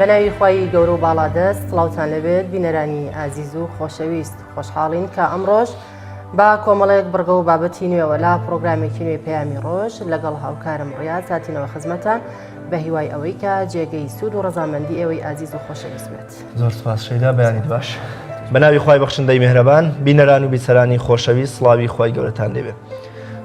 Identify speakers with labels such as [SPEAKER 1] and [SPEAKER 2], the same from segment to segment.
[SPEAKER 1] بەناوی خوای گەورە و باڵادەست سڵاوتان لەبێت بینەرانی ئازیز و خۆشەویست خۆشحاڵین کە ئەمڕۆژ با کۆمەڵەیەک بڕگە و بابەتی نوێەوە لا پرۆگرامێکی نوێ پەیامی ڕۆژ لەگەڵ هاوکارم ڕیاز هاتینەوە خزمەتان بە هیوای ئەوەی کە جێگەی سوود و ڕەزامەندی ئێوەی ئازیز و خۆشەویست بێت.
[SPEAKER 2] زۆر سپاس شەیدا بەیانیت باش. بەناوی خوای بەخشندەی میهرەبان بینەران و بیسەرانی خۆشەویست سڵاوی خوای گەورەتان لێبێت.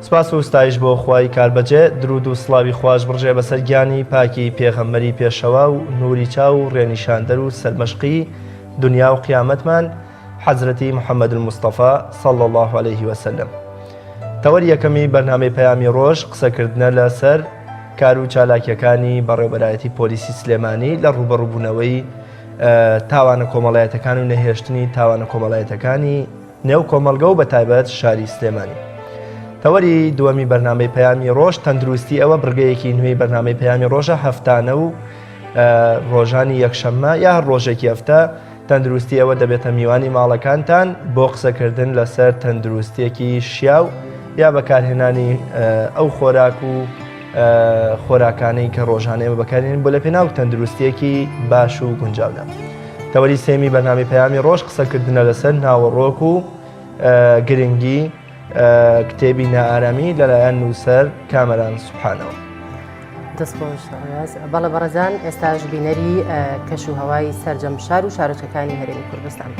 [SPEAKER 2] سپاس و ستایش بۆ خوای کاربەجێ درود و سڵاوی خوش بڕژێ بەسەر گیانی پاکی پێغەمبەری پێشەوا و نوری چاو و ڕێنیشاندەر و سەرمەشقی دنیا و قیامەتمان حەزرەتی محەممەد الموستەفا صلی الله عليه وسلم. تەوەری یەکەمی بەرنامەی پەیامی ڕۆژ قسەکردنە لەسەر کار و چالاکیەکانی بەڕێوەبەرایەتی پۆلیسی سلێمانی لە ڕوبەڕووبوونەوەی تاوانە کۆمەڵایەتەکان و نەهێشتنی تاوانە کۆمەڵایەتەکانی نێو کۆمەلگە و بەتایبەت شاری سلێمانی. تەوەری دووەمی بەرنامەی پەیامی ڕۆژ تەندروستی ئەوە بڕگەیەکی نوێی بەرنامەی پەیامی ڕۆژە هەفتانە و ڕۆژانی یەکشەممە یا ڕۆژێکی هەفتە تەندروستی ئەوە دەبێتە میوانی ماڵەکانتان بۆ قسەکردن لەسەر تەندروستیەکی شیاو یا بەکارهێنانی ئەو خۆراک و خۆراکانەی کە ڕۆژانەیە بەکارهێنین بۆ لە پێناو تەندروستیەکی باش و گونجاودا. تەوەری سێمی بەرنامەی پەیامی ڕۆژ قسەکردنە لەسەر ناوەڕۆک و گرنگی کتێبی نائارامی لەلایەن نووسەر کامەران سوبحانەوە.
[SPEAKER 1] دەستخۆش ڕیاز. بەڵێ بەڕێزان ئێستاش بینەری کەش و هەوای سەرجەم شار و شارۆچەکانی هەرێمی کوردستان.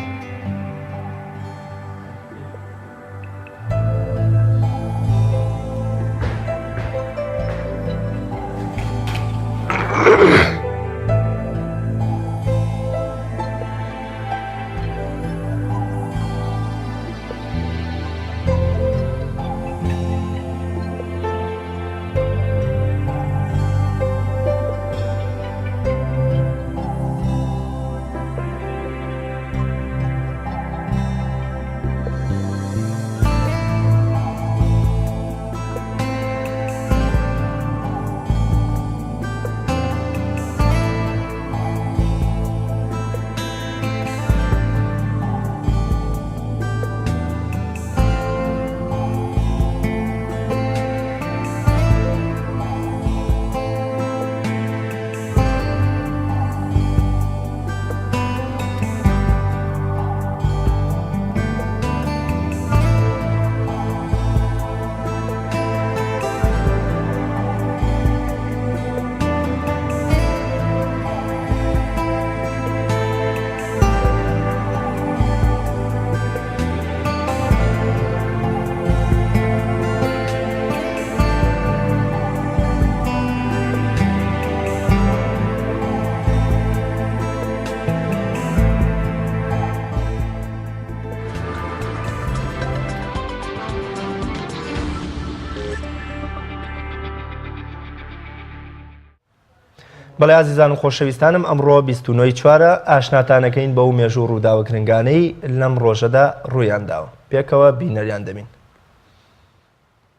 [SPEAKER 2] بەڵێ ئازیزان و خۆشەویستانم ئەمڕۆ 29 چوارە ئاشناتانەکەین بەو مێژوو ڕووداوە گرنگانەی لەم ڕۆژەدا ڕوویانداوە پێکەوە بینەریان دەبین.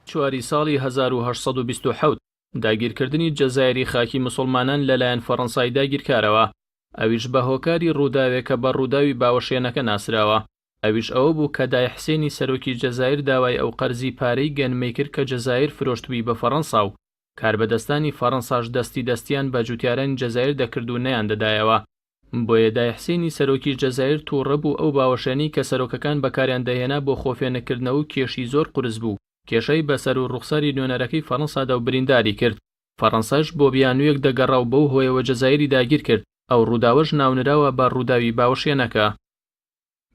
[SPEAKER 3] چواری ساڵی 1970 داگیرکردنی جەزایری خاکی موسڵمانان لەلایەن فەڕەنسای داگیرکارەوە ئەویش بە هۆکاری ڕووداوێکە بە ڕووداوی باوەشێنەکە ناسراوە. ئەویش ئەوە بوو کە دای حسێنی سەرۆکی جەزایر داوای ئەو قەرزی پارەی گەنمەی کرد کە جەزایر فرۆشتووی بە فەڕەنسا و کاربەدەستانی فەڕەنساش دەستیان بە جوتیارانی جەزایر دەکرد و نەیان دەدایەوە. بۆیە دای حسێنی سەرۆکی جەزایر تووڕە بوو ئەو باوەشێنی کە سەرۆکەکان بەکاریان دەهێنا بۆ خۆفێنەکردنەوە و کێشی زۆر قورس بوو. کێشەی بەسەر و ڕوخساری نوێنەرەکەی فەڕەنسادا و برینداری کرد. فەڕەنساش بۆ بیانوویەک دەگەڕا و بەو هۆیەوە جەزایری داگیر کرد. ئەو ڕووداوەش ناونراوە بە ڕووداوی باوەشێنەکە.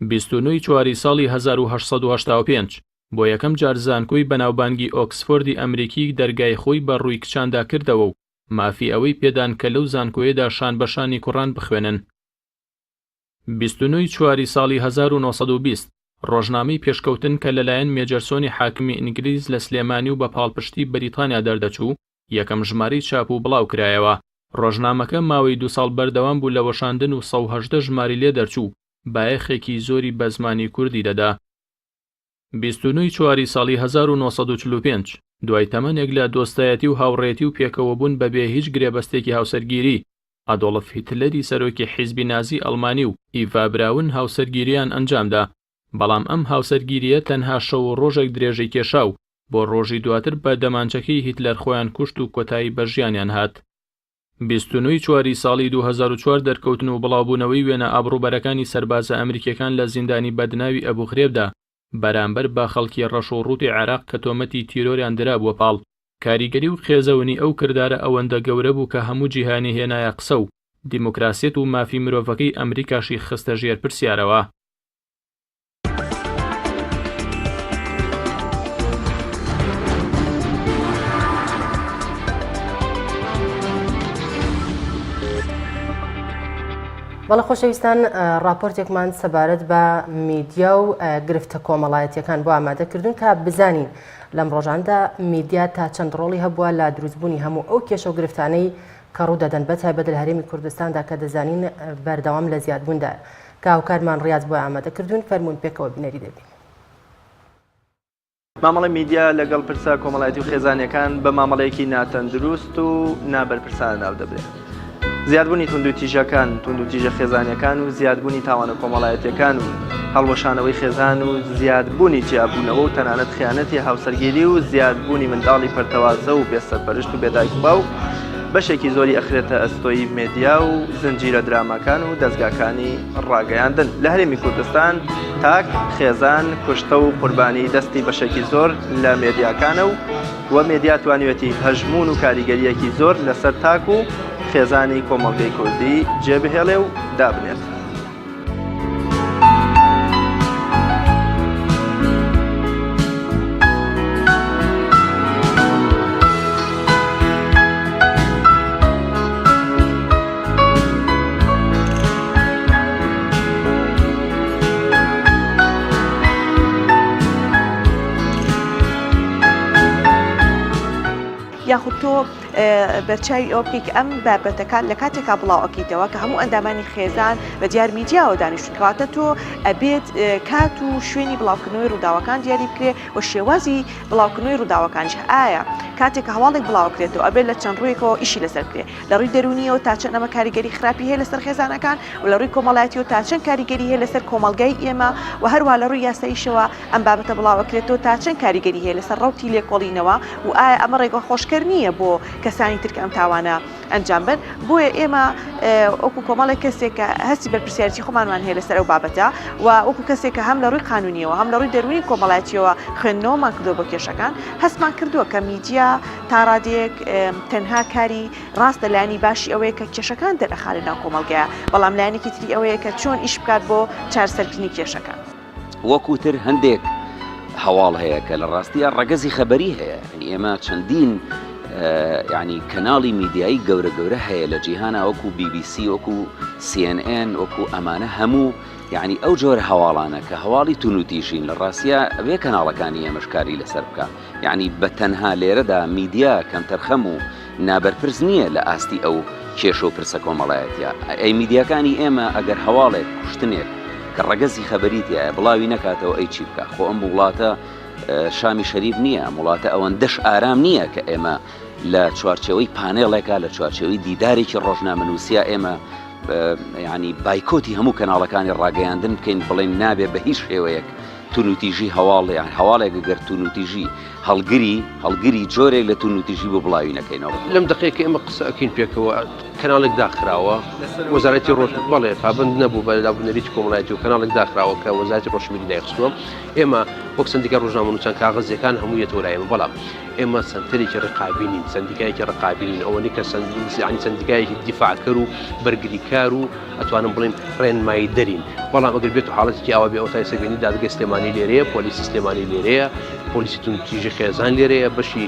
[SPEAKER 3] 29 چواری ساڵی 1985 بۆ یەکەم جار زانکۆی بەناوبانگی ئۆکسفۆردی ئەمریکی دەرگای خۆی بە ڕووی کچاندا کردەوە و مافی ئەوەی پێدان کە لەو زانکۆیەدا شان بەشانی کوڕان بخوێنن. 29 چواری ساڵی 1920 ڕۆژنامەی پێشکەوتن کە لەلایەن مێجەرسۆنی حاکمی ئینگلیز لە سلێمانی و بە پاڵپشتی بەریتانیا دەردەچوو یەکەم ژمارەی چاپ و بڵاو کرایەوە. ڕۆژنامەکە ماوەی 2 ساڵ بەردەوام بوو لە وەشاندن و 118 ژماری لێ دەرچوو بایەخێکی زۆری بە زمانی کوردی دەدا. 29 چواری ساڵی 1945 دوای تەمەنێک لە دۆستایەتی و هاوڕێتی و پێکەوەبوون بەبێ هیچ گرێبەستێکی هاوسەرگیری ئادۆڵف هیتلەری سەرۆکی حیزبی نازی ئەڵمانی و ئیڤا براون هاوسەرگیریان ئەنجامدا. بەڵام ئەم هاوسەرگیریە تەنها شەو و ڕۆژێک درێژەی کێشا و بۆ ڕۆژی دواتر بە دەمانچەکەی هیتلەر خۆیان کوشت و کۆتایی بە ژیانیان هات. 29 چواری ساڵی 2004 دەرکەوتن و بڵاوبوونەوەی وێنە ئابڕووبەرەکانی سەربازە ئەمریکیەکان لە زیندانی بەدناوی ئەبوو غرێبدا بەرامبەر بە خەڵکی ڕەشوڕووتی عێراق کە تۆمەتی تیرۆریان درا بووە پاڵ. کاریگەری و خێزەونی ئەو کردارە ئەوەندە گەورە بوو کە هەموو جیهانی هێنایە قسە و دیموکراسیەت و مافی مرۆڤەکەی ئەمریکاشی خستە ژێر پرسیارەوە.
[SPEAKER 1] بەڵە خۆشەویستان، راپۆرتێکمان سەبارەت بە میدیا و گرفتە کۆمەڵایەتیەکان بۆ ئامادەکردوون کە بزانین لەم ڕۆژاندا میدیا تا چەند ڕۆڵی هەبووە لە دروستبوونی هەموو ئەو کێشە و گرفتانەی کە ڕوودەدەن بەتایبەت لە هەرێمی کوردستاندا کە دەزانین بەردەوام لە زیادبووندا. کە هاوکارمان ڕیاض بۆ ئامادەکردوون، فەرموون پێکەوە بینەری دەبین.
[SPEAKER 2] مامەڵی میدیا لەگەڵ پرسە کۆمەڵایەتی و خێزانیەکان بە مامەڵەیەکی ناتەندروست و نابەرپرسانە ناو دەبرێت. زیادبوونی توندوتیژەکان، توندوتیژە خێزانیەکان و زیادبوونی تاوانە کۆمەڵایەتیەکان و هەڵوەشانەوەی خێزان و زیادبوونی جیابوونەوە و تەنانەت خیانەتی هاوسەرگیری و زیادبوونی منداڵی پەرتەوازە و بێسەرپەرشت و بێدایک و باو بەشێکی زۆری ئەخرێتە ئەستۆی مێدیا و زنجیرە درامەکان و دەستگاکانی ڕاگەیاندن. لە هەرێمی کوردستان تاک خێزان کوشتە و قوربانی دەستی بەشێکی زۆر لە مێدیاکانە و مێدیا توانیوێتی هەژمون و کاریگەریەکی زۆر لەسەر تاک و خێزانی کۆمەڵگەی کوردی جێبهێڵێ و دابنێت.
[SPEAKER 4] یاخود تۆ بەرچاوی ئەوە بکەیت کە ئەم بابەتەکان لە کاتێکا بڵاوەکەیتەوە کە هەموو ئەندامانی خێزان بە دیار میدیاوە دانیشتون کەواتە تۆ ئەبێت کات و شوێنی بڵاوکردنەوەی ڕووداوەکان دیاری بکرێ و شێوازی بڵاوکردنەوەی ڕووداوەکانش ئایا کاتێکە هەواڵێک بڵاوکرێتەوە ئەبێت لە چەند ڕوویەکەوە ئیشی لەسەر بکرێ لە ڕووی دەرونیەوە تا چەند ئەمە کاریگەری خراپی هەیە لەسەر خێزانەکان و لە ڕووی کۆمەڵایەتیەوە تا چەند کاریگەری هەیە لەسەر کۆمەڵگای ئێمە و هەروە لە ڕووی یاساییشەوە ئەم بابەتە بڵاوەکرێتەوە تا چەند کاریگەری هەیە لەسەر ڕەوتی لێکۆڵینەوە و ئایا ئەمە ڕێگە خۆشکەر نییە بۆ کەسانی تر کە ئەم تاوانە ئەنجام بن. بۆیە ئێمە وەکو کۆمەڵێک کەسێک کە هەستی بەرپرسیارەتی خۆمانمان هەیە لەسەر ئەو بابەتە و وەکو کەسێک کە هەم لە ڕووی قانونیەوە هەم لە ڕووی دەرونی کۆمەڵایەتیەوە خوێندنەوەمان کردووە بۆ کێشەکان هەستمان کردووە کە میدیا تا ڕادێک تەنها کاری ڕاستە لایانی باشی ئەوەیە کە کێشەکان دەرەخات لە ناو کۆمەڵگەیە، بەڵام لایەنێکی تری ئەوەیە کە چۆن ئیش بکات بۆ چارەسەرکردنی کێشەکان.
[SPEAKER 5] وەکوتر هەندێک هەواڵ هەیە کە لە ڕاستیە ڕەگەزی خەبەری هەیە. ئێمە چەندین یعنی کەناڵی میدیایی گەورە هەیە لە جیهانە وەکو BBC وەکو CNN وەکو ئەمانە هەموو یعنی ئەو جۆرە هەواڵانە کە هەواڵی تونوتیژین لە ڕاستیە ئەوێ کەناڵەکانی ئێمەشکاری لەسەر بکە. یعنی بە تەنها لێرەدا میدیا کەم تەرخەم و نابەرپرس نییە لە ئاستی ئەو کێشە و پرسە کۆمەڵایەتیە. ئەی میدیاکانی ئێمە ئەگەر هەواڵێک کوشتنێک کە ڕەگەزی خەبەریتیە بڵاوی نەکاتەوە ئەی چی بکە. خۆ ئەم وڵاتە شامی شەریف نییە، وڵاتە ئەوەندەش ئارام نییە کە ئێمە لە چوارچەوەی پانێڵێکا لە چوارچەوەی دیدارێکی ڕۆژنامەنووسیا ئێمە ینی بایکۆتی هەموو کەناڵەکانی ڕاگەیاندن بکەین بڵێن نابێ بە هیچ شێوەیەک تونوتیژی هەواڵ یان هەواڵێک گەر تونوتیژی هەڵگری جۆرێک لە تونوتیژی بۆ بڵاوی نەکەینەوە.
[SPEAKER 6] لەم دقیقە ئێمە قسە ئەکەین پێکەوە کەناڵێک داخراوە وەزارەتی ڕۆژ بەڵێ پابند نەبوو بە لابوونەریتی کۆمەڵایەتی و کەناڵێک داخراوە کە وەزارەتی ڕۆژنامەی دایخستووە. ئێمە وەک سندیکای ڕۆژنامەنووسان کاغەزیەکان هەموو یەتۆرایەمە، بەڵام ئێمە سنتەرێکی ڕقابینین، سندیکایەکی ڕقابینین، ئەوەنی کە سندیکایەکی دیفاعکەر و بەرگریکار و ئەتوانم بڵێن ڕێنمایی دەرین. بەڵام ئەگەر بێت و حاڵەتێکی ئەوە بێ ئەوتای سەگەنی دادگای سلێمانی لێرەیە، پۆلیسی سلێمانی لێرەیە، پۆلیسی تونوتیژی خێزان لێرەیە، بەشی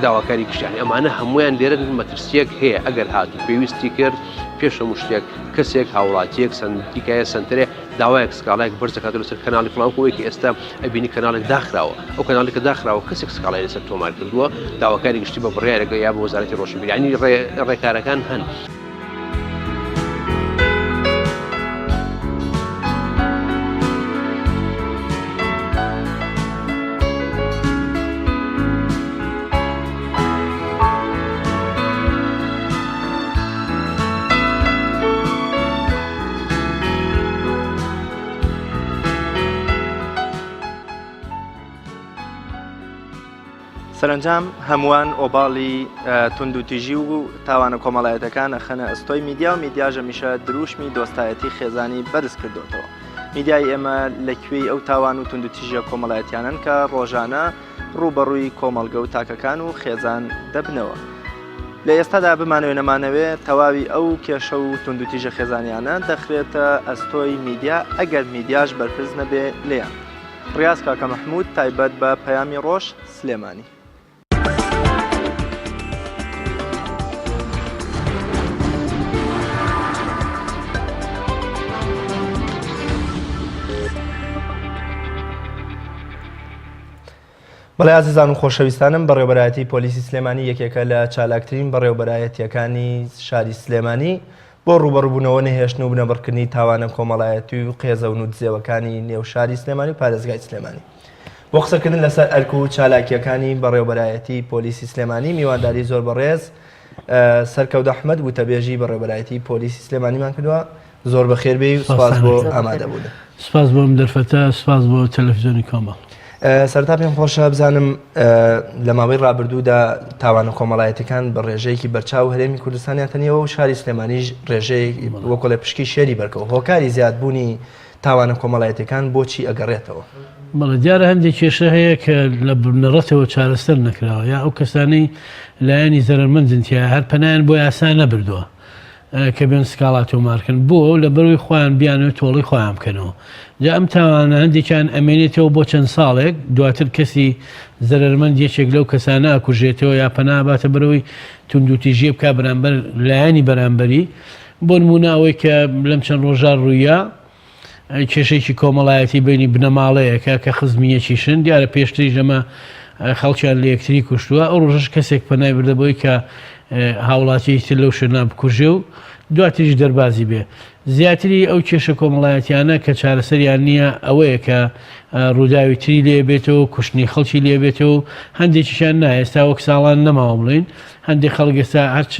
[SPEAKER 6] داواکاری گشتیانی ئەمانە هەمویان لێرە مەترسیەک هەیە. ئەگەر هاتو پێویستی کرد پێش هەموو شتێک کەسێک هاوڵاتیەک سندیکایە سنتەرێ داوایەک سکاڵایەک بەرز دەکات لەسەر کەناڵی فڵان کۆیەکی ئێستا ئەبینی کەناڵێک داخراوە، ئەو کەناڵێکە داخراوە کەسێک سکاڵای لەسەر تۆمار کردووە، داواکاری گشتی بە بڕیارێکە یا بە وەزارەتی ڕۆژنامەی، یعنی ڕێکارەکان هەن.
[SPEAKER 2] سەرنجام هەمووان ئۆباڵی توندوتیژی و تاوانە کۆمەڵایەتەکان ئەخەنە ئەستۆی میدیا و میدیاژە میشە دروشمی دۆستایەتی خێزانی بەرز کردوتەوە. میدیای ئێمە لەکوێی ئەو تاوان و توندوتیژە کۆمەڵایەتیانن کە ڕۆژانە ڕوبەڕووی کۆمەڵگە و تاکەکان و خێزان دەبنەوە. لە ئێستادا بمانەوێ نەمانەوێت تەواوی ئەو کێشە و توندوتیژە خێزانیانە دەخرێتە ئەستۆی میدیا ئەگەر میدیاش بەرپرس نەبێ لێیان. ڕاست کاکە مەحموود تایبەت بە پەیامی ڕۆژ سلێمانی. بەڵێ عزیزان و خۆشەویستانم بەڕێوەبەرایەتی پۆلیسی سلێمانی یەکێکە لە چالاکترین بەڕێوەبەرایەتیەکانی شاری سلێمانی بۆ ڕوبەڕووبوونەوە نەهێشتن و بنەبڕکردنی تاوانە کۆمەڵایەتی و قێزە و دزێوەکانی نێو شاری سلێمانی و پارێزگای سلێمانی. بۆ قسەکردن لەسەر ئەرک و چالاکیەکانی بەڕێوەبەرایەتی پۆلیسی سلێمانی میوانداری زۆر بەڕێز سەرکەوت ئەحمەد وتەبێژی بەڕێوەبەرایەتی پۆلیسی سلێمانیمان کردووە. زۆر بەخێربێ و سوپاس بۆ ئامادەبوون.
[SPEAKER 7] سوپاس بۆم دەرفەتە، سوپاس بۆ تەلەڤیزیۆنی کۆمەڵ.
[SPEAKER 2] سەرتا پێم خۆشە بزانم لە ماوەی ڕابردوودا تاوانە کۆمەڵایەتەکان بە ڕێژەیەکی بەرچاو هەرێمی کوردستانیان تەنیەوە و شاری سلێمانیش ڕێژەیە وەکو لە پشکی شێری بەرکەوە. هۆکاری زیادبوونی تاوانە کۆمەڵایەتەکان بۆچی ئەگەڕێتەوە؟
[SPEAKER 7] بەڵێ دیارە هەندێک کێشە هەیە کە لە بنەڕەتەوە چارەسەر نەکراوە، یا ئەو کەسانەی لایەنی زەرمەندن تیا هەر پەنایان بۆ یاسا نەبردووە کە بێن سکاڵات و مارکن بۆ لە بەروی خۆیان بیانەوە تۆڵی خۆیان بکەنەوە. جا ئەم تاوانە هەندێکیان ئەمێنێتەوە بۆ چەند ساڵێک دواتر کەسی زەرمەند یەکێک لەو کەسانە ئەکوژێتەوە یا پەنا باتە بەرەوەی توندوتیژی بکە بەرامبەر لایەنی بەرامبەری. بۆ نمونە ئەوەی کە لەم چەند ڕۆژار ڕوویە کێشەیەکی کۆمەڵایەتی بینی بنەماڵەیەکە کە خزمیەکیشن دیارە پێشتری ژەمە خەڵکیان لە یەکتری کوشتووە. ئەو ڕۆژەش کەسێک پەنای بردەبەوەی کە هاوڵاتیی تر لەو شوێنە بکوژێ و دواتریش دەربازی بێ. زیاتری ئەو کێشە کۆمەڵایەتیانە کە چارەسەریان نییە ئەوەیە کە ڕووداوی تری لێ بێتەوە، کوشتنی خەڵکی لێ بێتەوە. هەندێکیشان نا ئێستا وەک ساڵان نەماوە بڵین، هەندێک خەڵک ئێستا هەرچ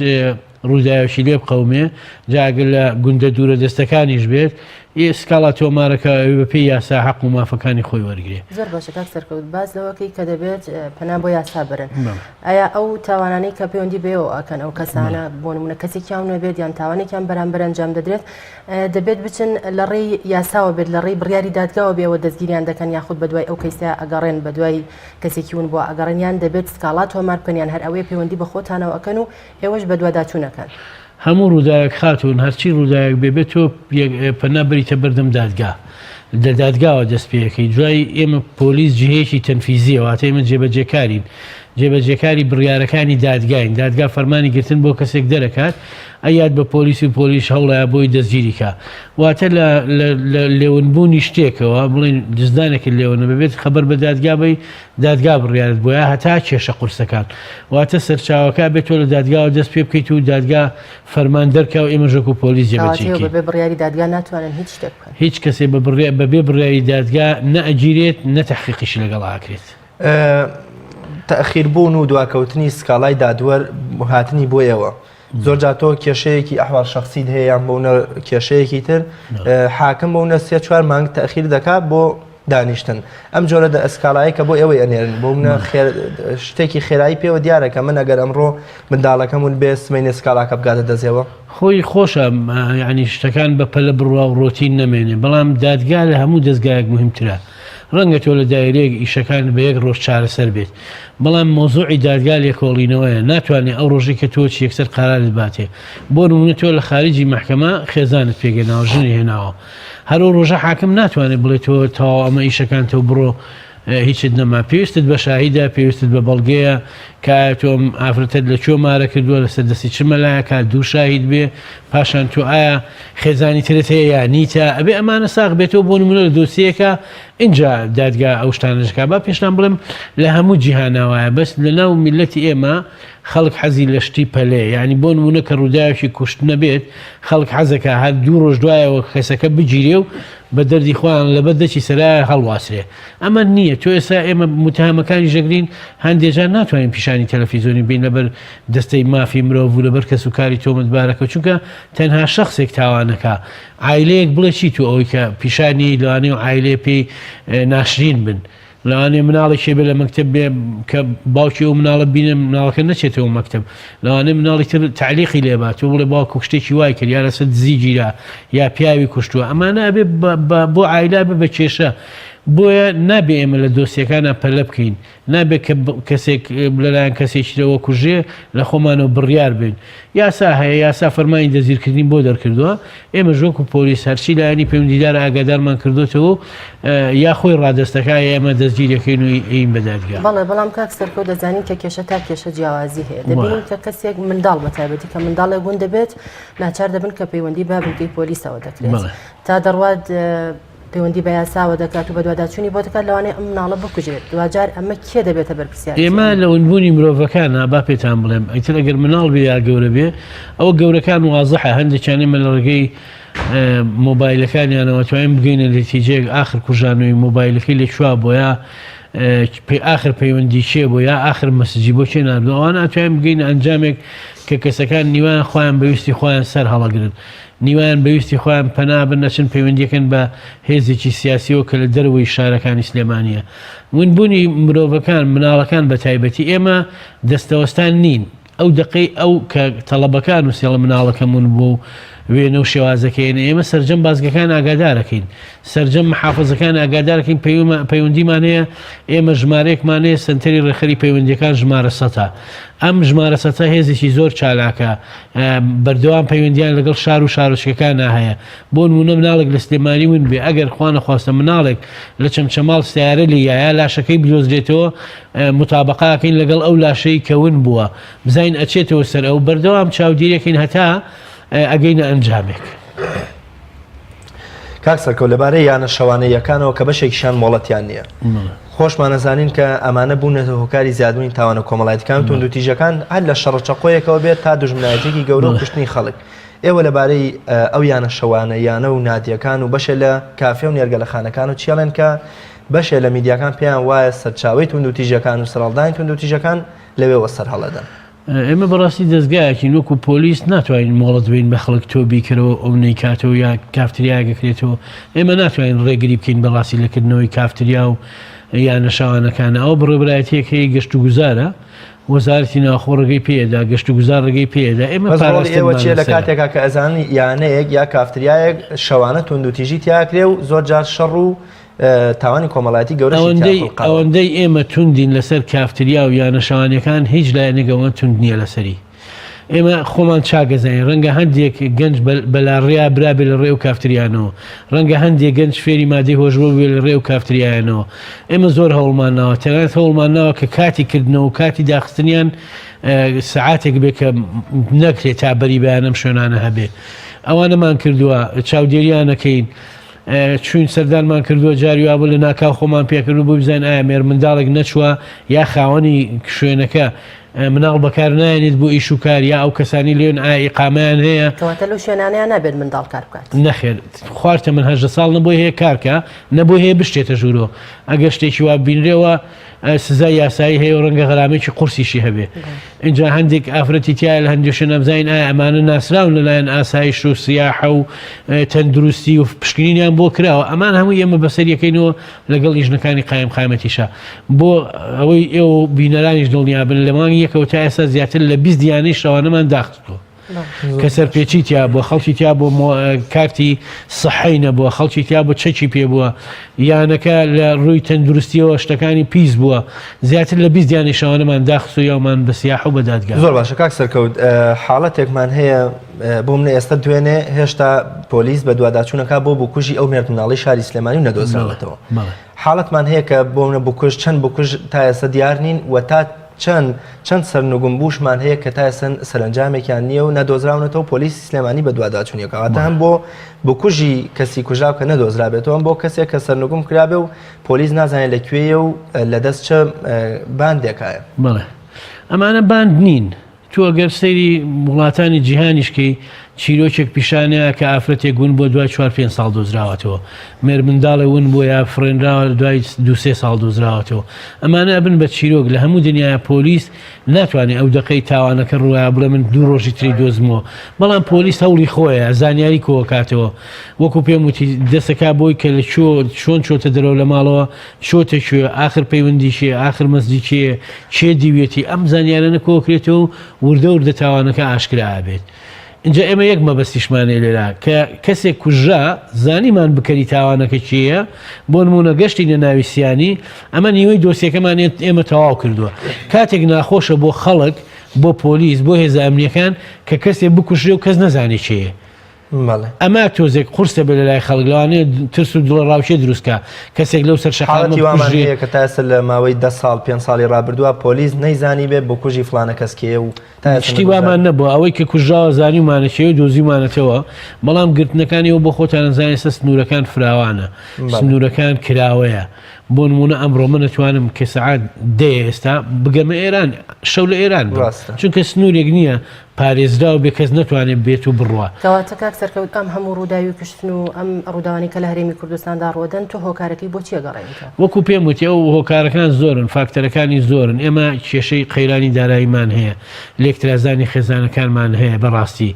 [SPEAKER 7] ڕووداویشی لێ بقەومێ جاگەر لە گوندە دوورە دەستەکانیش بێت سکاڵا تۆمارەکە بەپێی یاسا حەق و مافەکانی خۆی وەرگێ.
[SPEAKER 1] زۆر باشە کاک سەرکەوت باز لەوەکەی کە دەبێت پەنا بۆ یاسا برن. ئایا ئەو تاوانانەی کە پەیوەندی بێەوە ئەکەن ئەو کەسانە بۆ نمونە کەسێکیان نەبێت یان تاوانێکیان بەرامبەر ئەنجام دەدرێت دەبێت بچن لە ڕێی یاساوە بێت لە ڕێی بڕیاری دادگاوە بێەوە دەستگیریان دەکەن یاخود بە دوای ئەو کەیسە ئەگەڕێن بە دوای کەسێکی ون بۆ ئەگەڕێنیان دەبێت سکاڵا تۆمار بکەنیان هەر ئەوەیە پەیوەندی بە خۆتانەوە ئەکەن و ئێوەش بە دوواداچوونەکەن.
[SPEAKER 7] هەموو ڕووداوێک خاتون هەرچی ڕووداوێک بێبێت تۆ پەنا بریتە بەردەم دادگا لە دادگاوە دەست پێەکەی. دوای ئێمە پۆلیس جهەیەکی تەنفیزیە واتە ئێمە جێبەجێکارین، جێبەجێکاری بڕیارەکانی دادگاین. دادگا فەرمانی گرتن بۆ کەسێک دەرەکات ئەیاد بە پۆلیسی و پۆلیش هەوڵایە بۆی دەستگیری کە واتە لە لێونبوونی شتێکەوە بڵین دزدانێکی لێوەنە ببێت خەبەر بە دادگابی دادگا بڕیارت بۆیە هەتا کێشە قورسەکان واتە سەرچاوەکە بێت تۆ لە دادگاوە دەست پێ بکەیت و دادگا فەرمان دەرکە و ئێمەژەک و پۆلیس جێبەجێکی
[SPEAKER 1] بە بڕیاری دادگا ناتوانن هیچ شتێک بکەن.
[SPEAKER 7] هیچ کەسێ بەبێ بڕیاری دادگا نەئەگیرێت نەتەحقیقیش لەگەڵ ئاکرێت.
[SPEAKER 2] تەخیربوون و دواکەوتنی سکاڵای دادوەر هاتنی بۆ ئێوە زۆر جاتۆ کێشەیەکی ئەحواڵ شخصیت هەیە یان بۆ کێشەیەکی تر حاکم بۆ 3-4 مانگ تەخیر دەکات بۆ دانیشتن. ئەم جۆرە ئەسکاڵایی کە بۆ ئێوەی ئەنێرن بۆ شتێکی خێرایی پێوە دیارەکە من ئەگەر ئەمڕۆ منداڵەکەمون بێ سمەینە سکاڵاکە بگاتە دەزێەوە
[SPEAKER 7] خۆی خۆشە ینی شتەکان بەپەلە بڕوا و ڕۆتین نەمێنێ بەڵام دادگا لە هەموو دەستگایەک مهمترە. ڕەنگە تۆ لە دایرەیەک ئیشەکان بە یەک ڕۆژ چارەسەر بێت بەڵام مۆزوعی دادگا لێکۆڵینەوەیە ناتوانێت ئەو ڕۆژی کە تۆ یەکسەر قەرارت باتێ بۆ نمونە تۆ لە خارجی محکەمە خێزانت پێگەناوە ژنی هێناوە هەرو ڕۆژە حاکم ناتوانێت بڵێت تۆ تاوا ئەمە ئیشەکان تۆ بڕۆ هیچت نەما پێویستت بە شاهیدا پێویستت بە بەڵگەیە کە تۆم ئافرەتت لە چۆمارە کردووە لەسەر دەستی چمەلایە کا دوو شاهید بێ پاشان تۆ ئایا خێزانی ترت هەیە یا نیتە ئەبێ ئەمانە ساغ بێتەوە بۆ نمونە لە دۆسیەکە اینجا دادگا ئەو شتانەشکا با پێشتان بڵێم لە هەموو جیهاناوایە بەس لە ناو میلەتی ئێمە خەڵک حەزی لە شتی پەلێ یعنی بۆ نمونە کە ڕووداوێکی کوشتنە بێت خەڵک حەزەکە هەر دوو ڕۆژ دوایەوە کەسەکە بگیرێ و بە دەردی خۆیان لەبەر دەچی سەرایە هەڵواسرێ ئەمە نییە تۆ ئێستا ئێمە متهمەکانی ژەگرین هەندێکجار ناتوانین پیشانی تەلەڤیزیۆنی بین لەبەر دەستەی مافی مرۆڤ و لەبەر کەس و کاری تۆمەتبارەکە چونکە تەنها شخصێک تاوانەکە عایلەیەک بڵێ چی تو ئەوەی کە پیشانی لەوانەیە و عایلێ پێی ناشرین بن لەوانێ مناڵێکی بێ لە مەکتب بێ کە باوکی و مناڵە بینە مناڵەکە نەچێتەوە مەکتب لەوانێ مناڵی تر تعلیقی لێبات تۆ بڵێ باوکو شتێکی وای کرد یا لەسەر دزی گیرا یا پیاوی کوشتووە ئەمانە ئەبێ بۆ عایلا بە بە کێشە بۆیە نابێ ئێمە لە دۆسیەکانە پەلە بکەین نابێت کە کەسێک لەلایەن کەسێکیەوە کوژێ لە خۆمانەوە بڕیار بین یاسا هەیە یاسا فەرمانی دەزیرکردنی بۆ دەرکردووە ئێمە ژۆک و پۆلیس هەرچی لایەنی پەیوەندیدار ئاگادارمان کردوتەوە یا خۆی ڕادستەکە ئێمە دەستگیرەکەین و ئین بەدادگا
[SPEAKER 1] بەڵێ بەڵام کاک سەرکۆ دەزانین کە کێشە تا کێشە جیاوازی هەیە دەبینین کە کەسێک منداڵ بەتایبەتی کە منداڵێک گوون دەبێت ناچار دەبن کە پەیوەندی بابنکەی پۆلیسەوە دەکرێت تا دەڕوات پەیوەندی بە یاساوە دەکات و بە دوواداچوونی بۆ دەکات لەوانەیە ئەم مناڵە بکوژێت دوجار ئەمە کێ دەبێتە بەرپرسیار
[SPEAKER 7] ئێمە لە ونبوونی مرۆڤەکانە با پێتان بڵێم ئەیتر ئەگەر مناڵ بێ یا گەورە بێ ئەوە گەورەکان وازەحە هەندێکیان ئێمە لە ڕێگەی مۆبایلەکانیانەوە توانین بگەینە لەتیجەیەک ئاخر کوژانەوەی مۆبایلەکەی لێکوا بۆیە آخر پەیوەندی چێ بۆ یا آخر مەسجی بۆ چێ نردووانە ئەتوانین بگەینە ئەنجامێک کە کەسەکان نیوان خۆیان بەویستی خۆیان سەر هەڵەگرن نیوان بەویستی خۆیان پەنابن نەچن پەیوەندیەکەن بە هێزێکی سیاسیەوە کە لە دەروەوەی شارەکانی سلێمانیە ونبوونی مرۆڤەکان مناڵەکان بە تایبەتی ئێمە دەستەوەستان نین ئەو دقی ئەو کە تەڵەبەکان و سێڵە مناڵەکەمون بوو وێنە و شێوازەکەین ئێمە سەرجەم بازگەکان ئاگادارەکەین سەرجەم محافظەکان ئاگادارەکەین پەیوەندیمانەیە ئێمە ژمارەیەکمانەیە سنتەری ڕێخەری پەیوەندیەکان ژمارە سەتا ئەم ژمارە سەتا هێزێکی زۆر چالاکە بەردەوام پەیوەندیان لەگەڵ شار و شارۆچکەکان هەیە بۆ نمونە مناڵێک لە سلێمانی ون بێ ئەگەر خوا نەخواستە مناڵێک لە چەمچەماڵ سیارە لێ یا لاشەکەی بدۆزرێتەوە متابقاکەین لەگەڵ ئەو لاشەی کەون بووە بزین ئەچێتەوە سەر ئەو بەردەوام چاودێریەکەین هەتا ئەگەینە ئەنجامێک
[SPEAKER 2] کاک سەرکەوت لەبارەی یانە شەوانەیەکانەوە کە بەشێکیشان مۆڵەتیان نییە خۆشمان نەزانین کە ئەمانە بوونێتە هۆکاری زیادبوونی تاوانە کۆمەڵایەتەکان تونند و تیژەکان هەر لە شەڕەچەقۆیەکەوە بێت تا دوژمنایەتێکی گەورە و کوشتنی خەڵک ئێوە لەبارەی ئەو یانە شەوانە یانە و نادیەکان و بەشێ لە کافێ و نێرگەلەخانەکان و چیاڵێن کە بەشێ لە میدیاکان پێیان وایە سەرچاوی تونند و تیژەکان و سەرەڵدانی تونند و تیژەکان لەوێوە سەر هەڵەدەن
[SPEAKER 7] ئێمە بەڕاستی دەستگایەکی وەکو پۆلیس ناتوانین مۆڵەت بین بە خەڵک تۆ بیکەرەوە ئەو نەیکاتەوە یا کافتریاگەکرێتەوە ئێمە ناتوانین ڕێگری بکەین بەڕاستی لەکردنەوەی کافتریا و یان نەشاوانەکانە ئەو بڕێبرایەتەیەکەی گەشت و گوزارە وەزارەتی ناوخۆ ڕێگەی پێدا گەشت و گوزار ڕێگەی پێدا ئێمە
[SPEAKER 2] ئێوە چیە لە کاتێکا کە ئەزانی یانەیەک یا کافتریایەک شەوانە تونند و تیژی تیاکرێ و زۆر جار شەڕ و تاوانی کۆمەڵایەتی گەورە
[SPEAKER 7] ئەوەندەی ئێمە توندین لەسەر کافتریا و یانە شەوانەکان هیچ لایەنێکەوە تند نییە لەسەری ئێمە خۆمان چاگەزانین ڕەنگە هەندێک گەنج بەلاڕێیا برابێ لە ڕێ و کافتریانەوە ڕەنگە هەندێک گەنج فێری مادەی هۆژبۆ بێ لە ڕێ و کافتریانەوە ئێمە زۆر هەوڵمان ناوە تەنانەت هەوڵمان ناوە کە کاتی کردنەوە و کاتی داخستنیان سعاتێک بێ کە نەکرێت تا بەری بەیانەم شوێنانە هەبێ ئەوانەمان کردووە چاودێریانەکەین چوین سەردانمان کردووە جاری وابوو لە ناکاو خۆمان پێکردو بۆ بزانین ئایا مێر منداڵێک نەچووە یا خاوەنی شوێنەکە مناڵ بەکار نایێنێت بۆ ئیش و کار یا ئەو کەسانی لێن ئایا ئیقامەیان هەیە
[SPEAKER 1] کەواتە لەو شوێنانەیە نابێت منداڵ کار بکات
[SPEAKER 7] نەخێر خواردتە من 18 ساڵ نەبووی هەیە کارکە نەبوو هەیە بشتێتە ژوورۆ ئەگەر شتێکی وا بینرێەوە سزای یاسایی هەیە و ڕەنگە غەرامێکی قورسیشی هەبێ اینجا هەندێک ئافرەتی تایە لە هەندێک شوێنە بزانین ئایا ئەمانە ناسراون لەلایەن ئاسایش و سیاحە و تەندروستی و پشکنینیان بۆ کراوە ئەمان هەموو ئێمە بەسەریەکەینەوە لەگەڵ ئیژنەکانی قایم قامەتیشە بۆ ئەوەی ئێوە بینەرانیش دڵنیابن لە مانگی یەکەوە تا ئێستا زیاتر لە 20 دیانەی شەوانەمان داخستووە کە سەرپێچی تیا بووە خەڵکی تیا بۆ کارتی سەحەی نەبووە خەڵکی تیا بۆ چەکی پێ بووە یانەکە لە ڕووی تەندروستیەوە شتەکانی پیس بووە زیاتر لە 20 دیانی شەوانەمان داخست و یامان بە سیاح و بە دادگا
[SPEAKER 2] زۆر باشە کاک سەرکەوت حاڵەتێکمان هەیە بۆ منە ئێستا دوێنێ هێشتا پۆلیس بە دوواداچوونەکە بۆ بکوژی ئەو مێرد مناڵی شاری سلێمانی و نەدۆزراوەتەوە حاڵەتمان هەیە کە بۆ منە بکوژ چەند بکوژ تا ئێستا دیار نین و تا چەند سەرنوگم بوشمان هەیە کە تا ئێستا سەرنجامێکیان نییە و نەدۆزراونەتەوە پۆلیسی سلێمانی بە دوواداچوونیەکەواتە هەم بۆ بکوژی کەسی کوژاو کە نەدۆزرابێتەوە بۆ کەسێک کە سەرنوگم کرابێ و پۆلیس نازانێت لەکوێیە و لە دەست چە باندێکایە
[SPEAKER 7] بەڵێ ئەمانە باند نین تو ئەگەر سەیری وڵاتانی جیهانیشکەی چیرۆکێک پیشانەیە کە ئافرەتێک گون بۆ دوای 4-5 ساڵ دۆزراوەتەوە مێر منداڵی ون بۆ یا فرێنراوە دوای 2-3 ساڵ دۆزراوەتەوە ئەمانە بن بە چیرۆک لە هەموو دنیای پۆلیس ناتوانێت ئەو دقەی تاوانەکە ڕوایە بڵێ من 2 ڕۆژی تری دۆزمەوە بەڵام پۆلیس هەوڵی خۆیە زانیاری کۆکاتەوە وەکو پێم وتی دەسەکا بۆی کە لە چۆن چۆتە دەرەوە لە ماڵەوە چۆتە کوێ آخر پەیوەندی چێ آخر مەزدی چێ دیوێتی ئەم زانیارە نەکۆکرێتەوە وردە وردە تاوانەکە ئاشکرا بێت اینجا ئێمە یەک مەبەستیشمانێ لێرا کە کەسێک کوژرا زانیمان بکەری تاوانەکە چییە بۆ نمونە گەشتی لە ناویسیانی ئەمە نیوەی دۆسیەکەمان ئێمە تەواو کردووە کاتێک ناخۆشە بۆ خەڵک بۆ پۆلیس بۆ هێزە ئەمنیەکان کە کەسێک بکوژرێ و کەس نەزانی چییە ئەمە تۆزێک قورسە بە لە لای خەڵگلوانێ ترس و دڵ ڕاوچێ دروستکە کەسێک لەو سەر
[SPEAKER 2] شەقامەیە کە تاسە لە ماوەی 10 ساڵ 5 ساڵی ڕابردووە پۆلیس نەیزانی بێت بۆ کوژی فلانە کەسکێ و
[SPEAKER 7] شتی وامان نەبووە ئەوەی کە کوژراوە زانیمانەچێ و دۆزیمانەتەوە بەڵام گرتنەکانیەوە بۆ خۆتان نەزانێت سە سنوورەکان فراوانە سنوورەکان کراوەیە بۆ نمونە ئەمڕۆ من نەتوانم کە سەعات دێ ئێستا بگەمە ئێران شەو لە ئێران چونکە سنوورێک نییە پارێزراوە بێ کەس نەتوانێت بێت و بڕوە
[SPEAKER 1] کەواتە کاک سەرکەوت ئەم هەموو ڕووداوی کوشتن و ئەم ڕووداوانی کە لە هەرێمی کوردستاندا ڕۆدەن تۆ هۆکارەکەی بۆ چیە گەڕێنیتە
[SPEAKER 7] وەکو پێم وتی ئەو هۆکارەکان زۆرن فاکتەرەکانی زۆرن ئێمە کێشەی قەیرانی داراییمان هەیە لێکترازانی خێزانەکانمان هەیە بەڕاستی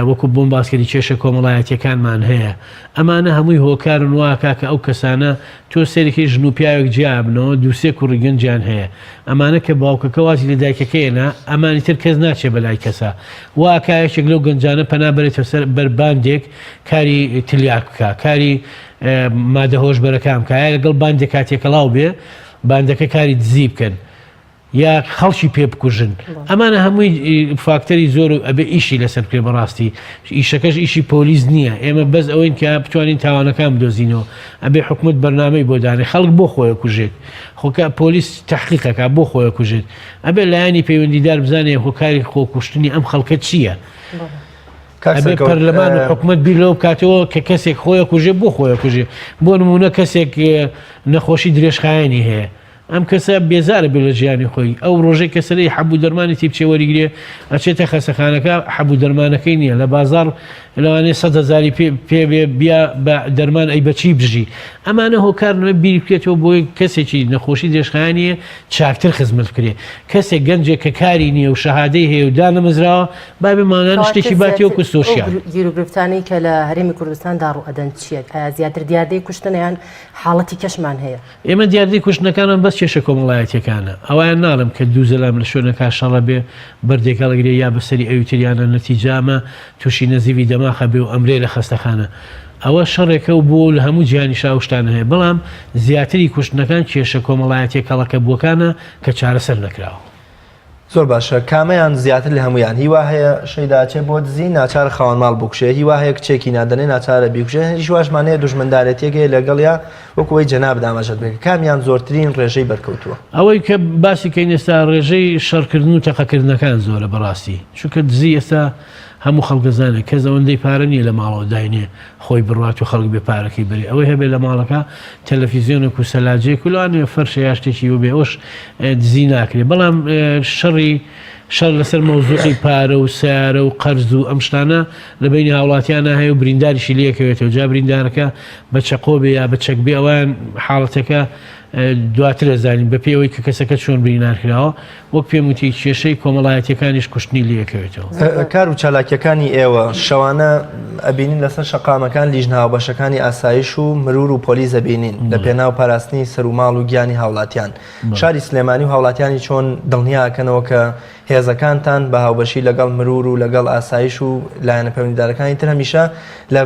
[SPEAKER 7] وەکو بۆم باسکەری کێشە کۆمەڵایەتیەکانمان هەیە ئەمانە هەمووی هۆکارن واکە کە ئەو کەسانە تۆ سێرەی ژن و پیاوێک جیابنەوە دووسێ کوڕی گەنجیان هەیە ئەمانە کە باوکەکە وازی لە دایکەکەیەنە ئەمانی تر کەس ناچێ بەلای کەسە واکایەکێک لەو گەنجانە پەنا بێتە سەر بەرباندێک کاری تلیاک بکە کاری مادەهۆش بەرەکان کایە لەگەڵ باندێک کاتێکەڵاو بێ باندەکە کاری دزی بکەن یا خەڵکی پێ بکوژن ئەمانە هەمووی فاکتەری زۆر و ئەبێ ئیشی لەسەر پێ بەڕاستی ئیشەکەش ئیشی پۆلیس نییە ئێمە بەس ئەوەین کە بتوانین تاوانەکان بدۆزینەوە ئەبێ حکومت بەرنامەی بۆ دانێ خەڵک بۆ خۆیە کوژێت خۆکە پۆلیس تحقیقەکە بۆ خۆیە کوژێت ئەبێ لایانی پەیوەندیدار بزانێ هۆکاری خۆکوشتنی ئەم خەڵکە چییە ئەبێ پەرلەمان و حکومت بیر لەوە بکاتەوە کە کەسێک خۆیە کوژێ بۆ خۆیە کوژێ بۆ نمونە کەسێک نەخۆشی درێژخایەنی هەیە ئەم کەسە بێزارە بێ لە ژیانی خۆی ئەو ڕۆژەی کەسەری حەبوو دەرمانی تی بچێ وەریگرێ ئەچێتە خەسەخانەکە حەبوو دەرمانەکەی نییە لە بازار لەوانێ 100,000 پێ بیا بە دەرمان ئەی بەچی بژی ئەمانە هۆکارنەوە بیری بکرێتەوە بۆی کەسێکی نەخۆشی درێژخایەنیە چاکتر خزمەت بکرێ کەسێک گەنجێک کە کاری نییە و شەهادەی هەیە و دانەمەزراوە با بمانان شتێکی باتی وەکو سۆشیال
[SPEAKER 1] گیرروگرفتانی کە لە هەرێمی کوردستاندا ڕوئەدەن چیە ئایا زیاتر دیاردەی کوشتنیان حاڵەتی کەشمان هەیە
[SPEAKER 7] ئێمە دیاردەی کوشتنەکانان بەس کێشە کۆمەڵایەتیەکانە ئەویان ناڵم کە دوو زەلام لە شوێنەکە شەڵە بێ بەردێکە لەگرێ یا بەسەری ئەویتریانە نەتیجامە تووشی نەزیوی دەماخە بێ و ئەمرێ لە خەستەخانە ئەوە شەڕێکە و بۆ لە هەموو جیهانی شاوشتان هەیە بەڵام زیاتری کوشتنەکان کێشە کۆمەڵایەتیە کەڵەکە بووەکانە کە چارەسەر نەکراوە
[SPEAKER 2] زۆر باشە کامەیان زیاتر لە هەمویان هیوا هەیە شەیداچێ بۆ دزی ناچار خاوەن ماڵ بکوشێ هیوا هەیە کچێکی نادەنێ ناچارە بیکوژێ هەریش واشمانەیە دوژمندارەتێکێ لەگەڵیا وەکوەوەی جەناب دامەژەت بێت کامیان زۆرترین ڕێژەی بەرکەوتووە
[SPEAKER 7] ئەوەی کە باسی کەین ئێستا ڕێژەی شەڕکردن و تەقەکردنەکان زۆرە بەڕاستی چونکە دزی ئێستا هەموو خەڵگەزانە کەس ئەوەندەی پارە نییە لە ماڵەوە داینێ خۆی بڕات و خەڵک بێ پارەکەی بری ئەوەی هەبێت لە ماڵەکە تەلەڤیزیۆنێک و سەلاجەیەک و لەوانێ فەرشە یا شتێکی و بێ ئەوش دزی ناکرێت بەڵام شەڕ لەسەر مەوزوعی پارە و سیارە و قەرز و ئەم شتانە لە بینی هاوڵاتیانە هەیە و برینداریشی لەکەوێتەوە جا بریندارەکە بە چەقۆ بێ یا بە چەک بێ ئەوان حاڵەتەکە دواتر دەزانین بە پێوەی کە کەسەکە چۆن برینارکراوە وەک پێم وتی کێشەی کۆمەڵایەتیەکانیش کوشتنی لەکەوێتەوە
[SPEAKER 2] کار و چالاکیەکانی ئێوە شەوانە ئەبینین لەسەر شەقامەکان لیژنە هاوبەشەکانی ئاسایش و مرور و پۆلیس ئەبینین لە پێناو پاراستنی سەر و ماڵ و گیانی هاوڵاتیان شاری سلێمانی و هاوڵاتیانی چۆن دڵنیاکەنەوە کە هێزەکانتان بە هاوبەشی لەگەڵ مرور و لەگەڵ ئاسایش و لایەنە پەیوەندیدارەکانی تر هەمیشە لە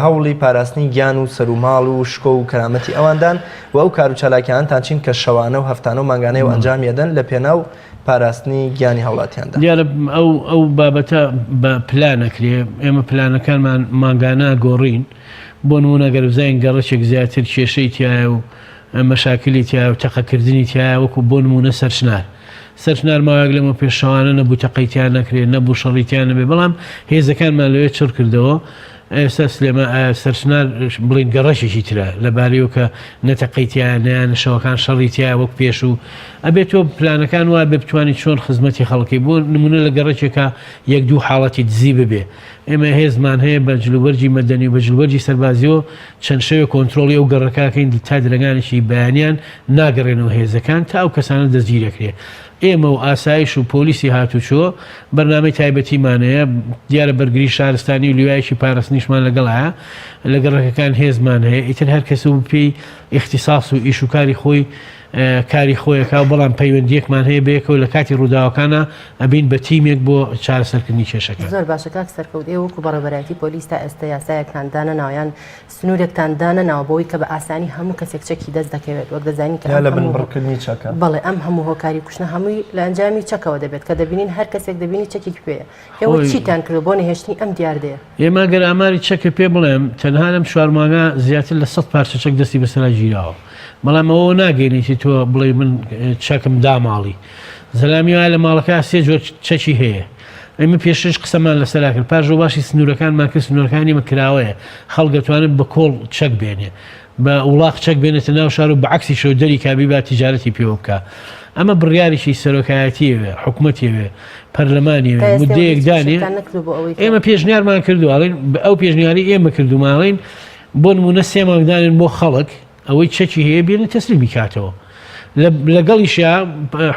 [SPEAKER 2] هەوڵی پاراستنی گیان و سەر و ماڵ و شکۆ و کەرامەتی ئەواندان و ئەو کار و چالاکیانتان چین کە شەوانە و هەفتانە و مانگانەی و ئەنجامیەدەن لە پێناو پاراستنی گیانی هاوڵاتیاندا
[SPEAKER 7] دیارە ئەو بابەتە بە پلانەکرێ ئێمە پلانەکانمان مانگانە گۆڕین بۆ نمونە گەر بزانین گەڕەچێک زیاتر کێشەی تایە و مەشاکلی تایە و تەقەکردنی تایە وەکو بۆ نمونە سەرچنار ماوەیەک لەمە پێشەوانە نەبوو تەقەیتیان نەکرێت نەبوو شەڕیتیان نەبێ بەڵام هێزەکانمان لەوێ چڕ کردەوە ئێستا سەرچنار بڵین گەڕەشێکی ترە لەبارەیەوە کە نەتەقەیتیان شەوەکان شەڕیتیا وەک پێش و ئەبێت تۆ پلانەکان وایە بێ بتوانیت چۆن خزمەتی خەڵکی بۆ نمونە لە گەڕەکێکە یەک دوو حاڵەتی دزی ببێ ئێمە هێزمان هەیە بە جلوبەرجی مەدەنی و بە جلوبەرجی سەربازیەوە چەند شەوێ کۆنتترۆلی ئەو گەڕەکەکەین تا درەنگانێکی بەیانیان ناگەڕێنەوە هێزەکان تا ئەو کەسانە دەستگیرەکرێ ئێمە و ئاسایش و پۆلیسی هاتوچۆ بەرنامەی تایبەتیمانەیە دیارە بەرگری شارستانی و لیوایەکی پاراستنیشمان لەگەڵە لە گەڕەکەکان هێزمان هەیە ئیتر هەر کەس و پێی اختصاص و ئیش و کاری خۆی کاری خۆیەکە و بەڵام پەیوەندیەکمان هەیە بێکەوە لە کاتی ڕووداوەکانە ئەبین بە تیمێک بۆ چارەسەرکردنی کێشەکە.
[SPEAKER 1] زۆر باشە کاک سەرکەوت ئێوەکو بەڕێبەرایەتی پۆلیس تا ئێستا یاسایەکتاندانە ناویان سنوورێکتاندانە ناوبەوەی کە بە ئاسانی هەموو کەسێک چەکی دەست دەکەوێت وەک دەزانی کە
[SPEAKER 2] لە بنبڕکردنی چەکە
[SPEAKER 1] بەڵێ ئەم هەموو هۆکاری کوشتنە هەمووی لە ئەنجامی چەکەوە دەبێت کە دەبینین هەر کەسێک دەبینی چەکێک پێەیە ئێوە چیتان کرد بۆ نەهێشتنی ئەم دیاردەیە؟
[SPEAKER 7] ئێمە گەر ئاماری چەکە پێ بڵێم تەنها لەم 4 مانگە زیاتر لە 100 پارچە چەک دەستی بەسەرا گیراوە بەڵام ئەوە ناگەینێتی تۆ بڵێ من چەکم داماڵی زەلامی وایە لە ماڵەکە 3 جۆر چەکی هەیە ئەمە پێشش قسەمان لەسەرا کرد پاش ڕۆ باشی سنوورەکانمان کرد سنوورەکانی مەکراوەیە خەڵک دەتوانێت بە کۆڵ چەک بێنێ بە وڵاق چەک بێنێتە ناو شار و بەعکسی شەو دەری کابی با تیجارەتی پێوە بکە ئەمە بڕیاریشی سەرۆکایەتیەوێ حکوومەتیەوێ پەرلەمانیەوێ مودەیەک دانێ ئێمە پێشنیارمان کردوواڵین ئەو پێشنیاری ئێمە کردوماڵین بۆ نمونە 3 مانگدانن بۆ خەڵک ئەوەی چەکی هەیە بێنە تەسلیمی کاتەوە لەگەڵیشە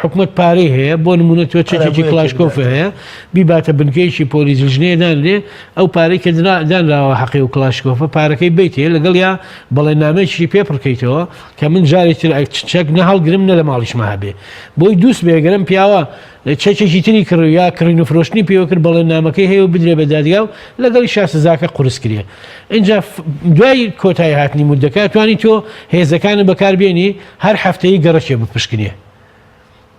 [SPEAKER 7] حکوومەت پارەی هەیە بۆ نمونە تۆ چەکێکی کلاشکۆف هەیە بیباتە بنکەیەکی پۆلیزژنەیە دانرێ ئەو پارەی کە دانراوە حەقی و کلاشکۆفە پارەکەی بیتێ لەگەڵ یا بەڵێ نامەیەکی پێ بڕکەیتەوە کە من جارێکتر چەک نەهەڵگرم نە لە ماڵیشمە هەبێ بۆی دووس بێگەرم پیاوە چەکێکی تری کرد یا کڕین و فرۆشتنی پێوە کرد بەڵێ نامەکەی هەیە و بدرێ بە دادگا و لەگەڵی شاسەزاکە قورس کرێ اینجا دوای کۆتایی هاتنی مودەکە توانی تۆ هێزەکانە بەکاربێنی هەر هەفتەیە گەڕەکێ بپشکنێ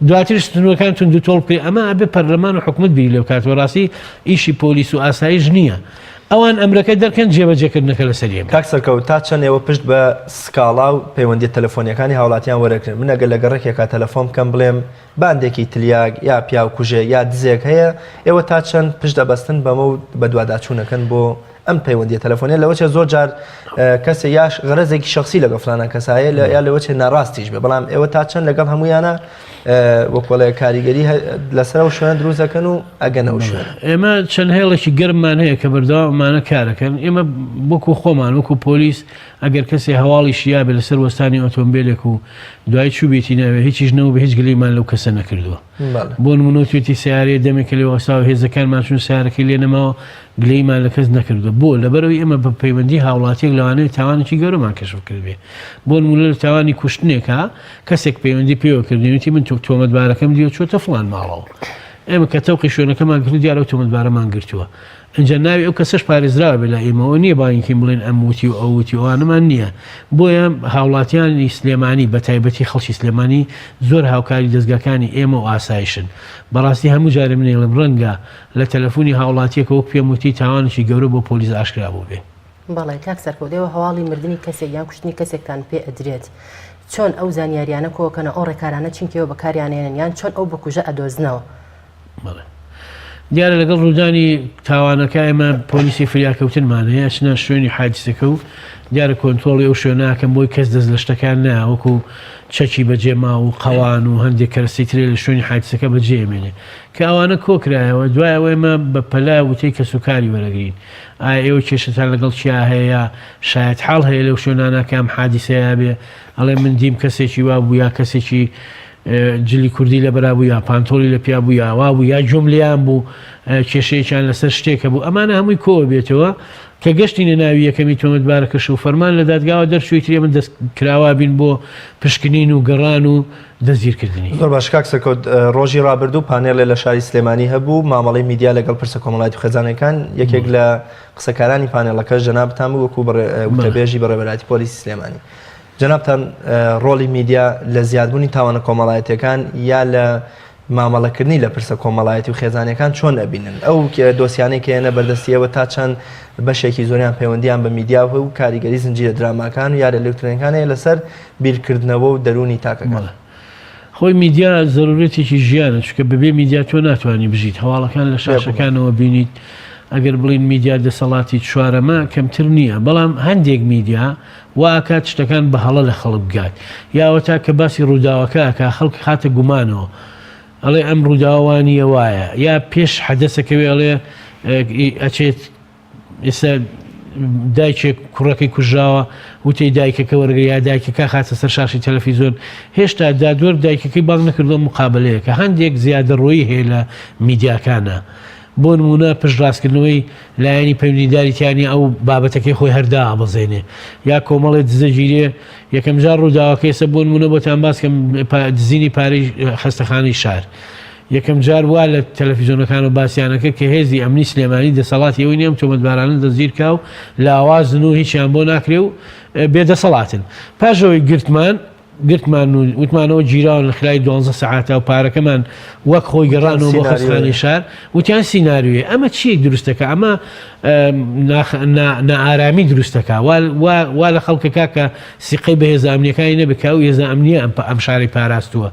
[SPEAKER 7] دواتر ستنەکان تون دو تۆڵ پێ ئەمە ئەبێ پەرلەمان و حکومت بیری لەو کاتەوە ڕاستی ئیشی پۆلیس و ئاسایش نییە ئەوان ئەمرەکە دەرکەن جێبەجێکردنەکە لە سەرێمە
[SPEAKER 2] کاک سەرکەوت تا چەند ئێوە پشت بە سکاڵا و پەیوەندی تەلەفۆنیەکانی هاوڵاتیان وەرەگرن من ئەگەر لە گەڕێکێکا تەلەفۆن بکەم بڵێم باندێکی تلیاگ یا پیاو کوژێ یا دزێک هەیە ئێوە تا چەند پشت دەبەستن بەمە و بە دوواداچوونەکەن بۆ ئەم پەیوەندی تەلەفۆنیە لەوەچە زۆر جار کەسێ یاش غەرەزێکی شخصی لەگە فلانە کەسایە یا لەوەچێ ناڕاستیش بێ بەڵام ئێوە تا چەند لەگەڵ هەمویانە وەکوڵێ کاریگەری لەسەر و شوێن دروستەکەن و ئەگەنەوە شوێن
[SPEAKER 7] ئێمە چەند هێڵێکی گەرممان هەیە کە بەرداوامانە کارەکەن ئێمە وەکو خۆمان وەکو پۆلیس ئەگەر کەسێ هەواڵی شیا بێ لەسەر وەستانی ئۆتۆمبیلێک و دوای چوبێتی ناوێ هیچیش نەوە بە هیچ گلەیمان لەو کەسە نەکردووە بۆ نمونە توێتی سیارەیە دەمێکە لێ وەساوە هێزەکانمان چون سیارەکەی لێ نەماوە گلەیمان لە کەس نەکردو بۆ لەبەرەوەی ئێمە بە پەیوەندی هاوڵاتیەک لەوانەیە تاوانێکی گەورەمان کەشف کردبێ بۆ نمونە لە تاوانی کوشتنێکە کەسێک پەیوەندی پێوە کردنیوتی من تۆمەتبارەکەم دیوە چۆتە فڵان ماڵەوە ئێمە کە تەوقی شوێنەکەمان کرد دیارە تۆمەتبارەمان گرتووە ئەنجا ناوی ئەو کەسەش پارێزراوە بێ لە ئێمەوە نییە باینکی بڵێن ئەم وتی و ئەوتی ئەوانەمان نییە بۆیە هاوڵاتیانی سلێمانی بە تایبەتی خەڵکی سلێمانی زۆر هاوکاری دەستگاکانی ئێمە و ئاسایشن بەڕاستی هەموو جارێ منێڵم ڕەنگە لە تەلەفۆنی هاوڵاتیەکە وەک پێم وتی تاوانێکی گەورە بۆ پۆلیس ئاشکرا بوو بێ
[SPEAKER 1] بەڵێ کاک سەرکەوتەوە هەواڵی مردنی کەسێک یان کوشتنی کەسێکتان پێ ئەدرێت چۆن ئەو زانیاریانە کۆکەنە ئەو ڕێکارانە چینکەوە بەکاریانێنن یان چۆن ئەو بکوژە ئەدۆزنەوە
[SPEAKER 7] دیارە لەگەڵ ڕوودانی تاوانەکە ئێمە پۆلیسی فریاکەوتنمان هەیە چنە شوێنی حادیسەکە و دیارە کۆنتۆڵی ئەو شوێناکەم بۆی کەس دەست لە شتەکان ناوەکو چەکی بەجێما و قەوان و هەندێک کەرسی ترێ لە شوێنی حادیسەکە بەجێمێنێ کە ئەوانە کۆکرایەوە دوایەوە ئێمە بە پەلا وتەی کە سوکاری وەرەگرین ئایا ئێوە کێشتان لەگەڵ چیا هەیە شاید حاڵ هەیە لەو شوێنانەکەم حادیسەیە بێ ئەڵێ من دیم کەسێکی وا بوو یا کەسێکی جلی کوردی لە بەرابوو یا پانتۆڵی لە پیا بوو یاوا بوو یا جملیان بوو کێشەیەکیان لەسەر شتێکە بوو ئەمانە هەمووی کۆوە بێتەوە کە گەشتینە ناوی یەکەمی تۆمەتبارەکەش و فەرمان لە دادگاوە دەرچووی ترێ من دەست کراوا بین بۆ پشکنین و گەڕان و دەستگیرکردنی
[SPEAKER 2] زۆر باش کاک سەرکەوت ڕۆژی ڕابردوو پانێڵێ لە شاری سلێمانی هەبوو مامەڵەی میدیا لەگەڵ پرسە کۆمەڵایەتی و خێزانەکان یەکێک لە قسەکارانی پانێڵەکە جەنابتان بوو وەکو وتەبێژی بەڕێوەبەرایەتی پۆلیسی سلێمانی جەنابتان ڕۆڵی میدیا لە زیادبوونی تاوانە کۆمەڵایەتیەکان یا لە مامەڵەکردنی لە پرسە کۆمەڵایەتی و خێزانەکان چۆن ئەبینن ئەو دۆسیانەی کە هێنە بەردەستیەوە تا چەند بەشێکی زۆریان پەیوەندیان بە میدیا و کاریگەری زنجیرە دراماکان و یا ئەلکترۆنیەکانەیە لەسەر بیرکردنەوە و دەرونی تاکەکان
[SPEAKER 7] خۆی میدیا زەرورەتێکی ژیانە چونکە بەبێ میدیا تۆ ناتوانانی بژیت هەواڵەکان لە شاشەکانەوە بینیت ئەگەر بڵین میدیا دەسەڵاتی چوارەمە کەمتر نییە بەڵام هەندێک میدیا واکات شتەکان بە هەڵە لە خەڵک بگات یاوە تا کە باسی ڕووداوەکە خەڵک خاتە گومانەوە ئەڵێ ئەم ڕووداوانیە وایە یا پێش حەدەسەکەوێ ئەڵێ ئەچێت ئێستا دایکێک کوڕەکەی کوژراوە وتەی دایکەکە وەرگری یا دایکەکە خاتە سەر شاشی تەلەڤیزۆن هێشتا دادوەر دایکەکەی بانگ نەکردو مقابلەیە کە هەندێک زیادەڕۆیی هەیە لە میدیاکانە بۆ نمونە پشتڕاستکردنەوەی لایەنی پەیوەندیداریتیانی ئەو بابەتەکەی خۆی هەردا بەزێنێ یا کۆمەڵێ دزەگیرێ یەکەم جار ڕووداوەکە ئێستا بۆ نمونە بۆتان باسکەم دزینی پارەی خەستەخانەی شار یەکەم جار وا لە تەلەڤیزۆنەکان و باسییانەکە کە هێزی ئەمنی سلێمانی دەسەڵاتی ئەوەی نیەم تۆمەتبارانە دەزیرکا و لاوازن و هیچیان بۆ ناکرێ و بێدەسەڵاتن پاشەوەی گرتمان و وتمانەوە جیراون لە خلای 12 ساعاتە و پارەکەمان وەک خۆی گەڕانەوە بۆ خەستخانەی شار وتیان سیناریوێ ئەمە چیەک دروستەکە ئەمە نائارامی دروستەکە وا لە خەڵکەکە کە سیقەی بە هێزە ئەمنیەکانی نەبکە و هێزە ئەمنیە ئەم شاری پاراستووە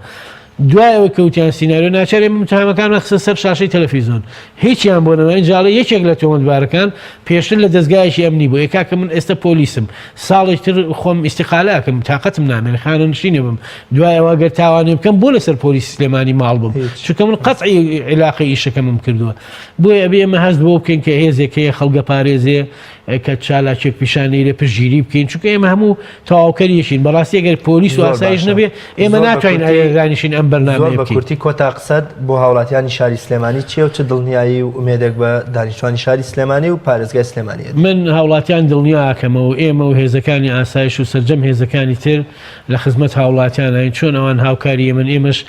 [SPEAKER 7] دوایەوە کەوتیان سیناریۆ ناچارێ متهمەکان خستە سەر شاشەی تەلەڤیزۆن هیچیان بۆ نەوەی جاڵە یەکێک لە تۆمەتبارەکان پێشتر لە دەستگایشی ئەمنی بوو یەکا کە من ئێستا پۆلیسم ساڵێک تر خۆم ئیستیقالەکەم تااقەتم نامێن خانە نشینە بم دوایەوە گەر تاوانێ بکەم بۆ لەسەر پۆلیسی سلێمانی ماڵ بم چونکە من قەتعی عیلاقی ئیشەکەمم کردووە بۆیە ئەبێ ئێمە هەست بۆ بکەین کە هێزێکەیە خەڵگە پارێزێ کە چالاکێک پیشانەیرە پشگیری بکەین چونکە ئێمە هەموو تەواوکەریەشین بەڕاستی ئەگەر پۆلیس و ئاسایش نەبێ ئێمە ناتوانین ئاگادارنیشین ئەم بەرنامەیە بکەین
[SPEAKER 2] کورتی کۆتا قسەد بۆ هاوڵاتیانی شاری سلێمانی چیە و چ دڵنیایی و ئومێدێک بە دانیشتوانی شاری سلێمانی و پارێزگای سلێمانیە
[SPEAKER 7] من هاوڵاتیان دڵنیاکەمەوە ئێمە و هێزەکانی ئاسایش و سەرجەم هێزەکانی تر لە خزمەت هاوڵاتیانین چۆن ئەوان هاوکاری من ئێمەش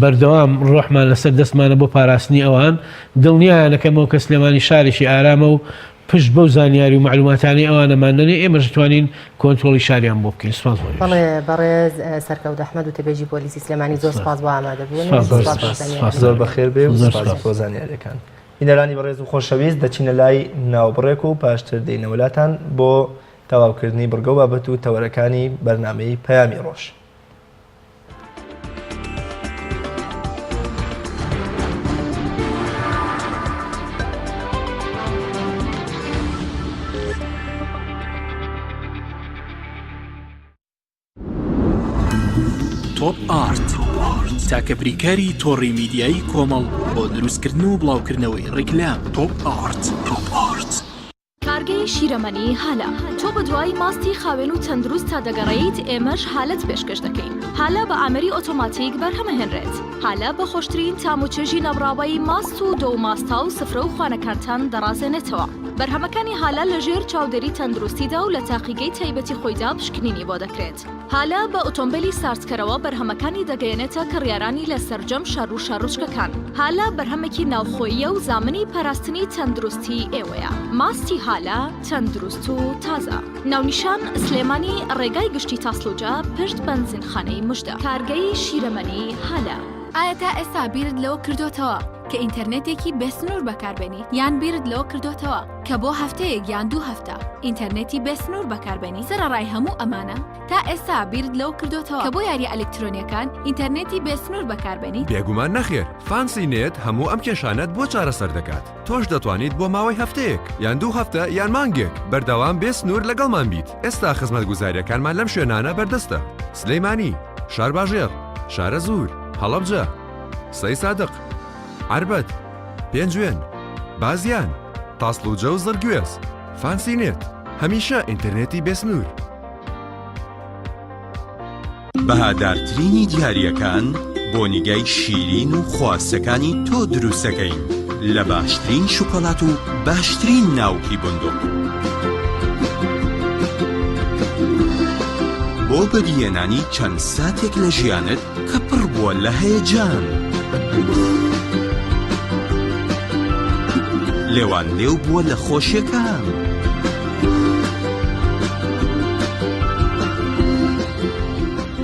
[SPEAKER 7] بەردەوام ڕۆحمان لەسەر دەستمانە بۆ پاراستنی ئەوان دڵنیایانەکەمەوە کە سلێمانی شارێکی ئارامە و پشت بەو زانیاری و معلوماتانی ئەوانەمانەنێ ئێمەش دەتوانین کۆنتترۆلی شاریان بۆ بکەین سپاس
[SPEAKER 1] بەڵێ بەڕێز سەرکەوت ئەحمەد و تەبێژی پۆلیسی سلێمانی زۆر سپاس بۆ ئامادەبوون
[SPEAKER 2] زۆر بەخێر بێ و سپاس بۆ زانیاریەکان بینەرانی بەڕێز و خۆشەویست دەچینە لای ناوبڕێک و پاشتر دەینەوەلاتان بۆ تەواوکردنی بڕگە و بابەت و تەوەرەکانی بەرنامەی پەیامی ڕۆژ
[SPEAKER 8] تۆپ ئارت تاکە بریکاری تۆڕی میدیایی کۆمەڵ بۆ دروستکردن و بڵاوکردنەوەی ڕیکلام تۆپ ئارت
[SPEAKER 9] کارگەی شیرەمەنی هالە تۆ بە دوای ماستی خاوێن و تەندروست تا دەگەڕێیت ئێمەش حالت پێشکەش دەکەین هالە بە ئامەری ئۆتۆماتیک بەرهەمەهێنرێت هالە بە خۆشترین تاموچێژی نەبڕاوایی ماست و دۆ ماستا و سفرە و خوانەکانتان دەڕازێنێتەوە بەرهەمەکانی هالە لە ژێر چاودێری تەندروستیدا و لە تاقیگەی تایبەتی خۆیدا پشکنینی بۆ دەکرێت هالە بە ئۆتۆمبیلی سارتکەرەوە بەرهەمەکانی دەگەیەنێتە کڕیارانی لە سەرجەم شەڕ و شارڕوچکەکان هالە بەرهەمێکی ناوخۆیە و زامنی پاراستنی تەندروستی ئێوەیە ماستی هالە تەندروست و تازە ناونیشان سلێمانی ڕێگای گشتی تاسلوجا پشت بەنزینخانەی مژدە کارگەی شیرەمەنی هالە
[SPEAKER 10] ئایا تا ئێستا بیرت لەوە کردوتەوە کە ئینتەرنێتێکی بەسنوور بەکاربێنی یان بیرت لەوە کردوتەوە کە بۆ هەفتەیەک یان 2 هەفتە ئینتەرنێتی بەسنوور بەکاربێنی سەرڕای هەموو ئەمانە تا ئێستا بیرت لەوە کردوتەوە کە بۆ یاری ئەلکترۆنیەکان ئینتەرنێتی بەسنوور بەکاربێنی
[SPEAKER 11] بێگومان نەخێر فانسی نێت هەموو ئەم کێشانەت بۆ چارەسەر دەکات تۆش دەتوانیت بۆ ماوەی هەفتەیەک یان 2 هەفتە یان مانگێک بەردەوام بێسنوور لەگەڵمان بیت ئێستا خزمەتگوزاریەکانمان لەم شوێنانە بەردەستە سلەیمانی شارباژێر شارە زوور هەڵەبجە سەی سادق عربەت پێنجوێن بازیان تاسلوجە و زەرگوێز فانسینێت هەمیشە ئینتەرنێتی بێسنوور
[SPEAKER 12] بەهادارترینی دیاریەکان بۆ نیگای شیرین و خواستەکانی تۆ دروستەکەین لە باشترین شوکۆلات و باشترین ناوکی بندوق بۆ بەدیهێنانی چەند ساتێک لە ژیانت کە پڕ بووە لە هەیەجان لێوان لێو بووە لە خۆشیەکان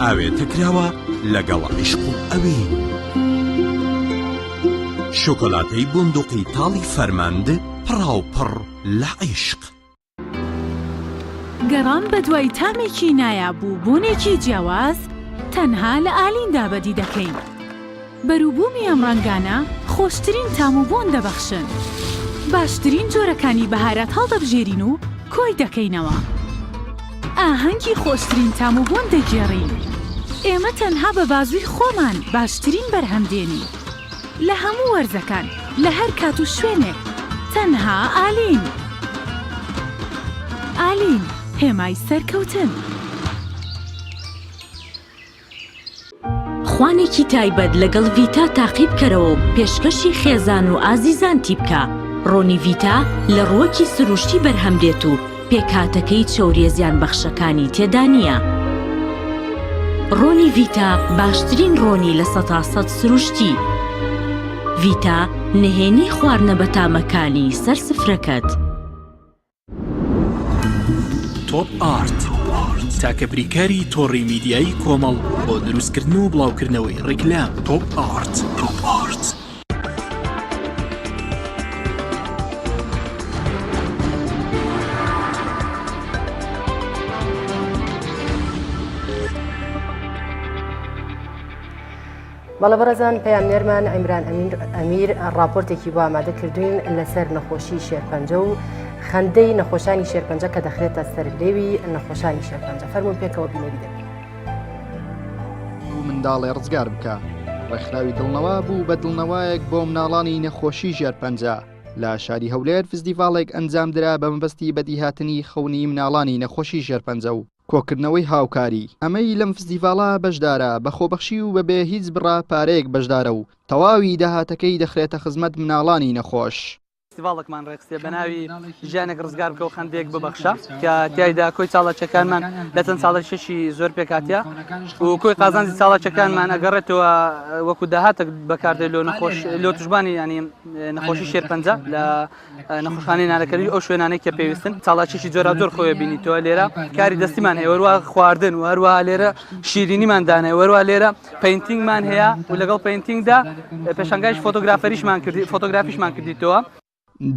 [SPEAKER 12] ئاوێتە کراوە لەگەڵ عیشق و ئەوین شۆکۆلاتەی بندوقی تاڵی فەرماند پڕاوپڕ لە عیشق
[SPEAKER 13] گەڕان بە دوای تامێکی نایابوو بوونێکی جیاواز تەنها لە ئالیندا بەدی دەکەین بەرووبوومی ئەم ڕەنگانە خۆشترین تام و بۆن دەبەخشن باشترین جۆرەکانی بەهارات هەڵدەبژێرین و کۆی دەکەینەوە. ئاهەنگی خۆشترین تام و بۆن دەگێڕین. ئێمە تەنها بە بازووی خۆمان باشترین بەرهەمدێنی. لە هەموو وەرزەکان، لە هەر کات و شوێنێک، تەنها ئالین. ئالین، هێمای سەرکەوتن.
[SPEAKER 14] خوانێکی تایبەت لەگەڵ ڤیتا تاقیب کەرەوە پێشکەشی خێزان و ئازیزان تیبکە. ڕۆنی ڤیتا لە ڕووەکی سروشتی بەرهەمدێت و پێکاتەکەی چەوریە زیان بەخشەکانی تێدا نییە. ڕۆنی ڤیتا باشترین ڕۆنی لە 100% سروشتی. ڤیتا نهێنی خواردنە بەتامەکانی سەر سفرەکەت.
[SPEAKER 8] تۆپ ئارت تاکە بریکاری تۆڕی میدیایی کۆمەڵ بۆ دروستکردن و بڵاوکردنەوەی ڕیکلام. تۆپ ئارت.
[SPEAKER 1] بەڵە بەڕێزان پەیامنێرمان ئەیمران ئەمیر راپۆرتێکی بۆ ئامادە کردوین لەسەر نەخۆشی شێرپەنجە و خەندەی نەخۆشانی شێرپەنجە کە دەخرێتە سەر لێوی نەخۆشانی شێرپەنجە. فەرموون پێکەوە بینەری دەبێت.
[SPEAKER 15] منداڵێ ڕزگار بکە. ڕێکخراوی دڵنەوە بوو بە دڵنەوەیەک بۆ مناڵانی نەخۆشی ژێرپەنجە. لە شاری هەولێر فستیڤاڵێک ئەنجامدرا بە مەبەستی بەدیهاتنی خەونی مناڵانی نەخۆشی ژێرپەنجە و کۆکردنەوەی هاوکاری. ئەمەی لەم فستیڤاڵە بەشدارە بە خۆبەخشی و بەبێ هیچ بڕا پارەیەک بەشدارە و تەواوی داهاتەکەی دەخرێتە خزمەت مناڵانی نەخۆش.
[SPEAKER 16] فستیڤاڵێکمان ڕێکخستێ بە ناوی ژیانێک ڕزگار بکە و خەندێک ببەخشە کە تیایدا کۆی چاڵەچەکانمان لە چەند ساڵە شەشی زۆر پێکاتیا و کۆی قازانجی چاڵەچەکانمان ئەگەڕێتەوە وەکو داهاتێک بەکاردێت لۆ توشبانی ینی نەخۆشی شێرپەنجە لە نەخۆشخانەی نانەکەری ئەو شوێنانەی کە پێویستن. چاڵاچێکی جۆرا زۆر خۆی بینیتەوە لێرە کاری دەستیمان هەیە، وەروە خواردن و هەروە لێرە شیرینیمان دانای، وەروە لێرە پەینتینگمان هەیە و لەگەڵ پەینتینگدا پێشەنگایش فۆتۆگرافیشمان کردیتەوە.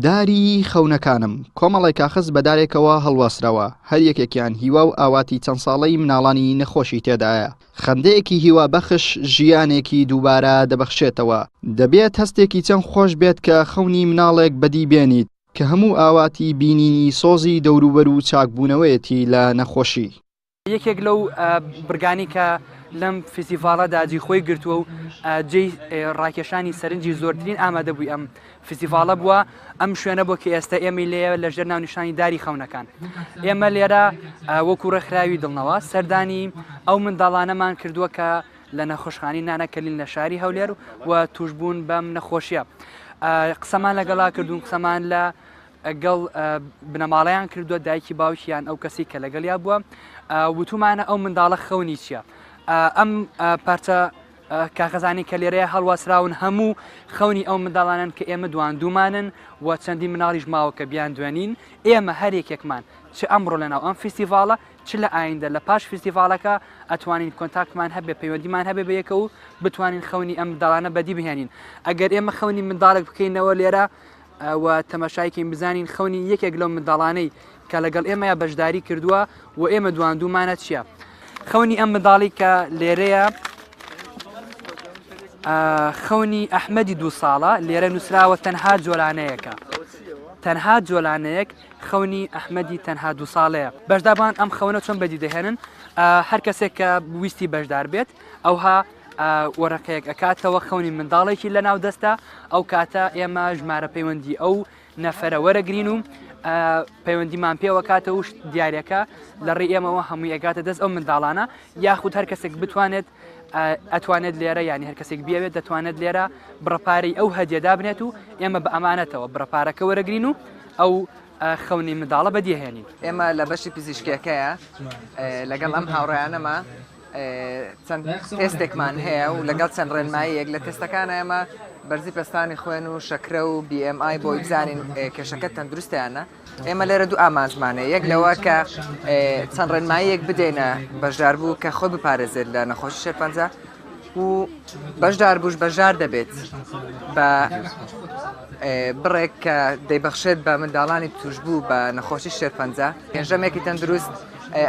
[SPEAKER 15] داری خەونەکانم کۆمەڵی کاخز بەدارێکەوە هەڵواسراوە، هەر یەکێکیان هیوا و ئاواتی چەند ساڵەی مناڵانی نەخۆشی تێدایە. خەندەیەکی هیوا بەخش ژیانێکی دووبارە دەبەخشێتەوە. دەبێت هەستێکی چەند خۆش بێت کە خەونی مناڵێک بەدی بێنیت کە هەموو ئاواتی بینینی سۆزی دەوروبەر و چاکبوونەوەیەتی لە نەخۆشی.
[SPEAKER 16] یەکێک لەو برگانی کە لەم فستیڤاڵەدا جێی خۆی گرتووە و جێی ڕاکێشانی سەرنجی زۆرترین ئامادە بووی ئەم فستیڤاڵە بووە. ئەم شوێنە بۆ کە ئێستا ئێمە لێە لەژێر ناونیشانی داری خەونەکان. ئێمە لێرە وەکو ڕێکخراوی دڵنەوە سەردانی ئەو منداڵانەمان کردووە کە لە نەخۆشخانەی نانەکەلین لە شاری هەولێر و توشبوون بەم نەخۆشیە. قسەمان لەگەڵا کردوون، قسەمان لە گەڵ بنەماڵەیان کردووە، دایکی باوکیان ئەو کەسی کە لەگەڵیا بووە وتومانە ئەو منداڵە خەونی چییە. ئەم پارچە کاغەزانی کە لێرەیە هەڵواسراون هەموو خەونی ئەو منداڵانن کە ئێمە دواندوومانن و چەندی مناڵیش ماوە کە بیان دوێنین. ئێمە هەرێکێکمان چ ئەمڕۆ لەناو ئەم فستیڤاڵە چ لە ئایندە لە پاش فستیڤاڵەکە ئەتوانین کۆنتاکتمان هەبێ، پەیوەندیمان هەبێ بەیەکە و بتوانین خەونی ئەم منداڵانە بەدی بهێنین. ئەگەر ئێمە خەونی منداڵێک بکەینەوە لێرە و تەماشایکەین بزانین خەونی یەکێک لەو منداڵانەی کە لەگەڵ ئێمەیە بەشداری کردووە و ئێمە دواندوومانە چییە. خەونی ئەم منداڵی کە لێرەیە خەونی ئەحمەدی 2 ساڵە لێرە نووسراوە تەنها جۆلانەیەکە، تەنها جۆلانەیەک خەونی ئەحمەدی تەنها 2 ساڵەیە. بەشدابان ئەم خەونە چۆن بەدی دەهێنن؟ هەر کەسێک کە ویستی بەشدار بێت ئەوها وەرەقەیەک ئەکاتەوە خەونی منداڵێکی لە ناو دەستە، ئەو کاتە ئێمە ژمارە پەیوەندی ئەو نەفەرە وەرەگرین و پەیوەندیمان پێوە کاتە و دیارەکە لە ڕێی ئێمەوە هەمووی ئەگاتە دەست ئەو منداڵانە، یاخود هەر کەسێک بتوانێت ئەتوانێت لێرە ینی هەر کەسێک بیاوێت دەتوانێت لێرە بڕەپارەی ئەو هەدیەدا بنێت و ئێمە بە ئەمانەتەوە بڕەپارەکە وەرەگرین و ئەو خەونی منداڵە بەدیهێنین.
[SPEAKER 17] ئێمە لە بەشی پزیشکیەکەیە لەگەڵ ئەم هاوڕێیانەمە چەند تێستێکمان هەیە و لەگەڵ چەند ڕێنماییەک لە تێستەکانە ئێمە بەرزی پستانی خوێن و شەکرە و BMI بۆی بزانین کێشەکە تەندروستیانە. ئێمە لێرە دوو ئامانجمانەیە، یەک لەوە کە چەند ڕێنماییەک بدەینە بەشدار بوو کە خۆی بپارێزێت لە نەخۆشی شێرپەنجە و بەشدار بووش بەشدار دەبێت بە بڕێک کە دەیبەخشێت بە منداڵانی توشبوو بە نەخۆشی شێرپەنجە. پێنجەمێکی تەندروست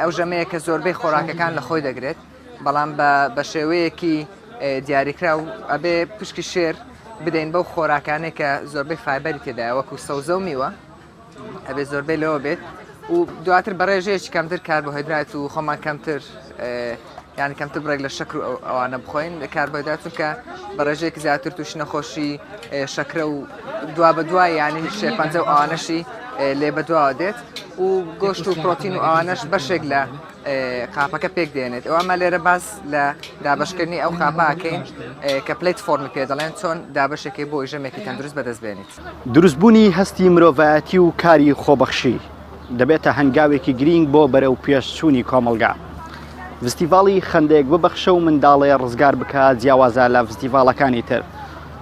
[SPEAKER 17] ئەو ژەمەیە کە زۆربەی خۆراکەکان لە خۆی دەگرێت، بەڵام بە شێوەیەکی دیاریکرا و ئەبێ پشکی شێر بدەین بەو خۆراکانێک کە زۆربەی فایبەری تێدایە وەکو سەوزە و میوە ئەبێ زۆربەی لەوە بێت و دواتر بەڕێژەیەکی کەمتر کاربۆهیدرات و خۆمان کەمتر یعنی کەمتر بڕێک لە شەکر و ئەوانە بخۆین لە کاربۆهیدرات چونکە بەڕێژەیەکی زیاتر تووشی نەخۆشی شەکرە و دوا بە دوای یعنی شێرپەنجە و ئەوانەشی لێ بەدواوە دێت و گۆشت و پرۆتین و ئەوانەش بەشێک لە قاپەکە پێک دێنێت ئەوەمە لێرە باس لە دابشکردنی ئەو قاپاکەین کە پلیت فۆرمی پێ دەڵێن چۆن دابشێکی بۆ ژەمێکی تەندروست بەدەست بێنیت.
[SPEAKER 18] دروستبوونی هەستی مرۆڤایەتی و کاری خۆبەخشی دەبێتە هەنگاوێکی گرنگ بۆ بەرەو پێشچوونی کۆمەلگا. فستیڤاڵی خەندێک ببەخشە و منداڵێ ڕزگار بکات جیاوازە لە فستیڤاڵەکانی تر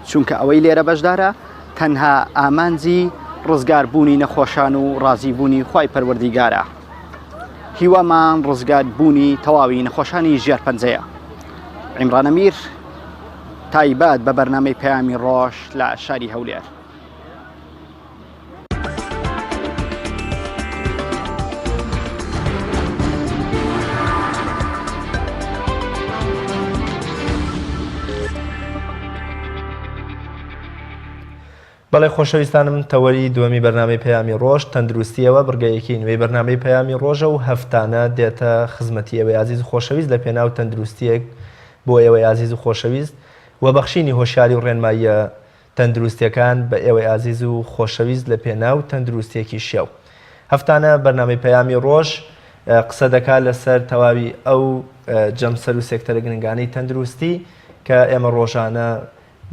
[SPEAKER 18] چونکە ئەوەی لێرە بەشدارە تەنها ئامانجی ڕزگاربوونی نەخۆشان و ڕازیبوونی خوای پەروەردیگارە. هیوامان ڕزگاربوونی تەواوی نەخۆشانی ژێرپەنجەیە. عیمران ئەمیر تایبەت بە بەرنامەی پەیامی ڕۆژ لە شاری هەولێر.
[SPEAKER 2] بەڵێ خۆشەویستانم تەوەری دووەمی بەرنامەی پەیامی ڕۆژ تەندروستیەوە بڕگەیەکی نوێی بەرنامەی پەیامی ڕۆژە و هەفتانە دێتە خزمەتی ئێوەی عزیز و خۆشەویست لە پێناو تەندروستیەک بۆ ئێوەی عزیز و خۆشەویست و بەخشینی هۆشیاری و ڕێنماییە تەندروستیەکان بە ئێوەی عزیز و خۆشەویست لە پێناو تەندروستیەکی شێو. هەفتانە بەرنامەی پەیامی ڕۆژ قسە دەکات لەسەر تەواوی ئەو جەمسەر و سێکتەرە گرنگانەی تەندروستی کە ئێمە ڕۆژانە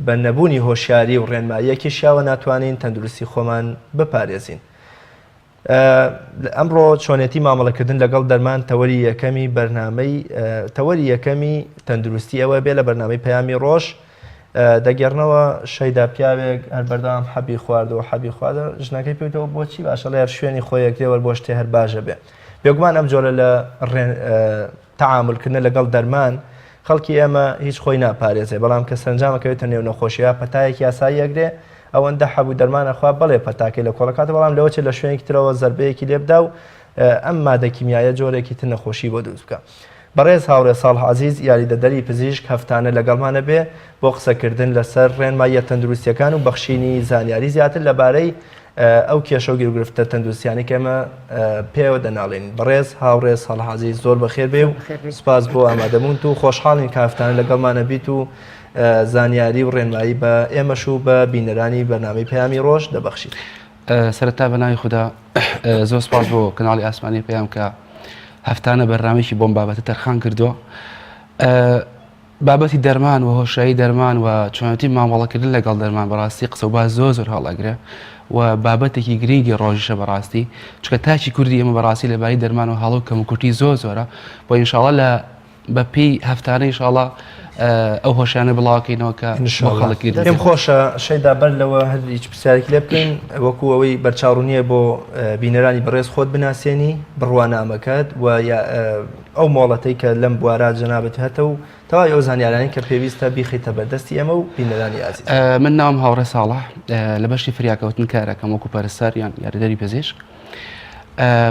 [SPEAKER 2] بە نەبوونی هۆشیاری و ڕێنماییەکی شیاوە ناتوانین تەندروستی خۆمان بپارێزین. ئەمڕۆ چۆنێتی مامەڵەکردن لەگەڵ دەرمان تەوەری یەکەمی بەرنامەی تەوەری یەکەمی تەندروستی ئەوە بێ لە بەرنامەی پەیامی ڕۆژ دەگەڕنەوە شەیدا پیاوێک هەر بەردەوام حەبی خواردەوە حەبی خواردە ژنەکەی پێوتەوە بۆچی باشە لە شوێنی خۆیەکرێوە بۆ شتێ هەر باشە بێ. بێگومان ئەم جۆرە لە تەعاملکردن لەگەڵ دەرمان خەڵکی ئێمە هیچ خۆی ناپارێزێ بەڵام کە سەرنجامەکەوێتە نێو نەخۆشیە پەتایەکی یاساییەکرێ ئەوەندە حەبوو دەرمانەخوا بڵێ پەتاکەی لە کۆڵەکات بەڵام لەوەچێ لە شوێنێکی ترەوە زەربەیەکی لێبدا و ئەم مادە کیمیایە جۆرێکی تر نەخۆشی بۆ دروست بکە. بەڕێز هاوڕێ ساڵح عەزیز یاریدەدەری پزیشک هەفتانە لەگەڵمانە بێ بۆ قسەکردن لەسەر ڕێنماییە تەندروستیەکان و بەخشینی زانیاری زیاتر لەبارەی ئەو کێشە و گیرگرفتە تەندروستیانی کە ئێمە پێوە دەناڵێن. بەڕێز هاوڕێ ساڵح عەزیز زۆر بەخێر بێ و سوپاس بۆ ئامادەبوون و خۆشحاڵین کە هەفتانە لەگەڵمانە بیت و زانیاری و ڕێنمایی بە ئێمەش و بە بینەرانی بەرنامەی پەیامی ڕۆژ دەبەخشیت.
[SPEAKER 19] سەرەتا بەناوی خوددا زۆر سپاس بۆ کەناڵی ئاسمانی پەیام کە هەفتانە بەرنامێکی بۆم بابەتە تەرخان کردووە. بابەتی دەرمان و هۆشایی دەرمان و چۆنەتی مامەڵەکردن لەگەڵ دەرمان بەڕاستی قسە و باز زۆر هەڵئەگرێ و بابەتێکی گرنگی ڕۆژیشە بەڕاستی چکە تاچی کوردی ئێمە بەڕاستی لەباری دەرمان و هەڵو کەم و کورتی زۆرە بۆ ئینشاڵڵا لە بەپێی هەفتانەی ئینشاڵڵا ئەو هۆشیانە بڵاوکەینەوە کە خەڵکی
[SPEAKER 2] پێم خۆشە شەیدا بەر لەوە هەر هیچ پرسیارێکی لێ بکەین وەکو ئەوەی بەرچاوڕوونیە بۆ بینەرانی بەڕێز خۆت بناسیێنی بڕوانامەکەت و ئەو مۆڵەتەی کە لەم بوارە جەنابەت هەتە و تەواوی ئەو زانیارانی کە پێویستە بیخیتە بەردەستی ئێمە و بینەرانی عەزیز.
[SPEAKER 19] من ناوم هاوڕێ ساڵح لە بەشی فریاکەوتن کارەکەم وەکو پەرستار یان یاریدەری پزیشک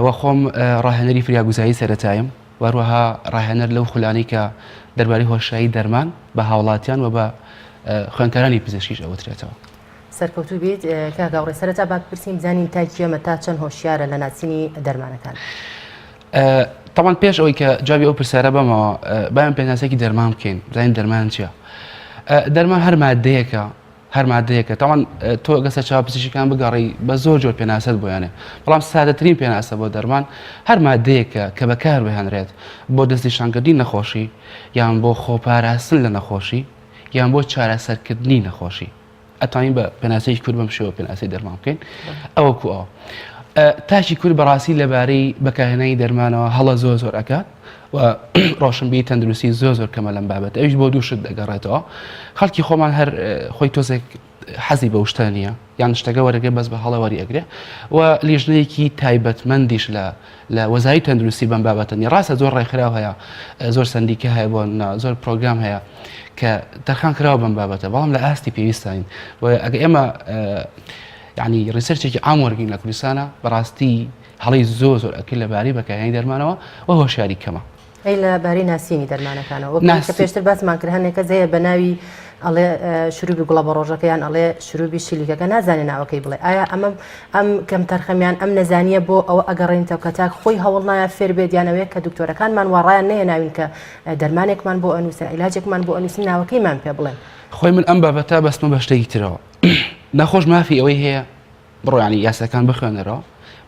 [SPEAKER 19] و خۆم ڕاهێنەری فریاگوزایی سەرەتاییم وەروەها ڕاهێنەر لەو خولانەی کە دەربارەی هۆشایی دەرمان بە هاوڵاتیان و بە خوێندکارانی پزیشکیش ئەوترێتەوە.
[SPEAKER 1] سەرکەوتوو بیت کاگاوڕێ سەرەتا با بپرسیم بزانین تاکی ئێمە تا چەند هۆشیارە لە ناسینی دەرمانەکان.
[SPEAKER 19] تاوان پێش ئەوەی کە جوابی ئەو پرسیارە بەمەوە بایم پێناسێکی دەرمان بکەین بزانین دەرمان چییە. دەرمان هەر مادەیەکە هەر مادەیەکە تاوان تۆ گەسە چاو پزیشکیەکان بگەڕی بە زۆر جۆر پێناسەت بۆیانێ بەڵام سادەترین پێناسە بۆ دەرمان هەر مادەیەکە کە بەکار بهێنرێت بۆ دەستنیشانکردنی نەخۆشی یان بۆ خۆپاراستن لە نەخۆشی یان بۆ چارەسەرکردنی نەخۆشی ئەتوانین بە پێناسەی کورد بەم شێوە پێناسەی دەرمان بکەین ئەوەکو ئەوە تاشی کورد بەڕاستی لەبارەی بەکارهێنانی دەرمانەوە هەڵە زۆر ئەکات و ڕۆشنبی تەندروستی زۆر کەمە لەم بابەت ئەوش بۆ دوو شت دەگەڕێتەوە خەڵکی خۆمان هەر خۆی تۆزێک حەزی بە شتە نییە یان شتەکە وەرەگە بەس بە هەڵەوەری ئەگرێ و لیژنەیەکی تایبەتمەندیش لە وەزایی تەندروستی بەم بابەتنی ڕاستە زۆر ڕێکخراو هەیە زۆر سندیکە هەیە بۆ زۆر پرۆگرام هەیە کە تەرخان کراوە بەم بابەتە بەڵام لە ئاستی پێویستین و ئەگە ئێمە ینی ڕیسەرچێکی ئام وەرگین لە کوردستانە بەڕاستی هەڵی زۆر ئەکرد لەبارەی بەکارهێنانی دەرمانەوە و هۆشیاری کەمە.
[SPEAKER 1] ئەی لەبارەی ناسینی دەرمانەکانەوە وەک کە پێشتر باسمان کرد هەندێک کەس هەیە بە ناوی ئەڵێ شروعی گوڵە بە ڕۆژەکەیان ئەڵێ شروعی شیلیکەکە نازانێ ناوەکەی بڵێ ئایا ئەم کەم تەرخەمیان ئەم نەزانیە بۆ ئەوە ئەگەڕێنیتەوە کە تاک خۆی هەوڵ نایە فێر بێتیانەوەیە کە دکتۆرەکانمان وەڕایان نەهێناوین کە دەرمانێکمان بۆ ئەنووسن عیلاجێکمان بۆ ئەنووسن ناوەکەیمان پێ بڵێن
[SPEAKER 19] خۆی من ئەم بابەتە بەستمە بە شتێکی ترەوە نەخۆش مافی ئەوەی هەیە بڕۆیانی یاساکان بخوێنەرەوە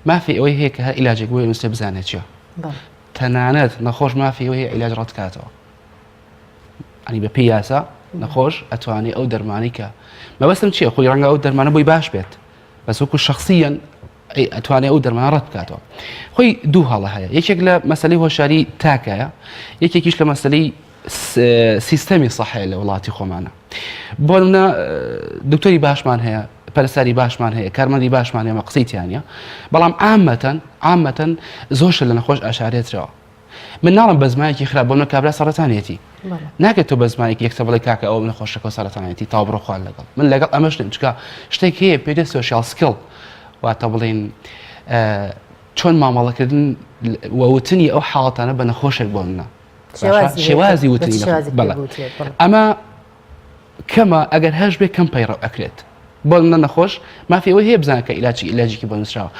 [SPEAKER 19] مافی ئەوەی هەیە کە هەر عیلاجێک بۆ نووسێ بزانێت چیە تەنانەت نەخۆش مافی ئەوەی هەیە عیلاج ڕەتکاتەوە ئەنی بە پێی یاسا نەخۆش ئەتوانێت ئەو دەرمانی کە مەبەستم چییە خۆی ڕەنگە ئەو دەرمانە بۆی باش بێت بەس وەکو شخصیەن ئەتوانێت ئەو دەرمانە ڕەت بکاتەوە خۆی دوو هەڵە هەیە یەکێک لە مەسەلەی هۆشیاری تاکایە یەکێکیش لە مەسەلەی سیستەمی سەحەیە لە وڵاتی خۆمانە بۆ نمونە دکتۆری باشمان هەیە پەرستاری باشمان هەیە کارمەندی باشمان هەیە قسەی تیانە بەڵام عامەتەن زۆرش لە نەخۆش ئاشارێتەوە من ناڵم بە زمانێکی خراپ بۆ منە کابرا سەرەتانێتی ناکێت تۆ بە زمانێکی یەکسە بڵێ کاکە ئەو نەخۆشەکە سەرەتانێتی تا بڕۆ خوارد لەگەڵ من لەگەڵ ئەمەش نیم چکە شتێک هەیە پێدە سۆشیال سکڵ واتە بڵێن چۆن مامەڵەکردن وەوتنی ئەو حاڵەتانە بە نەخۆشێک بۆ منە شێوازی وتنی ئەمە کەمە ئەگەر هەش بێ کەم پەیڕەو ئەکرێت بۆ منە نەخۆش مافی ئەوەی هەیە بزانە کە عیلاجێکی بۆ نووسراوە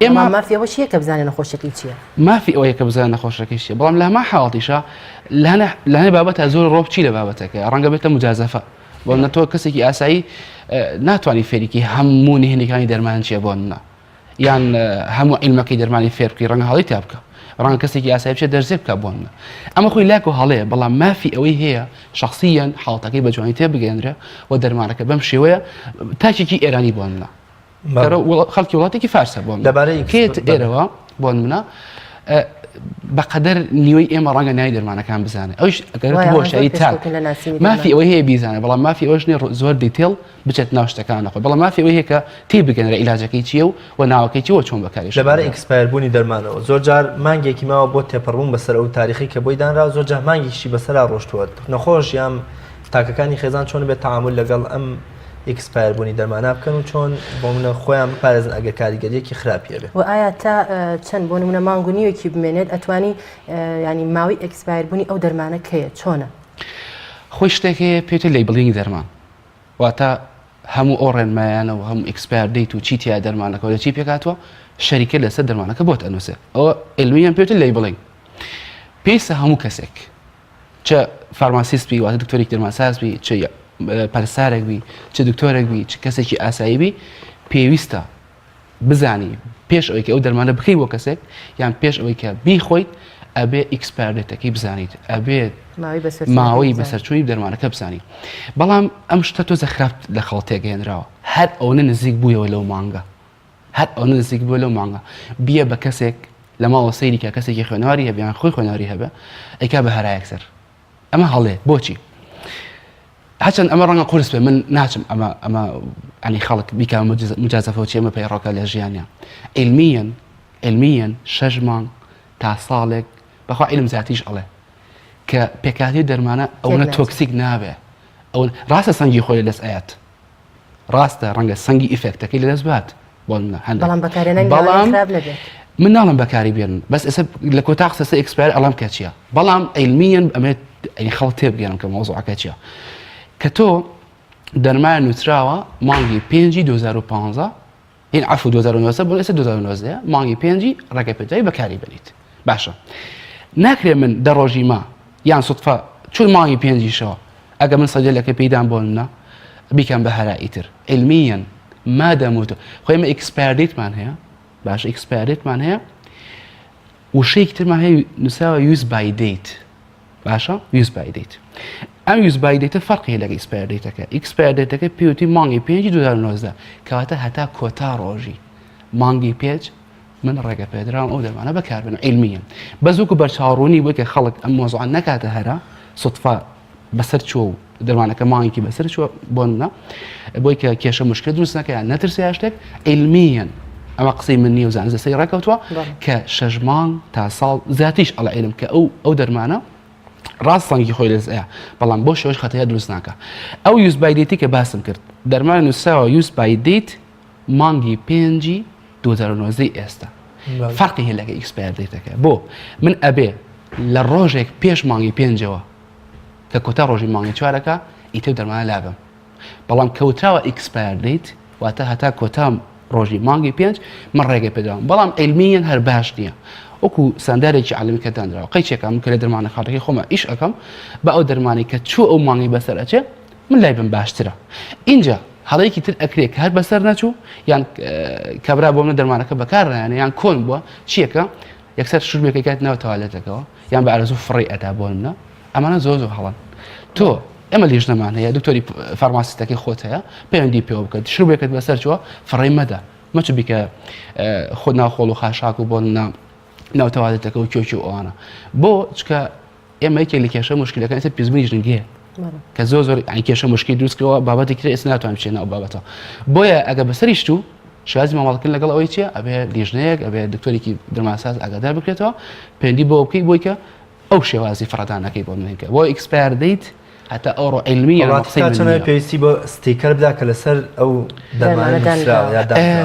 [SPEAKER 1] ئێمە مافیەوە چیە کە بزانێ نەخۆشەکەی چییە
[SPEAKER 19] مافی ئەوەیە کە بزانە نەخۆشەکەی چیە بەڵام لە هەمان حاڵەتیشە لەهەنێ بابەتە زۆر ڕۆب چی لە بابەتەکە ڕەنگە بێتە مجازەفە بۆ منە تۆ کەسێکی ئاسایی ناتوانانی فێریکی هەموو نهێنیەکانی دەرمان چیە بۆ منە یان هەموو عیلمەکەی دەرمانی فێر بکەی ڕەنگە هەڵی تا بکە ڕەنگە کەسێکی ئاسایی بچێت دەرزێ بکە بۆ منە ئەمە خۆی لاک و هەڵەیە بەڵام مافی ئەوەی هەیە شخصیەن حاڵەتەکەی بە جوانی تێ بگەێنرێ و دەرمانەکە بەم شێوەیە تاکێکی ئێرانی بۆ منە خەڵکی وڵاتێکی فارسە بۆ کێت ئێرەوە بۆ منە بەقەدەر نیوەی ئێمە ڕەنگە نای دەرمانەکان بزانێت ئەوش ئەگەرێت بۆشایی تاک مافی ئەوەی هەیە بیزانێ بەڵام مافی ئەوەش نیە زۆر دیتێڵ بچێت ناو شتەکان نەخۆی بەڵام مافی ئەوەی هەیە کە تێی بگەنرە عیلاجەکەی چییە و ناوەکەی چیوە چۆن بەکاریش
[SPEAKER 2] لەبارەی ئەکسپایربوونی دەرمانەوە زۆر جار مانگێکی ماوە بۆ تێپەڕبوون بەسەر ئەو تاریخی کە بۆی دانرا زۆر جار مانگێکیشی بەسەرا ڕۆشتووە نەخۆش یام تاکەکانی خێزان چۆن بێت تعامل لەگەڵ ئەم ئکسپایربوونی دەرمانە بکەن و چۆن بۆ منە خۆیان بپارێزن ئەگەر کاریگەریەکی خراپیە بێت
[SPEAKER 1] و ئایا تا چەند بۆ نمونە مانگونیوەکی بمێنێت ئەتوانی ینی ماوەی ئەکسپایربوونی ئەو دەرمانە کەیە چۆنە
[SPEAKER 19] خۆی شتێکی پێوتە لیبڵینگی دەرمان واتە هەموو ئەو ڕێنمایانە و هەموو ئکسپایر دەیت و چیتیا دەرمانەکە لە چی پێکاتوە شەریکە لەسەر دەرمانەکە بۆت ئەنووسێ ئەوە علمیان پێوتە لیبڵینگ پێویستە هەموو کەسێک چه فارماسیست بی واتە دکتۆرێک دەرمانساز بی چ پەرستارێک بی چ دکتۆرێک بی چ کەسێکی ئاسایی بی پێویستە بزانی پێش ئەوەی کە ئەو دەرمانە بخەی بۆ کەسێک یان پێش ئەوەی کە بیخۆیت ئەبێ ئیکسپایرێتەکەی بزانیت ئەبێت ماوەی بەسەرچووی دەرمانەکە بزانیت بەڵام ئەم شتە تۆ زەخراف لە خەڵتێک گەێنراوە هەر ئەوە نزیک بوویەوە لەو مانگە هەر ئەو نزیک بووە لەو مانگە بیە بە کەسێک لە ماوە سەیری کە کەسێکی خوێنەواری هەبیان خۆی خوێنەواری هەبێ ئەیکا بە هەرایەکسەر ئەمە هەڵێ بۆچی هەچەند ئەمە ڕەنگە قورس بێ من ناچم ئەمە ئەنی خەڵک بیکە مجازەفەوە چێمە پەیڕۆکە لە ژیانیان علمیەن 6 مانگ تا ساڵێک بەخوا عیلم زیاتیش ئەڵێ کە پێکاتی دەرمانە ئەوەنە تۆکسیک نابێ ئەو ڕاستە سەنگی خۆی لەدەست ئاات ڕاستە ڕەنگە سەنگی ئیفێکتەکەی لەدەست بات بۆ من ناڵم بەکاری بێن بەس ئێستا لە کۆتا قسەسە ئەکسپایر ئەڵام کە چییە بەڵام علمیەن ئەمێت خەڵک تێبگەێنم کە مۆزوعەکە چییە کە تۆ دەرمان نووسراوە مانگی 5 2015 این عفو 2019 بۆ ئێستا 2019 مانگی 5 ڕێگەی پێدای بەکاری بنیت باشە ناکرێ من دە ڕۆژی ما یان سوتفە چون مانگی 5شەوە ئەگە من سەجلەکە پێدان بۆ منە بیکەم بە هەرائیتر علمیەن مادەموتە خۆی ئێمە ئیکسپایردیتمان هەیە باش ئیکسپایردیتمان هەیە وشەیەکی ترمان هەیە نووسراوە یوز بای دیت باشە یوز بای دیت ئەم یوز بای دیتە فەرقی لەگە ئیکسپایردیتەکە ئیکسپایردیتەکە پێوتی مانگی 5 2019 کەواتە هەتا کۆتا ڕۆژی مانگی 5 من ڕێگە پێدراوم ئەو دەرمانە بەکاربێن علمیەن بەزووکو بەرچاوڕوونی بۆ کە خەڵک ئەم مۆزوعە نەکاتە هەرا سوتفا بەسەر چۆ و دەرمانەکە مانگی بەسەر چوە بۆ منە بۆی کە کێشە مشکل دروست نەکەیان نەترسیا شتێک علمیەن ئەمە قسەی من نیە و زانستەی ڕێکەوتووە کە 6 مانگ تا ساڵ زیاتیش ئەڵە علم کە ئەو دەرمانە ڕاست سەنگی خۆی لەزەیە بەڵام بۆ شێوەش خەتەیە دروست ناکە ئەو یوز بای دیتی کە باسم کرد دەرمان نووسراوە یوز بای دیت مانگی 5 2019 ئێستا فەرقی هەیە لەگە ئیکسپایر دیتەکە بۆ من ئەبێ لە ڕۆژێک پێش مانگی 5ەوە کە کۆتا ڕۆژی مانگی 4ەکە ئیتر دەرمانە لابم بەڵام کەوتراوە ئیکسپاردیت واتە هەتا کۆتام ڕۆژی مانگی 5 من ڕێگەی پێداوم بەڵام علمیان هەر باش نییە وەکو ساندارێکی عالمی کەدانراوە قەیچێکم کە لە دەرمانە خاڵەکەی خۆمە ئیش ئەەکەم بە ئەو دەرمانی کە چوو ئەو مانگی بەسەر ئەچێ من لای بم باشترە اینجا هەڵەیەکی تر ئەکرێت هەر بەسەر نەچوو یان کەبرا بۆ منە دەرمانەکە بەکارڕیانە یان کۆن بووە چیەکە یەکسەر شووربێکی کات ناو تەوالێتەکەەوە یان بە ئارەزوو فڕی ئەدا بۆ منە ئەمانە زۆر هەڵن تۆ ئەمە لیژنەمان هەیە دکتۆری فارماسیستەکەی خۆت هەیە پەیوەندی پێوە بکەیت شووربێکت بەسەر چووە فڕی مەدە مەچ بیکە خۆ ناوخۆڵ و خاشاک و بۆ ناوتەوالێتەکە و کێکی ئەوانە بۆ چکە ئێمە یەکێک لە کێشە مشکلەکان ئێستا پیسبوونی ژنگیە کە زۆر کێشە مشکی دروستکەوە بابەتی کرێ ئێستا ناتوانم بچێنە ئەو بابەتەوە بۆیە ئەگە بەسەریش تو شازی مامەڵکردن لەگەڵ ئەوەی چیە ئەبێ لیژنەیەک ئەبێ دکتۆرێکی دەرمانساز ئاگادار بکرێتەوە پەیوەندی بۆ بکەی بۆی کە ئەو شێوازی فڕەدانەکەی بۆ منکە بۆ ئیکسپایر دیت هەتا ئەوڕۆ علمیە
[SPEAKER 2] پێویستی بۆ ستیکەر بدا کە لەسەر ئەو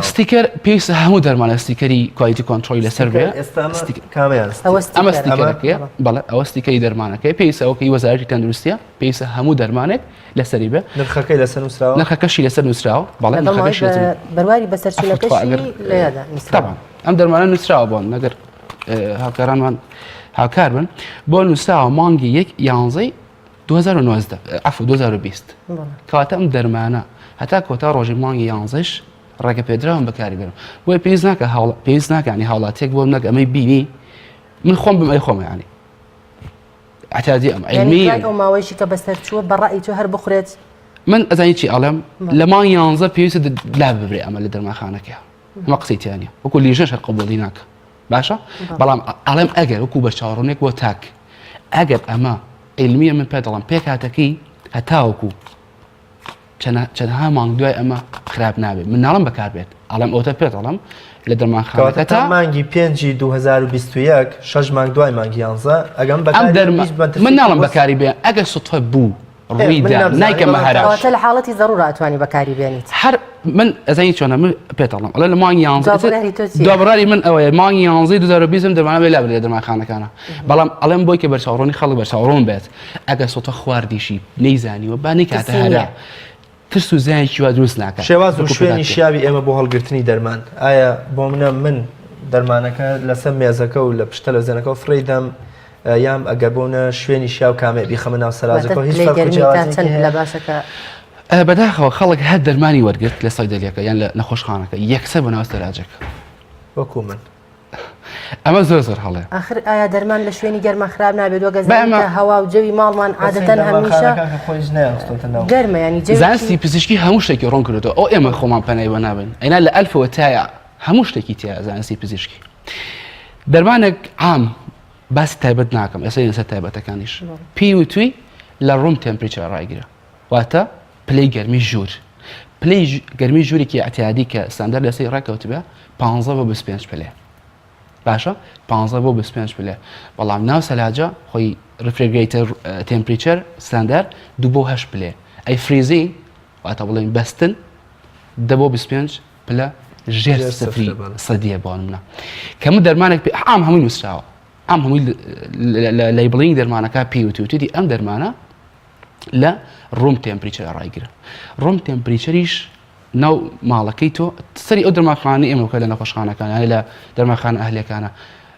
[SPEAKER 19] ستیکەر پێویستە هەموو دەرمانە ستیکەری کوالیتی کۆنتڕۆلی لەسەر بێ ئەمە ستیکەرەکەیە بەڵێ ئەوە ستیکەری دەرمانەکەی پێویستە ئەوکەی وەزارەتی تەندروستیە پێویستە هەموو دەرمانێک لەسەری بێ
[SPEAKER 2] نرخەکەی لەسەر نووسراوە
[SPEAKER 19] نرخەکەشی لەسەر نووسراوە بەڵێ
[SPEAKER 1] بەرواری بەسەرچوونەکەشی لەیادا
[SPEAKER 19] طبعا ئەم دەرمانە نووسراوە بۆن نەگەر هاوکارانمان هاوکار بن بۆ نووسراوە مانگی 11 2019 عفو 2020 کەواتە ئەم دەرمانە هەتا کۆتا ڕۆژی مانگی 11 ڕێگە پێدراوم بەکاری بێنم بۆیە پێویست ناکانی هاوڵاتێک بۆ نەک ئەمەی بینی من خۆم بم ئەی خۆمە ینی اعتیادی ئەم علمی
[SPEAKER 1] ئەو ماوەیەشی کە بەسەر چووە بەڕای تۆ هەر بخورێت
[SPEAKER 19] من ئەزانی چی ئەڵێم لە مانگی 11 پێویستە لا ببرێ ئەمە لە دەرمانخانەکە ئەمە قسەی تیانە وەکو لیژەش هەر قبوڵی ناکە باشە بەڵام ئەڵێم ئەگەر وەکو بە چاوەڕوونێک بۆ تاک ئەگەر ئەمە علمیە من پێ دەڵم پێک هاتەکەی هەتاوەکو چەندها مانگ دوای ئەمە خراپ نابێت من ناڵم بەکار بێت ئەڵێم ئەوتە پێت ئەڵم لە دەرمانخانەکە تا
[SPEAKER 2] مانگی 5 2021 6 مانگ دوای مانگی 11 ئەگەم
[SPEAKER 19] من ناڵم بەکاری بێ ئەگە سوتفە بوو ڕوویدا نایکەمە هەرا
[SPEAKER 1] لە حاڵەتی زەڕور ئەتوانی بەکاری بێنیت
[SPEAKER 19] هەر من ئەزانی چۆنە من پێت ئەڵم ئەڵێ لە مانگی 11 دوابڕاری من ئەوەیە مانگی 11 2020 دەرمانە بێ لابێ لە دەرمانخانەکانە بەڵام ئەڵێم بۆی کە بەرچاوڕۆنی خەڵک بەرچاوڕۆن بێت ئەگە سوتە خواردیشی نەیزانیوە با نەیکاتە هەرا ترس و زیانێکی وا دروست ناکات
[SPEAKER 2] شێواز و شوێنی شیاوی ئێمە بۆ هەڵگرتنی دەرمان ئایا بۆ منە من دەرمانەکە لەسەر مێزەکە و لە پشتە لە زێنەکە فڕی دەم یام ئەگەر بۆنە شوێنی شیاو کامێ بیخەمە ناو سەراجەکە هیچ
[SPEAKER 1] لە باشەکە
[SPEAKER 19] بەداخەوە خەڵک هەر دەرمانی وەرگرت لە سایدەلیەکە یان لە نەخۆشخانەکە یەکسەر بۆ ناو سەراجەکە
[SPEAKER 2] وەکو من
[SPEAKER 19] ئەمە زۆر هەڵێ
[SPEAKER 1] ئاخر ئایا دەرمان لە شوێنی گەرمە خراپ نابێت وەگەزانکە هەوا و جەوی ماڵمان عادەتەن هەمیشە گەرمە ینی
[SPEAKER 19] زانستی پزیشکی هەموو شتێکی ڕوون کردەوە ئەو ئێمە خۆمان پەنای بە نابن ئەینا لە ئەلفەوە تایە هەموو شتێکی تیا زانستی پزیشکی دەرمانێک عام باسی تایبەت ناکەم ئێستا لەسەر تایبەتەکانیش پێی و توی لە ڕوم تێمپریچەر ڕایگرە واتە پلەی گەرمی ژوور پلەی گەرمی ژوورێکی ئەتیادی کە ستاندەر لەسەری ڕێکەوت بێ 15 بۆ 25 پلێ باشە 15 بۆ 25 پلێ بەڵام ناو سەلاجە خۆی ریفریگریتر تێمپریچەر ستاندەر 2 بۆ 8 پلێ ئەی فریزی واتە بڵێن بەستن 10 بۆ 25 پلە ژێر سفری سەدیە بۆ منە کەمە دەرمانێک عام هەمووی نووسراوە ئەم هەمووی لەیبڵینگ دەرمانەکە پێوتوتی ئەم دەرمانە لە ڕوم تێمپریچەر ڕایگرە ڕوم تێمپریچەریش ناو ماڵەکەی تۆ سەری ئەو دەرمانخانەی ئێمە وکە لە نەخۆشخانەکان لە دەرمانخانە ئەهلیەکانە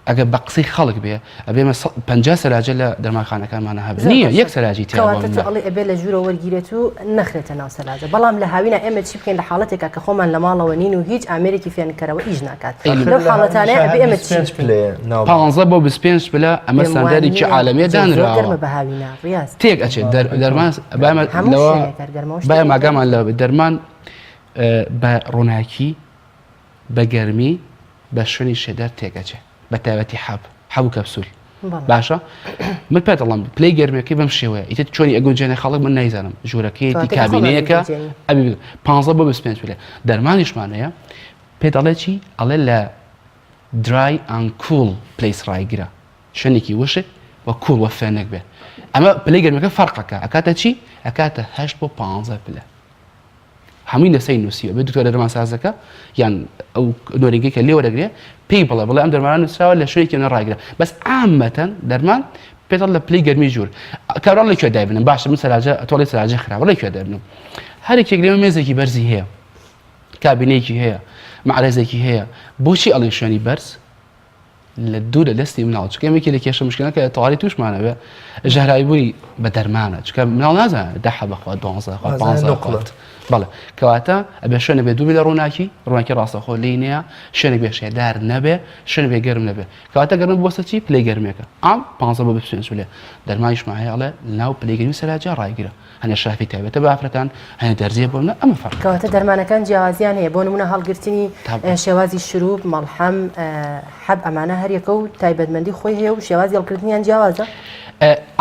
[SPEAKER 19] ئەگە بە قسەی خەڵک بێ ئەبێمە 50 سەلاجە لە دەرمانخانەکانمانە هەبێت نییە یەک سەلاجی
[SPEAKER 1] تیاڵی ئەبێ لە ژوورە وەرگیرێت و نەخرێتە ناو سەلاجە بەڵام لە هاوینە ئێمە چی بکەین لە حاڵەتێکە کە خۆمان لە ماڵەوە نین و هیچ ئامێرێکی فێنکەرەوە ئیش ناکات لەو حاڵەتانەیە ئەبێ ئێمە چی
[SPEAKER 19] 15 بۆ 25 پلە ئەمە ستاندەرێکی عالەمیە دانراوە
[SPEAKER 1] بە هاوینە ڕاست
[SPEAKER 19] تێک ئەچێت دەرمان باەمە ئاگامان لە دەرمان بە ڕووناکی بە گەرمی بە شوێنی شێدار تێکەچێت بە تایبەتی حەب و کەپسول باشە من پێت دەڵم پلەی گەرمەکەی بەم شێوەیە ئیتر چۆنی ئەگونجێنە خەڵک من نایزانم ژوورەکەیەتی کابینەیەکە ئەبی 15 بۆ 25 پلێ دەرمانیشمانەیە پێ دەڵێ چی ئەڵێ لە درای ئەن کوڵ پلیس ڕایگرە شوێنێکی وشک وە کوڵ وە فێنێک بێ ئەمە پلەی گەرمەکە فەرقەکە ئەکاتە چی ئەکاتە 8 بۆ 15 پلە هەمووی لەسەی نووسیوە بێ دوکتۆر دەرمان سازەکە یان ئەو نۆرینگەی کە لێوەرەگرێ پێی بڵێ ئەم دەرمانە نووسراوە لە شوێنێکی نە ڕایگرە بەس عامەتەن دەرمان پێێتڵ لە پلی گەرمی ژوور کاران لە کوێ دابنم باشە من سەراجە تۆڵی سەراجە خراوە لە کوێ دەبنم هەرێکێک لێمە مێزێکی بەرزی هەیە کابینەیەکی هەیە معرێزێکی هەیە بۆچی ئەڵێ شوێنی بەرز لە دوو لە دەستی مناڵ چکە یەکێ لە کێشە مشکلەکە تەواوی توشمانە بێ ژەهرایی بووی بە دەرمانە چکە مناڵ نازانێت 10 بەخوا 12 15 بەڵێ کەواتە ئەبێ شوێنە بێ دووبی لە ڕووناکی ڕووناکی ڕاستەخۆ لی نییە شوێنێک بێ شێدار نەبێ شوێنە بێ گەرم نەبێ کەواتە گەرم بۆسە چی پلەی گەرمێکە ئام 15 بە بسوێنسولێ دەرمانیشمان هەیەڵێ لەناو پلەی گەرمی سەراجە ڕایگرە هەنێ شافی تایبێتە بە ئافرەتان هەنێ دەرزیە بۆ ئەمە فەرق
[SPEAKER 1] کەواتە دەرمانەکان جیاوازیان هەیە بۆ نمونە هەڵگرتنی شێوازی شروب مەڵحەم حەب ئەمانە هەریەکە و تایبەتمەندی خۆی هەیە و شێوازی هەڵگرتنیان جیاوازە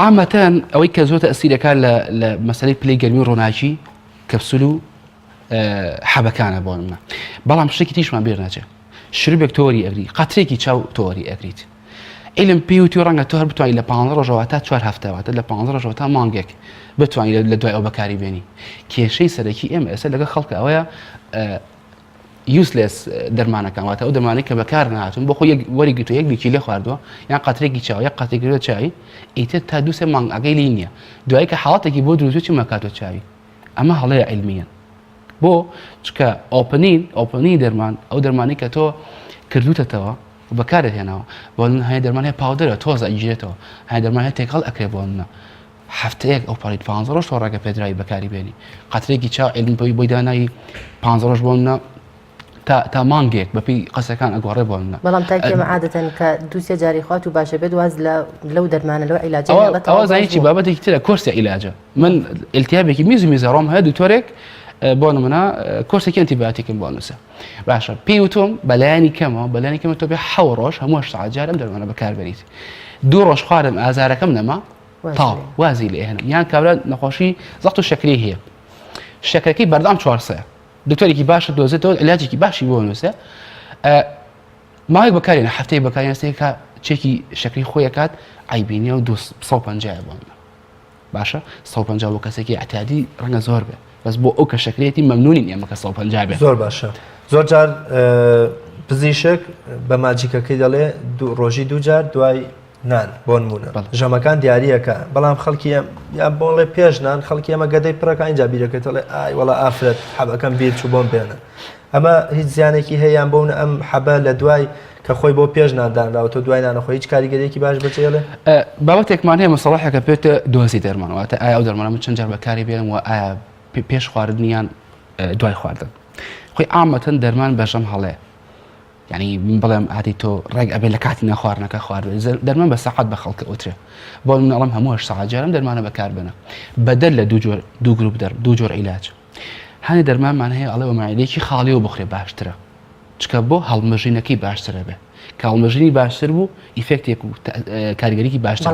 [SPEAKER 19] عامەتەن ئەوەی کە زۆرتە ئەسیرەکان لە مەسەلەی پلەی گەرمی و ڕۆناکی کەپسول و حەبەکانە بۆ منە بەڵام شتێکی تیشمان بێر ناچێت شروبێک تۆری ئەگری قەترێکی چاو تۆری ئەگریت ئیلم پێی وتی ڕەنگە تۆ هەر بتوانانی لە 15 ڕۆژەوە تا 4 هەفتەواتە لە 15 ڕۆژەوە تا مانگێک بتوانانی لە دوای ئەو بەکاری بێنی کێشەی سەرەکی ئێمە ئێستا لەگە خەڵکە ئەوەیە یوسلس دەرمانەکان واتە ئەو دەرمانەی کە بەکار نهاتون بۆ خۆی وەریگرتو یەک بیکی لێ خواردووە یان قەترێکی چاو یەک قەتێک چای ئیتر تا دوو سێ مانگ ئەگەی لی نییە دوایی کە حاڵەتێکی بۆ دروستوی مەکاتۆ چاوی ئەمە هەڵەیە عیلمیە بۆ چکە ئۆپنی دەرمان ئەو دەرمانی کە تۆ کردوتەتەوە بەکارت هێناوە بۆ هەیە دەرمان هەیە پاودەرە تۆزە ئیجێتەوە هەیە دەرمان هەیە تێکەڵ ئەکرێ بۆ منە هەفتەیەک ئەو پاڵیت 15 ڕۆژ تۆ ڕێگە پێدراوی بەکاری بێنی قەترێکی چاو عیلم بۆی دانایی 15 ڕۆژ بۆ منە تا مانگێک بەپی قەسەکان ئەگۆڕێ بۆ منە
[SPEAKER 1] بەڵام تا ئێمە عادەتەن کە دووسێ جاری خوات و باشە بێت واز لەو دەرمانە لەو عیلاجە
[SPEAKER 19] ئەوە زانیی بابەتێکی ترە کۆرسی عیلاجە من ئیلتیابێکی میزەڕۆم هەیە دوکتۆرێک بۆ نمونە کۆرسێکی ئەنتیبیۆتیکم بۆ نووسە باشە پێی وتۆم بەلایانی کەمە تۆ بێ 7 ڕۆژ هەموو 8 جار ئەم دەرمانە بەکاربەریت 2 ڕۆژ خوارم ئازارەکەم نەما تاڵ وازی لێ هێنم یان کابرا نەخۆشی زەخت و شەکری هەیە شەکرەکەی بەردام 4 دکتۆرێکی باشە دۆزێتەوە علاجێکی باشی بۆ نووسە ماوەیەک بەکارێنە هەفتەیە بەکارێنستێکە چێکی شەکری خۆیەکات ئایبینیە و 250 بۆ منە باشە 150 بۆ کەسێکی ئەتیادی ڕەنگە زۆر بێ بەس بۆ ئەو کە شەکرێتی مەمنونین ئێمە کە 150 بێ
[SPEAKER 2] زۆر باشە زۆر جار پزیشک بە ماجیکەکەی دەڵێ ڕۆژی 2 جار دوای نان بۆ نمونە ژەمەکان دیارریەکە بەڵام خەڵکی یا بۆڵێ پێش نان خەڵکی ئەمە گەدەی پڕەکە اینجا بیرەکەیتەڵێ ئای وەڵا ئافرەت حەبەکەم بیر چوو بۆم بێنە ئەمە هیچ زیانێکی هەیەیان بۆن ئەم حەبە لە دوای کە خۆی بۆ پێش ناندانراوەوە دوای نانەخۆی هیچ کاریگەریەکی باش بچێڵێ
[SPEAKER 19] بابەتێکمان هەیە مەسەڵەحێکە پێێتە دۆزی دەرمانەوەتە ئایا ئەو دەرمانە من چەند جار بەکاری بێنم و ئایا پێش خواردنیان دوای خواردن خۆی عامەتەن دەرمان بەژەم هەڵەیە یعنی من بڵێم عادی تۆ ڕێک ئەبێ لە کاتی نەخواردنەکە خوارد دەرمان بە سەعات بە خەڵکە ئوترێ بۆ منەڵم هەموو 8 ساعت جارم دەرمانە بەکار بنە بەدەل لە دوو گروپ دوو جۆر عیلاج هەنێ دەرمانمان هەیە ئەڵێ مایلێکی خاڵی و بخورێ باشترە چکە بۆ هەڵمەژینەکەی باشترە بێ کە هەڵمەژینی باشتر بوو ئیفێکتێک و کاریگەریکی باشتر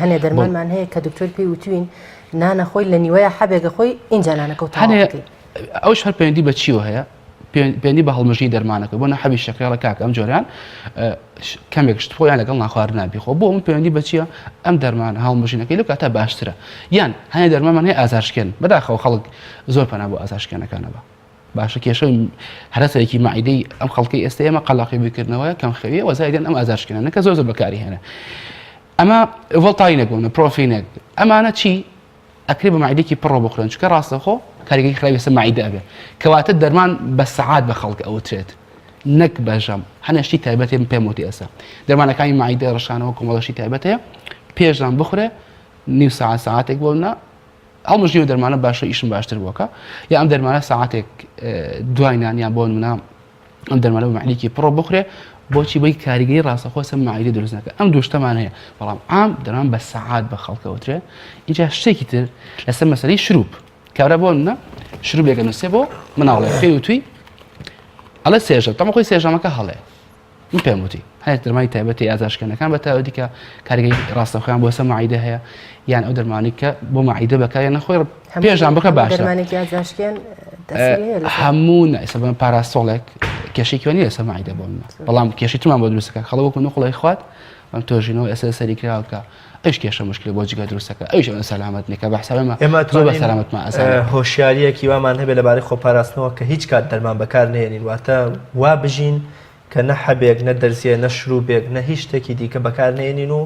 [SPEAKER 1] هەنێ دەرمانمان هەیە کە دکتۆر پێی وتوین نانە خۆی لە نیوەیە حەبێگە خۆی اینجا نانەکەوت
[SPEAKER 19] ئەوش هەر پەیوەندی بە چیوە هەیە پێنی بە هەڵمەژی دەرمانەکە بۆ نەحەبی شەکرێڵە کاک ئەم جۆریان کەمێک شت خۆیان لەگەڵ ناخوارد نابیخۆ بۆ من پەیوەندی بە چییە ئەم دەرمان هەڵمەژینەکەی لەو کاتە باشترە یان هەیە دەرمانمان هەیە ئازارشکێن بەداخەوە خەڵک زۆر پەنا بۆ ئازارشکێنەکانەوە باشە کێشەی هەرسەرێکی مەعیدەی ئەم خەڵکی ئێستا ئێمە قەلاقی بکردنەوەی کەم خەویە وەزایدەن ئەم ئازارشکێنانەکە زۆر بەکاری هێنە ئەمە ڤڵتاینێک بوونە پرۆفینێک ئەمانە چی ئەکری بە مەعیدێکی پڕۆ بخورن چکە ڕاستەخۆ کاریگەری خراپی بەسەر مەعیدە ئەبێ کەواتە دەرمان بە سەعات بە خەڵک ئەوترێت نەک بەژەم هەنەشتی تایبەت پێم وتی ئێستا دەرمانەکانی مەعیدە ڕەشانەوە کۆمەڵەشی تایبەتەیە پێشان بخورێ نیو ساعتێک بۆنا هەڵمەژنی و دەرمانە باشە ئیشم باشتر بووکە یا ئەم دەرمانە ساعتێک دوای نانیان بۆ منە ئەم دەرمانە بە مەعیدێکی پڕۆ بخورێ بۆچی بۆی کاریگەری ڕاستەخۆ سم مەعیدە دروست نەکە ئەم دووشتەمان هەیە بەڵام عام دەرمان بە سەعات بە خەڵکەوترێ اینجا شتێکی تر لەسەر مەسەلەی شروب کابرا بۆ منە شروبێکە نووسێ بۆ مناڵێ پێی وتوی ئەڵێ سێژە تەمە خۆی سێژەمەکە هەڵێ من پێم وتی هەیە دەرمانی تایبەتی ئازارشکێنەکان بە تایبەتی کە کاریگەری ڕاستەخۆیان بۆ سەر مەعیدە هەیە یان ئەو دەرمانی کە بۆ مەعیدە بەکارێنە خۆی پێشان بکە باشتر هەموو ئێستا بە پاراسۆڵێک کێشێکیوانی لەسەر مەعیدە بۆ منە بەڵام کێشی ترمان بۆ دروستەکە خەڵک وەکو نوقڵی خوات ئەم تۆژینەوە ئێستا سەری کراوەکە ئەوش کێشە مشکلی بۆ جگە دروستەکە ئەوش ئەمە سەلامەت نیکە بە حسابەمە زۆر بە سەلامەتمان ئەسانە
[SPEAKER 2] هۆشیاریەکی وامان هەبێت لەبارەی خۆپاراستنەوە کە هیچ کات دەرمان بەکار نهێنین واتە وا بژین کە نە حەبێک نە دەرزیە نە شروبێک نە هیچ شتێکی دیکە بەکار نهێنین و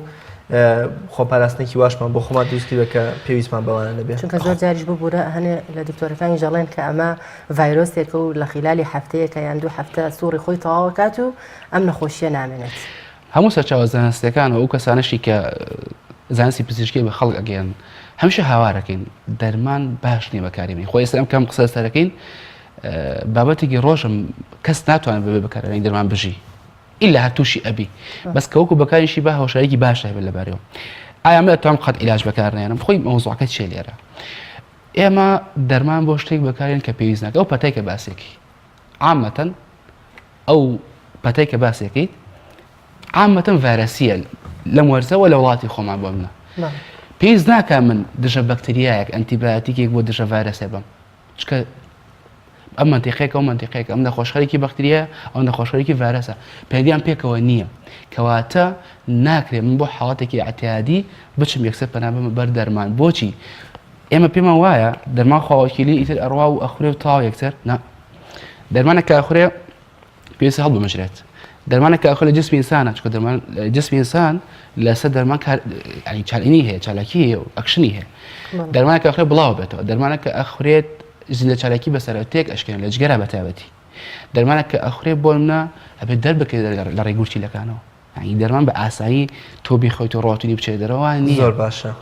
[SPEAKER 2] خۆپاراستنێکی واشمان بۆ خۆمان دروستی بە کە پێویستمان بەوانە نەبێت
[SPEAKER 1] چونکە زۆر جاریش ببوورە هەنێ لە دکتۆرەکانی ژەڵێن کە ئەمە ڤایرۆسێکە و لە خلالی هەفتەیەکە یان 2 هەفتە سووڕی خۆی تەواو کات و ئەم نەخۆشیە نامێنێت.
[SPEAKER 19] هەموو سەرچاوە زانستیەکان و ئەو کەسانەشی کە زانستی پزیشکی بە خەڵک ئەگەیان هەمیشە هاوارەکەین دەرمان باش نییە بەکاریمێنی خۆی ئێستا ئەم کەم قسە سەرەکەین بابەتێکی ڕۆژم کەس ناتوانێت ببێ بەکارێنی دەرمان بژی ئیلا هەر تووشی ئەبی بەس کە وەکو بەکاریشی با هەوشارێکی باشە هەبێت لەبارەوە ئایا ئەمە دەتوانم قەت عیلاج بەکارنێنم خۆی مەوزوعەکە چیە لێرە ئێمە دەرمان بۆ شتێک بەکارێن کە پێویست ناکە ئەو پەتای کە باسێکی عامەتەن ئەو پەتای کە باسێکی عامەتەن ڤایرەسیە لەم وەرزەوە لە وڵاتی خۆمان بۆ منە پێویست ناکە من دژە بەکتریایەک ئەنتیبیاتیکێک بۆ دژە ڤایرەسێ بم چکە ئەم منتیقەیەک ئەو منتیقەیەک ئەم نەخۆشخەرێکی بەکتریە ئەو نەخۆشخەرێکی ڤایرەسە پەیوەندیان پێکەوە نییە کەواتە ناکرێت من بۆ حاڵەتێکی ئەتیادی بچم یەکسەر پەنا بم بەر دەرمان بۆچی ئێمە پێمان وایە دەرمان خواوەکیلی ئیتر ئەڕوا و ئەخورێ و تاو یەکسەر نا دەرمانێک کە ئەخورێ پێویستە هەڵبمەژرێت دەرمانێک کە ئەخورێ جسمی ئینسانە چکە دەرمان جسمی ئینسان لەسەر دەرمان چالینی هەیە چالاکی هەیە و ئەکشنی هەیە دەرمانێک کە ئەخورێ بڵاو بێتەوە دەرمانێک کە ئەخورێت لە چالاکی بەسەرەوەتێک ئەشکێن لە جگەرە بەتابەتی دەرمانێک کە ئەخورێ بۆ منە ئەبێت دەربکەیت لە ڕێگورچیلەکانەوە دەرمان بە ئاسایی تۆ بیخۆیت و ڕۆتونی بچێت دەرەوە نیە
[SPEAKER 2] زۆر باشە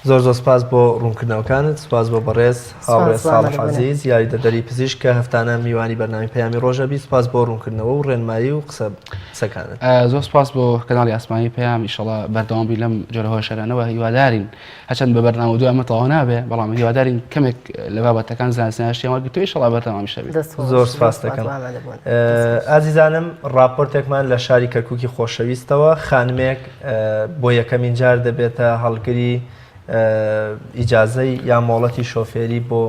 [SPEAKER 2] زۆر زۆر سپاس بۆ ڕوونکردنەوەکانت سپاس بۆ بەڕێز هاوڕێز ساڵح عەزیز یاریدەدەری پزیشک کە هەفتانە میوانی بەرنامی پەیامی ڕۆژەبی سپاس بۆ ڕوونکردنەوە و ڕێنمایی و قسەکانت
[SPEAKER 19] زۆر سپاس بۆ کەناڵی ئاسمانی پەیام ئیشەڵا بەردەوامبی لەم جۆرەهۆی شەرانەوە هیوادارین هەچەند بە بەرنامە دوو ئەمە تەواو نابێ بەڵام هیوادارین کەمێک لە بابەتەکان زانستیان وەرگرتووە ئیشەڵا بەردەوامی شەبێت
[SPEAKER 2] زۆر سپاس دەکەم ئازیزانم راپۆرتێکمان لە شاری کەرکووکی خۆشەویستەوە خانمێک بۆ یەکەمین جار دەبێتە هەڵگری ئیجازەی یا مۆڵەتی شۆفێری بۆ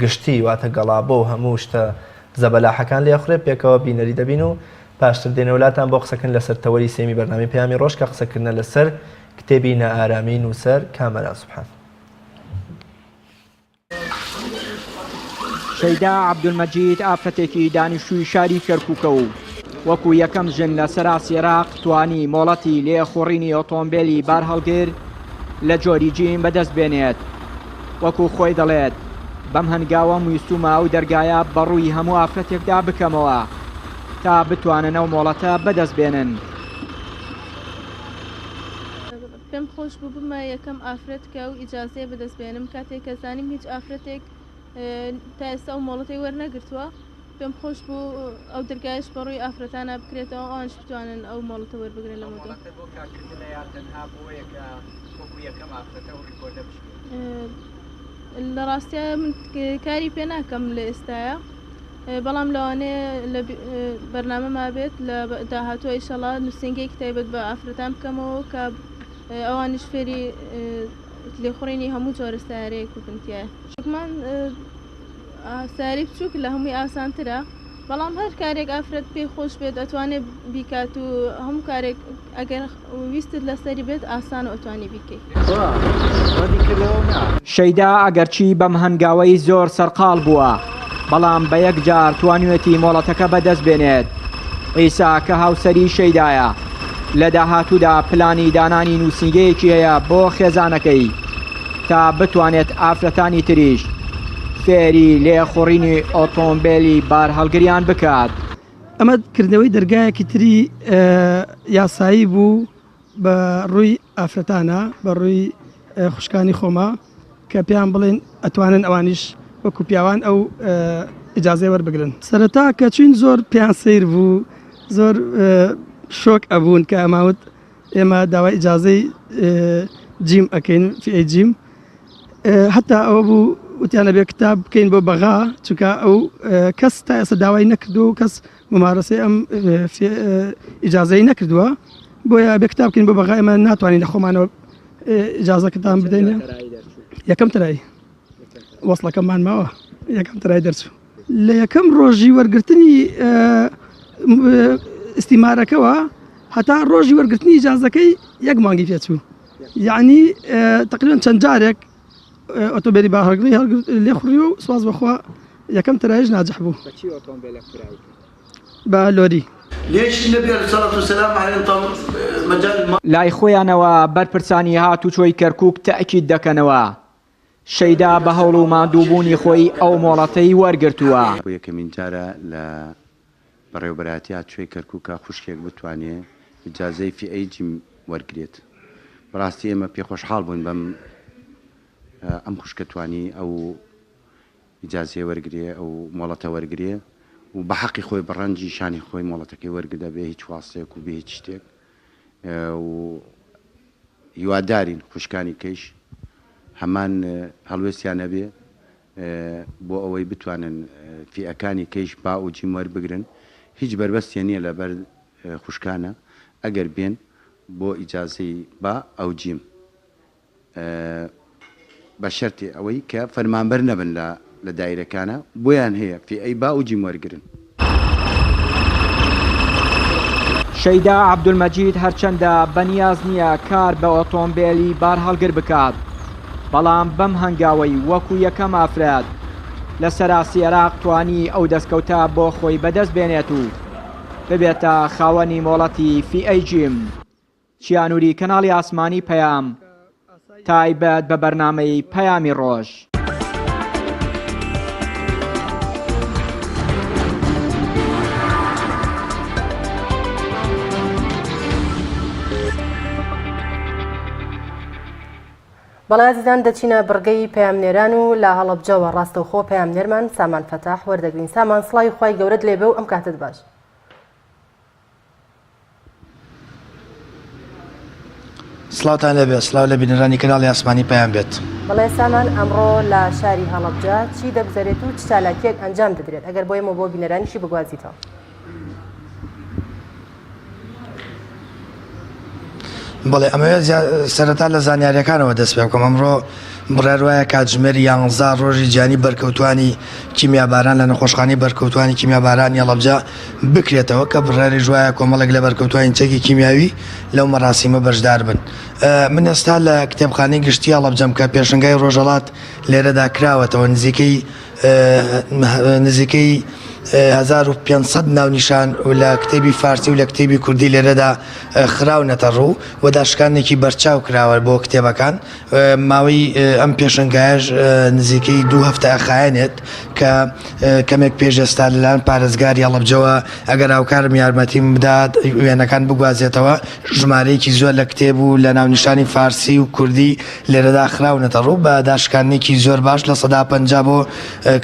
[SPEAKER 2] گشتی واتە گەڵابۆ و هەموو شتە زەبەلاحەکان لێخورێ پێکەوە بینەری دەبین و پاشتر دێنەوەلاتان بۆ قسەکردن لەسەر تەوەری سێمی بەرنامی پەیامی ڕۆژ کە قسەکردنە لەسەر کتێبی نەئارامی نووسەر کامەران سوبحان
[SPEAKER 20] شەیدا عەبدولمەجید ئافرەتێکی دانیشتووی شاری کەرکووکە و وەکو یەکەم ژن لە سەراسی عێراق توانی مۆڵەتی لێخوڕینی ئۆتۆمبیلی بار هەڵگر لە جۆری جیم بەدەست بێنێت وەکو خۆی دەڵێت بەم هەنگاوە ویستومە و دەرگایە بەڕووی هەموو ئافرەتێکدا بکەمەوە تا بتوانن ئەو مۆڵەتە بەدەست بێنن
[SPEAKER 21] پێم خۆش بوو بمە یەکەم ئافرەت کە و ئیجازەیە بەدەست بێنم کاتێک کە زانیم هیچ ئافرەتێک تا ئێستا ئەو مۆڵەتی وەرنەگرتووە پێم خۆش بوو ئەو دەرگایش بەڕووی ئافرەتانە بکرێتەوە ئەوانش بتوانن ئەو مۆڵەتە وەربگرن لە مۆدۆ لە ڕاستیە من کاری پێ ناکەم لە ئێستاە بەڵام لەوانەیە لە بەرنامە ما بێت لە داهاتوە ئیشەڵا نووسنگێکی تایبەت بە ئافرەتان بکەمەوە کە ئەوانش فێری لێخوڕینی هەموو جۆرە سیارەیەک وکنتیە شکمان سیاری بچووک لە هەمووی ئاسانترە بەڵام هەر کارێک ئافرەت پێی خۆش بێت ئەتوانێت بیکات و هەموو کارێک ئەگەر ویستت لەسەری بێت ئاسان و ئەتوانی بیکەیت
[SPEAKER 20] شەیدا ئەگەرچی بەم هەنگاوەی زۆر سەرقاڵ بووە بەڵام بە یەک جار توانوێتی مۆڵەتەکە بەدەست بێنێت ئیسا کە هاوسەری شەیدایە لە داهاتوودا پلانی دانانی نووسنگەیەکی هەیە بۆ خێزانەکەی تا بتوانێت ئافرەتانی تریش فێری لێخوڕینی ئۆتۆمبیلی بار هەڵگریان بکات
[SPEAKER 22] ئەمە کردنەوەی دەرگایەکی تری یاسایی بوو بە ڕووی ئافرەتانە بە ڕووی خوشکانی خۆمە کە پێیان بڵێن ئەتوانن ئەوانیش وەکو پیاوان ئەو ئیجازەی وەربگرن سەرەتا کە چین زۆر پیان سیر بوو زۆر شۆک ئەبوون کە ئەماوت ئێمە داوای ئیجازەی جیم ئەەکەین فی جیم هەتا ئەوە بوو وتیانە بێ کتاب بکەین بۆ بەغا چونکە ئەو کەس تا ئێستا داوای نەکردو و کەس ممارەسەی ئەم ئیجازەی نەکردووە بۆیە بێ کتاب بکەین بۆ بەغا ئێمە ناتوانین لە خۆمانەوە ئیجازەکەتان بدەین یەکەم ترایی وەسڵەکەمان ماوە یەکەم ترای دەرچوو لە یەکەم ڕۆژی وەرگرتنی ئیستیمارەکەەوە هەتا ڕۆژی وەرگرتنی ئیجازەکەی یەک مانگی پێچوو یعنی تقریبا چەند جارێک ئۆتۆمبیلی با هەڵگری لێخوڕی و سواز بەخوا یەکەم ترایش ناجح بوو بە لۆری
[SPEAKER 3] ليش النبي عليه الصلاة والسلام عليه مجال
[SPEAKER 20] لای خۆیانەوە بەرپرسانی هاتوچۆی کەرکووک تاکید دەکەنەوە شەیدا بە هەوڵ و مادووبوونی خۆی ئەو مۆڵەتەی وەرگرتووە
[SPEAKER 4] بۆ یەکەمین جارە لە بەڕێوەبەرەتی هاتوچۆی کەرکووکە خوشکێک بتوانێت ئیجازەی فیئەیجی وەرگێت بەڕاستی ئێمە پێخۆشحاڵ بووین بەم ئەم خوشکەتوانی ئەو ئیجازەیە وەرگێ ئەو مۆڵەتە وەرگێ و بە حەقی خۆی بەڕەنجی شانی خۆی مۆڵەتەکەی وەرگدا بێ هیچ واستێک و بێ هیچ شتێک و هیوادارین خوشکانی کەیش هەمان هەڵوێستیانە بێ بۆ ئەوەی بتوانن فیئەکانی کەیش با و جیم وەربگرن هیچ بربەستیان نییە لەبەر خوشکانە ئەگەر بێن بۆ ئیجازەی با ئەو جیم بە شەرتی ئەوەی کە فەرمانبەر نەبن لە دایرەکانە بۆیان هەیە فیئەی با و جیم وەرگرن.
[SPEAKER 20] شەیدا عەبدولمەجید هەرچەندە بەنیاز نییە کار بە ئۆتۆمبیلی بار هەڵگر بکات بەڵام بەم هەنگاوەی وەکو یەکەم ئافراد لە سەراسی عێراق توانی ئەو دەستکەوتە بۆ خۆی بەدەست بێنێت و ببێتە خاوەنی مۆڵەتی فیئەیجیم. چیانووری کەناڵی ئاسمانی پەیام تایبەت بە بەرنامەی پەیامی ڕۆژ.
[SPEAKER 1] بەڵازیدان دەچینە بڕگەی پەیامنێران و لە هەڵەبجەوە ڕاستەوخۆ پەیامنێرمان سامان فەتاح وەردەگرین. سامان سڵاوی خوای گەورەت لێبێ و ئەم کاتت باش.
[SPEAKER 2] سڵاوتان لەبێ سڵاو لە بینەرانی کەناڵی ئاسمانی پەیام بێت.
[SPEAKER 1] بەڵێ سامان ئەمڕۆ لە شاری هەڵەبجە چی دەگوزارێت و چ چالاکیەک ئەنجام دەدرێت ئەگەر بۆ ئێمە بۆ بینەرانیشی بگوازیتەوە.
[SPEAKER 2] بەڵێ ئەمەوێت سەرەتا لە زانیاریەکانەوە دەست پێ بکەم. ئەمڕۆ بڕێڕایە کاتژمێر 11 ڕۆژی جیانی بەرکەوتوانی کیمیاباران لە نەخۆشخانەی بەرکەوتوانی کیمیابارانی هەڵەبجە بکرێتەوە کە بڕێری ژوایە کۆمەڵێک لە بەرکەوتوانی چەکی کیمیاوی لەو مەراسیمە بەشدار بن. من ئێستا لە کتێبخانەی گشتی هەڵەبجەم کە پێشنگای ڕۆژهەڵات لێرەدا کراوەتەوە نزیکەی 1500 ناونیشان و لە کتێبی فارسی و لە کتێبی کوردی لێرەدا خراونەتە ڕوو و داشکانێکی بەرچاو کراوە بۆ کتێبەکان. ماوەی ئەم پێشنگایش نزیکەی 2 هەفتە ئەخایەنێت کە کەمێک پێش ئێستا لەلایەن پارێزگاری هەڵەبجەوە ئەگەر هاوکارم یارمەتیم بدات وێنەکان بگوازێتەوە ژمارەیەکی زۆر لە کتێب و لە ناونیشانی فارسی و کوردی لێرەدا خراونەتە ڕوو بە داشکانێکی زۆر باش لە 150 بۆ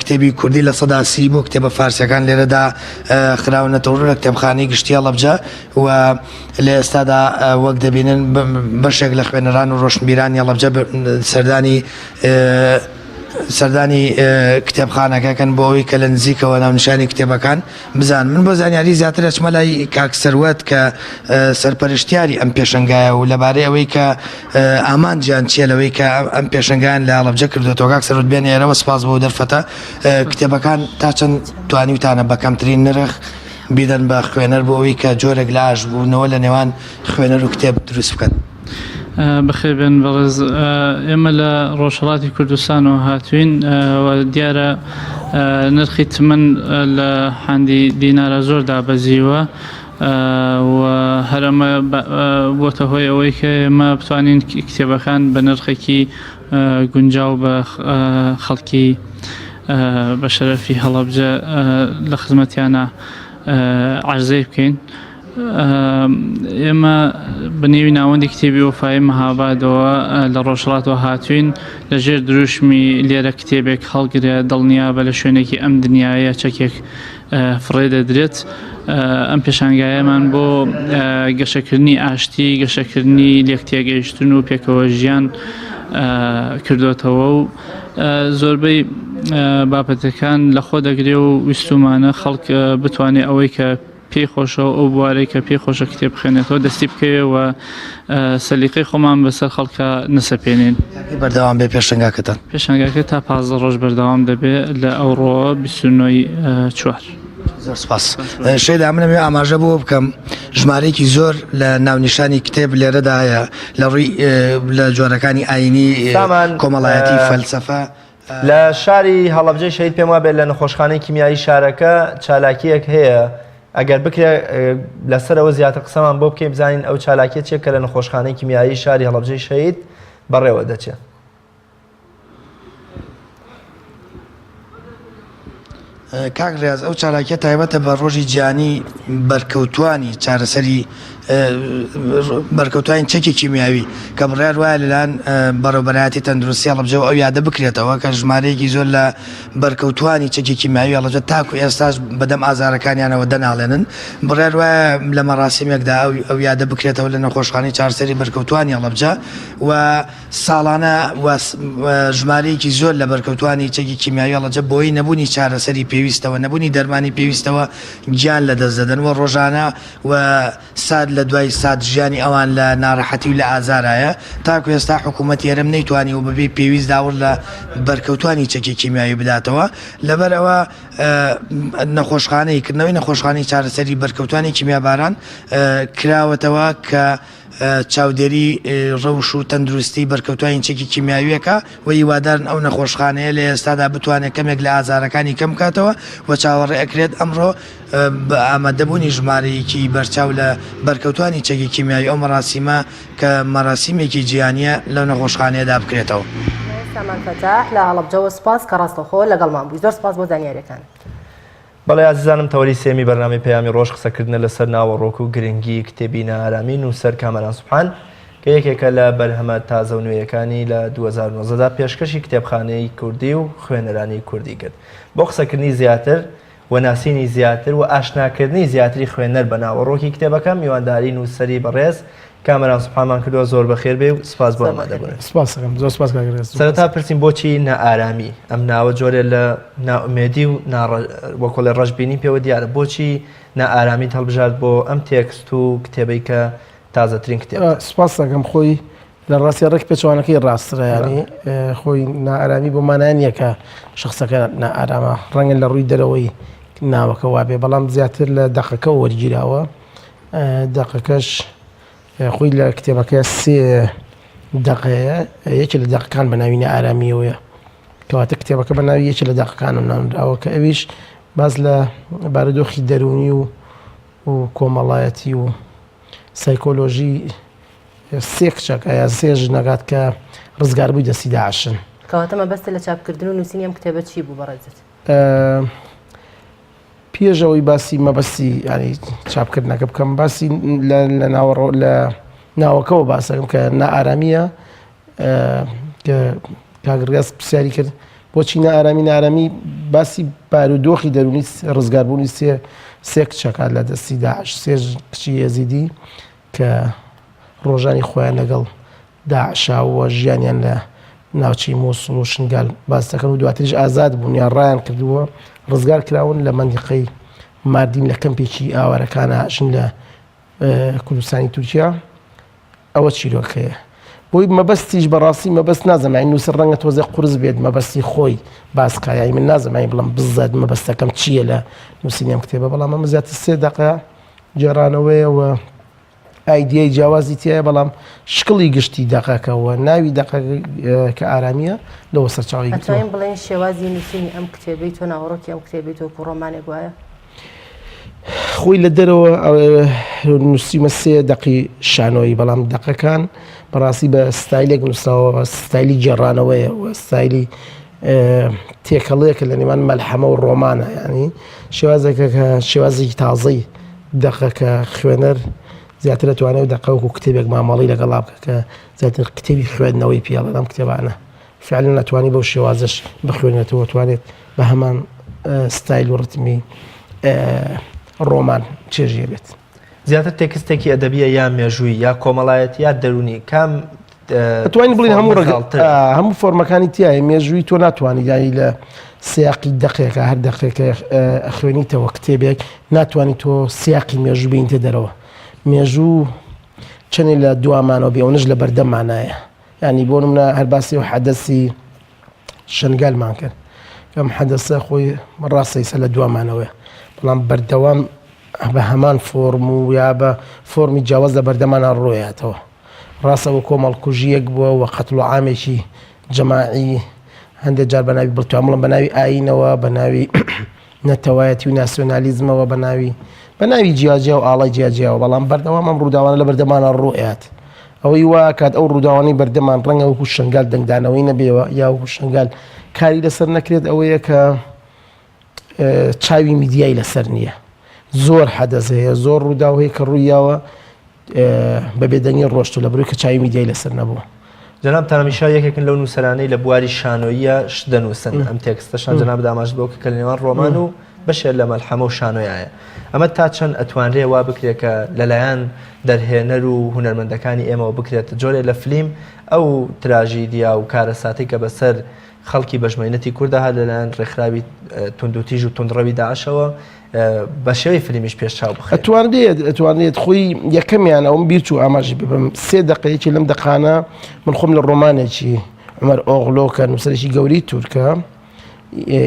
[SPEAKER 2] کتێبی کوردی لە 130 بۆ کتێبە فارسیەکان لێرەدا خراونەتەوە لە کتێبخانەی گشتی هەڵەبجە و لە ئێستادا وەک دەبینن بەشێک لە خوێنەران و ڕۆشنبیرانی هەڵەبجە سەردانی کتێبخانەکەکەن بۆ ئەوەی کە لە نزیکەوە ناونیشانی کتێبەکان بزان. من بۆ زانیاری زیاتر ئەچمە لای کاک سەروەت کە سەرپەرشتیاری ئەم پێشنگایە و لەبارەی ئەوەی کە ئامانجیان چیە لەوەی کە ئەم پێشنگیان لە هەڵەبجە کردوێتەوە. کاک سەروەت بێنە ئێرەوە سپاس بۆ دەرفەتە کتێبەکان تا چەند توانیوتانە بە کەمترین نرخ بیدەن بە خوێنەر بۆ ئەوەی کە جۆرێک لە ئاش بوونەوە لە نێوان خوێنەر و کتێب دروست بکەن.
[SPEAKER 23] بەخێبێن بەڕێز ئێمە لە ڕۆژهەڵاتی کوردستانەوە هاتوین و دیارە نرخی تمەن لە هەندی دینارە زۆر دابەزیوە و هەرەمە بۆتە هۆی ئەوەی کە ئێمە بتوانین کتێبەکان بە نرخێکی گونجاو بە خەڵکی بە شەرەفی هەڵەبجە لە خزمەتیانە عەرزەی بکەین. ئێمە بنێوی ناوەندی کتێبی وەفای مەهابادەوە لە ڕۆژهەڵاتەوە هاتوین لەژێر دروشمی لێرە کتێبێک هەڵگرێ دڵنیابە لە شوێنێکی ئەم دنیاە چەکێک فڕێ دەدرێت. ئەم پێشانگایەمان بۆ گەشەکردنی ئاشتی گەشەکردنی لێکتێگەیشتن و پێکەوە ژیان کردوێتەوە و زۆربەی بابەتەکان لە خۆ دەگرێ و ویستومانە خەڵک بتوانێت ئەوەی کە پێی خۆشەوە ئەو بوارەی کە پێی خۆشە کتێب بخێنێتەوە دەستی بکەوێەوە سەلیقەی خۆمان بەسەر خەڵکە نەسەپێنین.
[SPEAKER 2] بەردەوام بێ پێشنگاکەتان
[SPEAKER 23] پێشنگاکە تا 15 ڕۆژ بەردەوام دەبێت لە ئەوڕۆ 29 چوار.
[SPEAKER 2] زۆر سپاس. شەیدا منەوێ ئاماژە بۆ بکەم ژمارەیەکی زۆر لە ناونیشانی کتێب لێرەدا هەیە لە ڕووی لە جۆرەکانی ئاینی کۆمەڵایەتی فەلسەفە. لە شاری هەڵەبجەی شەید پێم وابێت لە نەخۆشخانەی کیمیایی شارەکە چالاکیەک هەیە ئەگەر بکرێ لەسەرەوە زیاتر قسەمان بۆ بکەین بزانین ئەو چالاکیە چێک کە لە نەخۆشخانەی کیمیایی شاری هەڵەبجەی شەهید بەڕێوە دەچێت.
[SPEAKER 5] کاکڕاز ئەو چالاکیە تایبەتە بە ڕۆژی گیانی بەرکەوتوانی چارەسەری بەرکەوتوانی چەکی کیمیاوی کە بڕیار وایە لەلایەن بەڕێوەبەرایەتی تەندروستی هەڵەبجە ئەو یادە بکرێتەوە کە ژمارەیەکی زۆر لە بەرکەوتوانی چەکی کیمیاوی هەڵەبجە تاکو ئێستاش بەدەم ئازارەکانیانەوە دەناڵێنن بڕیار وایە لە مەراسیمێکدا ئەو یادە بکرێتەوە لە نەخۆشخانەی چارەسەری بەرکەوتوانی هەڵەبجە و ساڵانە ژمارەیەکی زۆر لە بەرکەوتوانی چەکی کیمیاوی هەڵەبجە بۆی نەبوونی چارەسەری پێویستەوە نەبوونی دەرمانی پێویستەوە گیان لە دەست دەدەن و ڕۆژانە و ساد لە دوای سات ژیانی ئەوان لە ناڕەحەتی و لە ئازارایە تاکو ئێستا حکوومەت یێرەم نەیتوانی و بەبێ پێویست داور لە بەرکەوتوانی چەکی کیمیاوی بداتەوە لەبەرەوە نەخۆشخانەیکردنەوەی نەخۆشخانەی چارەسەری بەرکەوتوانی کیمیاباران کراوەتەوە کە چاودێری ڕەوش و تەندروستی بەرکەوتوانی چەکی کیمیاویەکە و هیوادارن ئەو نەخۆشخانەیە لە ئێستادا بتوانێت کەمێک لە ئازارەکانی کەم بکاتەوە و چاوەڕێ ئەکرێت ئەمڕۆ بە ئامادەبوونی ژمارەیەکی بەرچاو لە بەرکەوتوانی چەکی کیمیاوی ئەو مەراسیمە کە مەراسیمێکی جیهانیە لەو نەخۆشخانەیەدا بکرێتەوە.
[SPEAKER 1] سامان فەتاح لە هەڵەبجەوە سپاس کە ڕاستەخۆ لەگەڵمان بووی زۆر سپاس بۆ زانیاریەکان.
[SPEAKER 2] بەڵێ عزیزانم تەوەری سێمی بەرنامەی پەیامی ڕۆژ قسەکردنە لەسەر ناوەڕۆک و گرنگی کتێبی نائارامی نووسەر کامەران سوبحان کە یەکێکە لە بەرهەمە تازە و نوێیەکانی لە 2019دا پێشکەشی کتێبخانەی کوردی و خوێنەرانی کوردی کرد بۆ قسەکردنی زیاتر و ناسینی زیاتر و ئاشناکردنی زیاتری خوێنەر بە ناوەڕۆکی کتێبەکە میوانداری نووسەری بەڕێز کامەران سوبحانمان کردووە زۆر بەخێر بێ و سپاس بۆ ئامادەبوون.
[SPEAKER 6] زۆر سپاس کاکڕێز.
[SPEAKER 2] سەرەتا پرسیم بۆچی نائارامی ئەم ناوە جۆرێ لە ناومێدی و وەکۆ لە ڕەشببینی پێوە دیارە بۆچی نائارامی هەڵبژارد بۆ ئەم تێکست و کتێبەی کە تازەترین کتێب.
[SPEAKER 6] سپاس دەکەم خۆی لە ڕاستی ڕێک پێچوانەکەی ڕاسترە ینی خۆی نائارامی بۆ مانای نییە کە شخصەکە نائارامە ڕەنگە لە ڕووی دەرەوەی ناوەکە وابێ بەڵام زیاتر لە دەقەکە وەرگیراوە دەقەکەش خۆی لە کتێبەکە 3 دقەیە یەکی لە دەقەکان بە ناوی نائارامیەوەیە کەواتە کتێبەکە بە ناوی یەکی لە دەقەکانم نامراوە کە ئەویش باز لە بارودۆخی دەرونی و کۆمەڵایەتی و سایکۆلۆژی 3 کچەکە یا 3 ژنەکات کە ڕزگار بووی دەستی داعشن.
[SPEAKER 1] کەواتە مەبەستە لە چاپکردن و نووسینی ئەم کتێبە چی بوو بەڕێزت؟
[SPEAKER 6] پێشەوەی باسی مەبەستی ینی چاپکردنەکە بکەم باسی لە ناوەکەەوە باسەکەم کە نائارامیە کە کاگڕاز پرسیاری کرد بۆچی نائارامی باسی بارودۆخی دەرونی ڕزگاربوونی 3 کچەکات لە دەستی داعش 3 کچی یەزیدی کە ڕۆژانی خۆیان لەگەڵ داعشاوە ژیانیان لە ناوچەی مۆسڵ و شنگال باس دەکەن و دواتریش ئازاد بوون یان ڕایان کردووە ڕزگار کراون لە مەندیقەی ماردین لە کەمپێکی ئاوارەکانە ژن لە کوردستانی تورکیا ئەوە چیرۆکەیە بۆی مەبەستیش بەڕاستی مەبەست نازەمانی نووسەر ڕەنگە تۆزە قورس بێت مەبەستی خۆی باسکایایی من نازەمانی بڵم بزات مەبەستەکەم چییە لە نووسینی ئەم کتێبە بەڵام ئەمە زیاتر 3 دقە جێرانەوەیەوە ئایدیای جیاوازی تایە بەڵام شکڵی گشتی دقەکەەوە ناوی کە ئارامیە لەوە سەرچاوی
[SPEAKER 1] ئەتوانین بڵێن شێوازی نووسینی ئەم کتێبەی تۆ ناوەڕۆکی ئەم کتێبی تۆ ڕۆمانێک وایە
[SPEAKER 6] خۆی لە دەرەوە نووسیمە 3 دقی شانۆی بەڵام دقەکان بەڕاستی بە ستایلێک نووسراوە ستایلی جێڕانەوەیە و ستایلی تێکەڵەیەکە لە نێوان مەلحەمە و ڕۆمانە ینی شێوازێکە کە شێوازێکی تازەی دقەکە خوێنەر زیاتر دەتوانێت دقەوەکو کتێبێک مامەڵی لەگەڵا بکە کە زیاتر کتێبی خوێندنەوەی پێڵە ئەم کتێبانە فعلا ناتوانانی بەو شێوازش بخوێنێتەوە توانێت بە هەمان ستایل و ڕتمی ڕۆمان چێژیە بێت.
[SPEAKER 2] زیاتر تێکستێکی ئەدەبیە یا مێژووی یا کۆمەڵایەت یا دەرونی کام
[SPEAKER 6] توانین بڵین هەموو فۆرمەکانی تایە مێژووی تۆ ناتوانانی یانی لە سیاقی دقێکە هەر دقێکە خوێنیتەوە کتێبێک ناتوانانی تۆ سیاقی مێژوو بینتە دەرەوە مێژوو چەنێ لە دوامانەوە بێ ئەوەش لە بەردەمانایە ینی بۆ نمونە هەر باسی و حەدەسی شنگالمان کرد کەم حەدەسە خۆی ڕاستەیسە لە دوامانەوەی بەڵام بەردەوام بە هەمان فۆرم و یا بە فۆرمی جیاواز لە بەردەمانە ڕۆیاتەوە ڕاستەوە کۆمەڵکوژیەک بووە و قەتڵ و عامێکی جەماعی هەندێک جار بە ناوی بڵتوان بڵم بە ناوی ئاینەوە بە ناوی نەتەوایەتی و ناسیۆنالیزمەوە بە ناوی بە ناوی جیاجیا و ئاڵای جیاجیاوە بەڵام بەردەوام ئەم ڕووداوانە لە بەردەمانە ڕوئات ئەوەی وا کات ئەو ڕووداوانی بەردەمان ڕەنگە وەکو شنگال دەنگدانەوەی نەبێەوە یا وەکو شنگال کاری لەسەر نەکرێت ئەوەیە کە چاوی میدیای لەسەر نییە زۆر حەدەز هەیە زۆر ڕووداوەیە کە ڕوویاوە بە بێدەنگی ڕۆشت و لە بروی کە چاوی میدیای لەسەر نەبووە
[SPEAKER 2] جناب تەنەمیشا یەکێکن لەو نووسەرانەی لە بواری شانۆیە شت دەنووسن ئەم تێکستەشان جناب داماژ بۆ کە لەنێوان ڕۆمان و بەشێر لە مەلحەمە و شانۆیایە ئەمە تا چەند ئەتوانرێ وا بکرێت کە لەلایەن دەرهێنەر و هونەرمەندەکانی ئێمەوە بکرێت جۆرێ لە فلیم ئەو تراژیدیا و کارەساتی کە بەسەر خەڵکی بەژمێنەتی کوردەها لەلایەن ڕێکخراوی توندوتیژ و تونندڕەوی داعشەوە بە شێوەی فلیمیش پێشچاو بخێت
[SPEAKER 6] ئەتوانێت خۆی یەکەمیان ئەوم بیر و ئاماژی ببم 3 دقەیەکی لەم دەقانە من خۆم لە ڕۆمانێکی عومەر ئۆغلۆ کە نووسەرێکی گەوری تورکە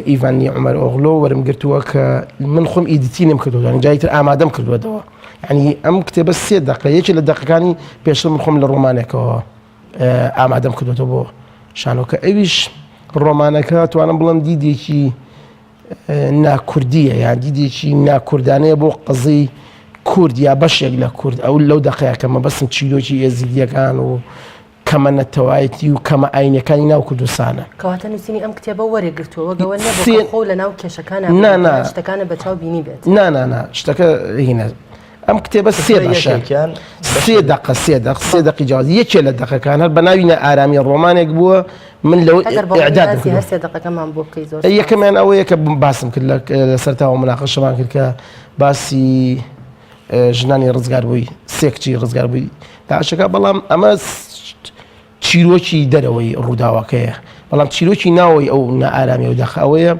[SPEAKER 6] ئیڤانی عومەر ئۆغلۆ وەرم گرتووە کە من خۆم ئیدیتینم کردووە یعنی جایتر ئامادەم کردووەتەوە یعنی ئەم کتێبە 3 دقە یەکی لە دقەکانی پێشتر من خۆم لە ڕۆمانێکەوە ئامادەم کردوێتەوە بۆ شانۆکە ئەویش ڕۆمانەکە توانم بڵم دیدێکی ناکوردیە یان دیدێکی ناکوردانەیە بۆ قەزەی کورد یا بەشێک لە کورد ئەو لەو دقەیەکەمە بەسم چیرۆکی ئێزیدیەکان و کەمە نەتەوایەتی و کەمە ئاینەکانی ناو کوردستانە
[SPEAKER 1] کەواتە نووسینی ئەم کتێبە وەرێگرتووە گەوە خۆ لە ناو کێشەکانە شتەکانە بەچاو بینی بێت
[SPEAKER 6] نا شتەکە هینە ئەم کتێبە 3 بەشە 3 دقە 3 دقی جیاواز یەکێ لە دقەکان هەر بە ناوی ئارامی ڕۆمانێک بووە من لەوە ئیعداد
[SPEAKER 1] دقەکەمان بۆ بکەی زۆر
[SPEAKER 6] یەکەمیان ئەوەیە کە باسم کرد لە سەرتاوە مناقەشەمان کرد کە باسی ژنانی ڕزگار بووی سێکچی ڕزگار بووی داعشەکە بەڵام ئەمە چیرۆکی دەرەوەی ڕووداوەکەیە بەڵام چیرۆکی ناوەی ئەو نائارامی و دەخەوەیە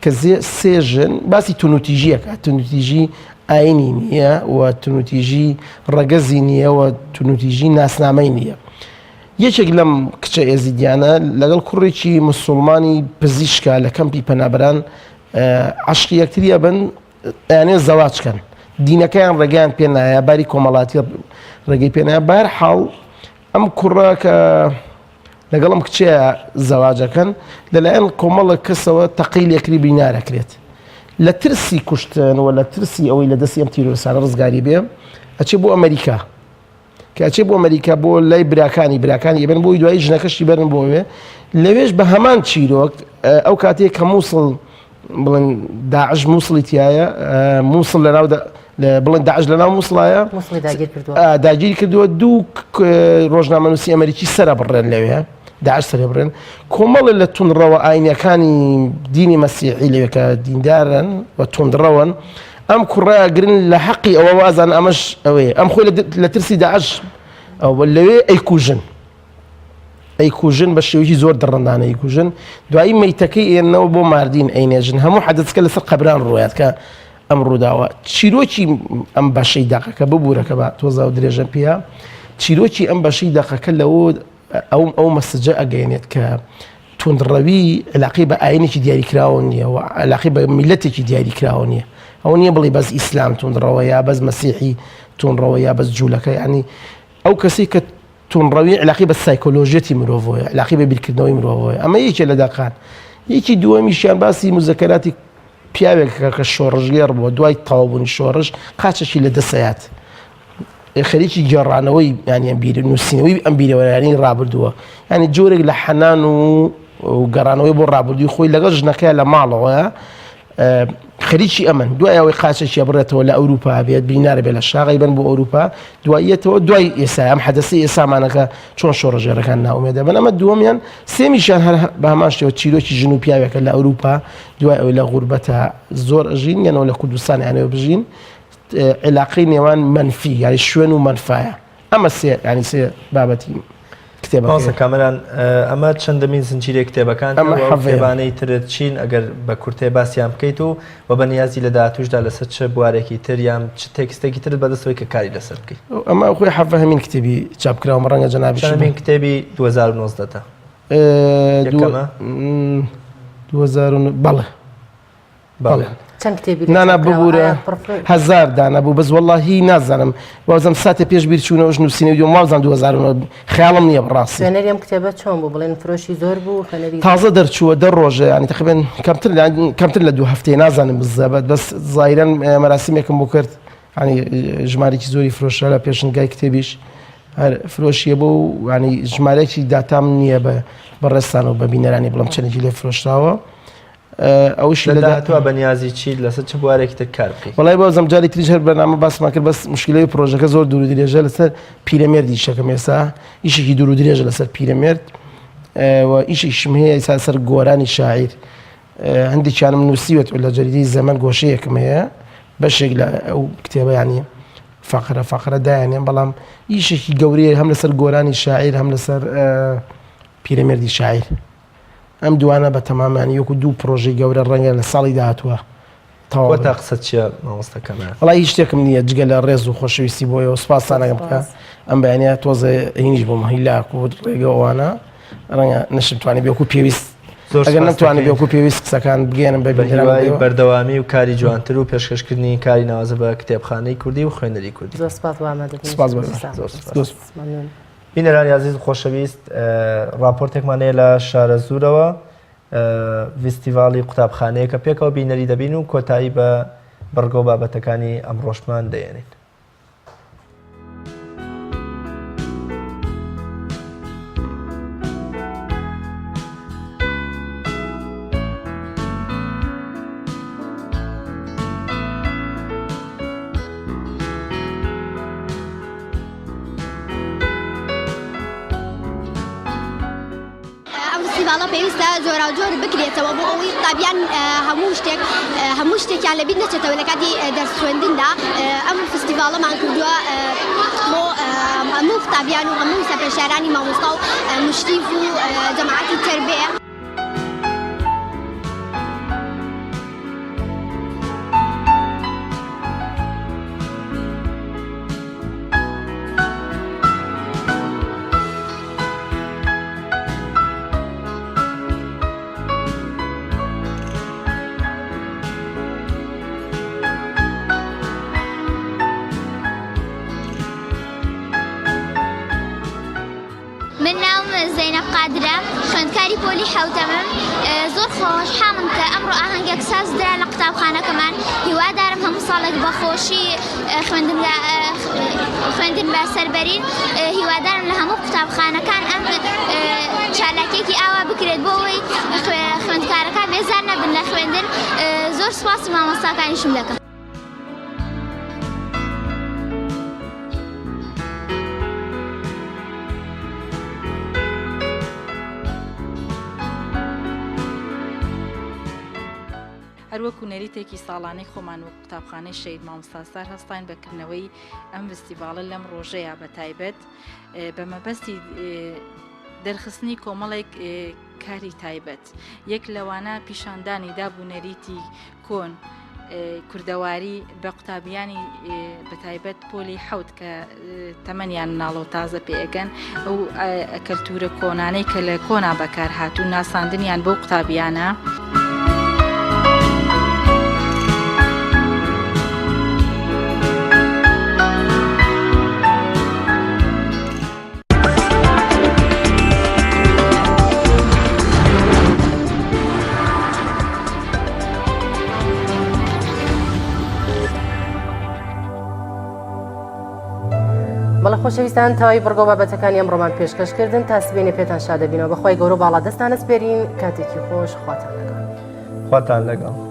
[SPEAKER 6] کە 3 ژن باسی تونوتیژیەکە تونوتیژی ئاینی نییە و تونوتیژی ڕەگەزی نییە و تونوتیژی ناسنامەی نییە یەکێک لەم کچە ئێزیدیانە لەگەڵ کوڕێکی مسلمانی پزیشکە لە کەمپی پەنابەران عشقی یەکتریە بن یانێ زەواجکەن دینەکەیان ڕێگەیان پێ نایە باری کۆمەڵاتی ڕێگەی پێ نایە بەر حاڵ ئەم کوڕە کە لەگەڵم کچەیە زەواجەکەن لەلایەن کۆمەڵە کەسەوە تەقی لێکری بینارەکرێت لە ترسی کوشتن و لە ترسی ئەوەی لە دەستی ئەم تیرۆسانە ڕزگاری بێ ئەچێ بۆ ئەمریکا کە ئەچێ بۆ ئەمریکا بۆ لای براکانی ئێبن بۆی دوایی ژنەکەشی بەرن بۆوێ لەوێش بە هەمان چیرۆک ئەو کاتێک کە مووسڵ بڵێن داعش مووسڵی تایە مووسڵ لەناو بڵێن داعش لەناو مووسڵایە داگیری کردووە 2 ڕۆژنامەنووسی ئەمریکی سەرە بڕێن لەوێ داعش سەرێ بڕێن کۆمەڵە لە تونڕەوە ئاینەکانی دینی مەسیحی لەوێ کە دیندارن و تونڕەوەن ئەم کوڕەیە گرن لە حەقی ئەوە وازان ئەمەش ئەوەیە ئەم خۆی لە ترسی داعش ئەو لەوێ ئەیکوژن بە شێوەیەکی زۆر دڕندانە ئەیکوژن دوایی مەیتەکەی ئێنەوە بۆ ماردین ئەینێژن هەموو حەدەچکە لەسەر قەبران ڕۆیات کە ئەم ڕووداوە چیرۆکی ئەم بەشەی داقەکە ببوورەکە بە تۆزا و درێژە پێە چیرۆکی ئەم بەشەی داقەکە لەوە ئەو مەسجە ئەگەێنێت کە تونندڕەوی علاقی بە ئاینێکی دیاریکراوە نییە و علاقی بە میلەتێکی دیاریکراوە نییە ئەو نییە بڵێ بەس ئیسلام تونندڕەوە یا بەس مەسیحی تونڕەوە یا بەس جوولەکە ینی ئەو کەسی کە تونڕەوی علاقی بە سایکۆلۆژیەتی مرۆڤۆیە علاقی بە بیرکردنەوەی مرۆڤۆیە ئەمە یەکێ لە داقان یەکی دووەمیشیان باسی مزەکەراتی پیاوێکەکە کە شۆڕژگەر بووە دوای تەواوبوونی شۆڕش قاچەشی لە دەسەیات خەریکی گێڕانەوەی یانیان بیر نووسینەوەی ئەم بیرەوەیانی ڕابردووە ینی جۆرێک لە حەنان و گەڕانەوەی بۆ ڕابردووی خۆی لەگەڵ ژنەکەی لە ماڵەوەە خەریکی ئەمن دوای ئەوەی قاچێکی بڕێتەوە لە ئەوروپا بێت بینارە بێت لە شاغی بن بۆ ئەوروپا دوایەتەوە دوای ئێسا ئەم حەدەسی ئێسامانەکە چۆن شۆڕژێرەکان ناومێدە بن ئەمە دووەمیان سێمیشان هەر بە هەمان شێوە چیرۆکی ژن و پیاوێکە لە ئەوروپا دوای ئەوەی لە غوربەتە زۆر ئەژین یانەوە لە کوردستان یانەوە بژین علاقەی نێوان منفی یعنی شوێن و منفایە ئەمە ینی سێ بابەتی
[SPEAKER 2] کتێبەکە کامەران ئەمە چەندەمین زنجیرێک کتێبەکان کتێبانەی ترت چین ئەگەر بە کورتێ باسییان بکەیت و بە نیازی لە داهاتووشدا لەسەر چه بوارێکی تر یان چ تێکستێکی ترت بەدەستەوەی کە کاری لەسەر بکەیت
[SPEAKER 6] ئەمە خۆی حەفە هەمین کتێبی چاپکراوە ڕەنگە جەنابی
[SPEAKER 2] چەندەمین کتێبی 2019
[SPEAKER 6] بەڵێ نانا ببوورە 1000 دانە بوو بەس وەڵڵاهی نازانم وازم ساتێ پێش بیر چوونەوەش نووسینەوە دیوم وازان 2009 خیاڵم نییە بڕاستی
[SPEAKER 1] خوێنەری ئەم کتێبە چۆن بوو بڵێن فرۆشی زۆر بوو
[SPEAKER 6] تازە دەرچووە دە ڕۆژە ینی تقریباً کەمتر لە 2 هەفتەیە نازانم بزەبەت بەس زایرەن مەراسیمێکم بۆ کرد ینی ژمارێکی زۆری فرۆشە لە پێشنگای کتێبیش هەر فرۆشیە بۆ و ینی ژمارەیەکی داتام نییە بە ڕێستان و بە بینەرانی بڵم چەندێکی لێ فرۆشراوە ئەوش
[SPEAKER 2] لە داهاتوە بە نیازی چیت لەسەر چ بوارێکی تر کار بکەیت
[SPEAKER 6] وڵای بۆ زەمجاری تریش هەر بەنامە باسمان کرد بەس مشکلەی پرۆژەکە زۆر دوور و درێژە لەسەر پیرەمێردی شەکەم ێستا ئیشێکی دوور و درێژە لەسەر پیرەمێرد و ئیشێکیشم هەیە ئیسا سەر گۆرانی شاعیر هەندێکیانم نووسیوێت لە جەریدەی زەمەن گۆشەیەکم هەیە بەشێک لە ئەو کتێبە ینی فەقرە دایانێن بەڵام ئیشێکی گەورەیە هەم لەسەر گۆرانی شاعیر هەم لەسەر پیرەمێردی شاعیر ئەم دوانە بە تەمامیانی وەکو دوو پرۆژەی گەورە ڕەنگە لە ساڵی داهاتووە
[SPEAKER 2] تا قسە چیە مامۆستاکەمە
[SPEAKER 6] وڵای هیچ شتێکم نییە جگە لە ڕێز و خۆشەویستی بۆیەوە سوپاسانەکەم بکە ئەم بەیانە تۆزە هینیش بۆ مەهیلاک و ڕێگەوانە ڕەنگە نەشتوانانی بێکو پێویست ئەگەر نەتوانانی بێکو پێویست قسەکان بگەێنم بە
[SPEAKER 2] بەهیوای بەردەوامی و کاری جوانتر و پێشکەشکردنی کاری ناوازە بە کتێبخانەی کوردی و خوێندەری کوردی بینەرانی عزیز خۆشەویست راپۆرتێکمانەیە لە شارە زوورەوە فیستیڤاڵی قوتابخانەیە کە پێکەوە بینەری دەبین و کۆتایی بە بەرگۆ بابەتەکانی ئەمڕۆژمان دەیەنین.
[SPEAKER 7] فستیڤالە پێویستە جۆرا جۆر بکرێتەوە بۆ ئەوەی قوتابیان هەموو شتێکیان لەبیر نەچێتەوە لە کاتی دەرس خوێندندا. ئەم فستیڤالەمان کردووە بۆ هەموو قوتابیان و هەموو سەرپێشارانی مامۆستا و مشتیف و جەماعەتی تەربیە.
[SPEAKER 9] من ناوم زینب قادرە خوێندکاری پۆلی حوتەمم زۆر خۆشحاڵم کە ئەمڕۆ ئاهەنگێک ساز درا لە قوتابخانەکەمان هیوادارم هەموو ساڵێک بە خۆشی خوێندن بە سەربەرین هیوادارم لە هەموو قوتابخانەکان ئەم چالاکێکی ئاوا بکرێت بۆ ئەوەی خوێندکارەکان بێزار نەبن لە خوێندن. زۆر سوپاسی مامۆستاکانیشم دەکەم.
[SPEAKER 10] هەروەکو نەریتێکی ساڵانەی خۆمان وەک قوتابخانەی شەید مامۆستاسار هەستاین بەکردنەوەی ئەم فستیڤالە لەم ڕۆژەیە بەتایبەت بە مەبەستی دەرخستنی کۆمەڵێک کاری تایبەت. یەک لەوانە پیشاندانی دابوونەریتی کۆن کوردەواری بە قوتابیانی بەتایبەت پۆلی حەوت کە تەمەنیان ناڵۆ تازە پێگەن ئەو کەلتورە کۆنانەی کە لە کۆنا بەکار هاتوو ناساندنیان بۆ قوتابیانە.
[SPEAKER 1] بەڵە خۆشەویستان تاوای بڕگۆ بابەتەکانی ئەمڕۆمان پێشکەشکردن تا سبێنێ پێتان شادەبینەوە بەخوای گەورە باڵا دەستانە سپێرین کاتێکی خۆش خواتان لەگەڵ.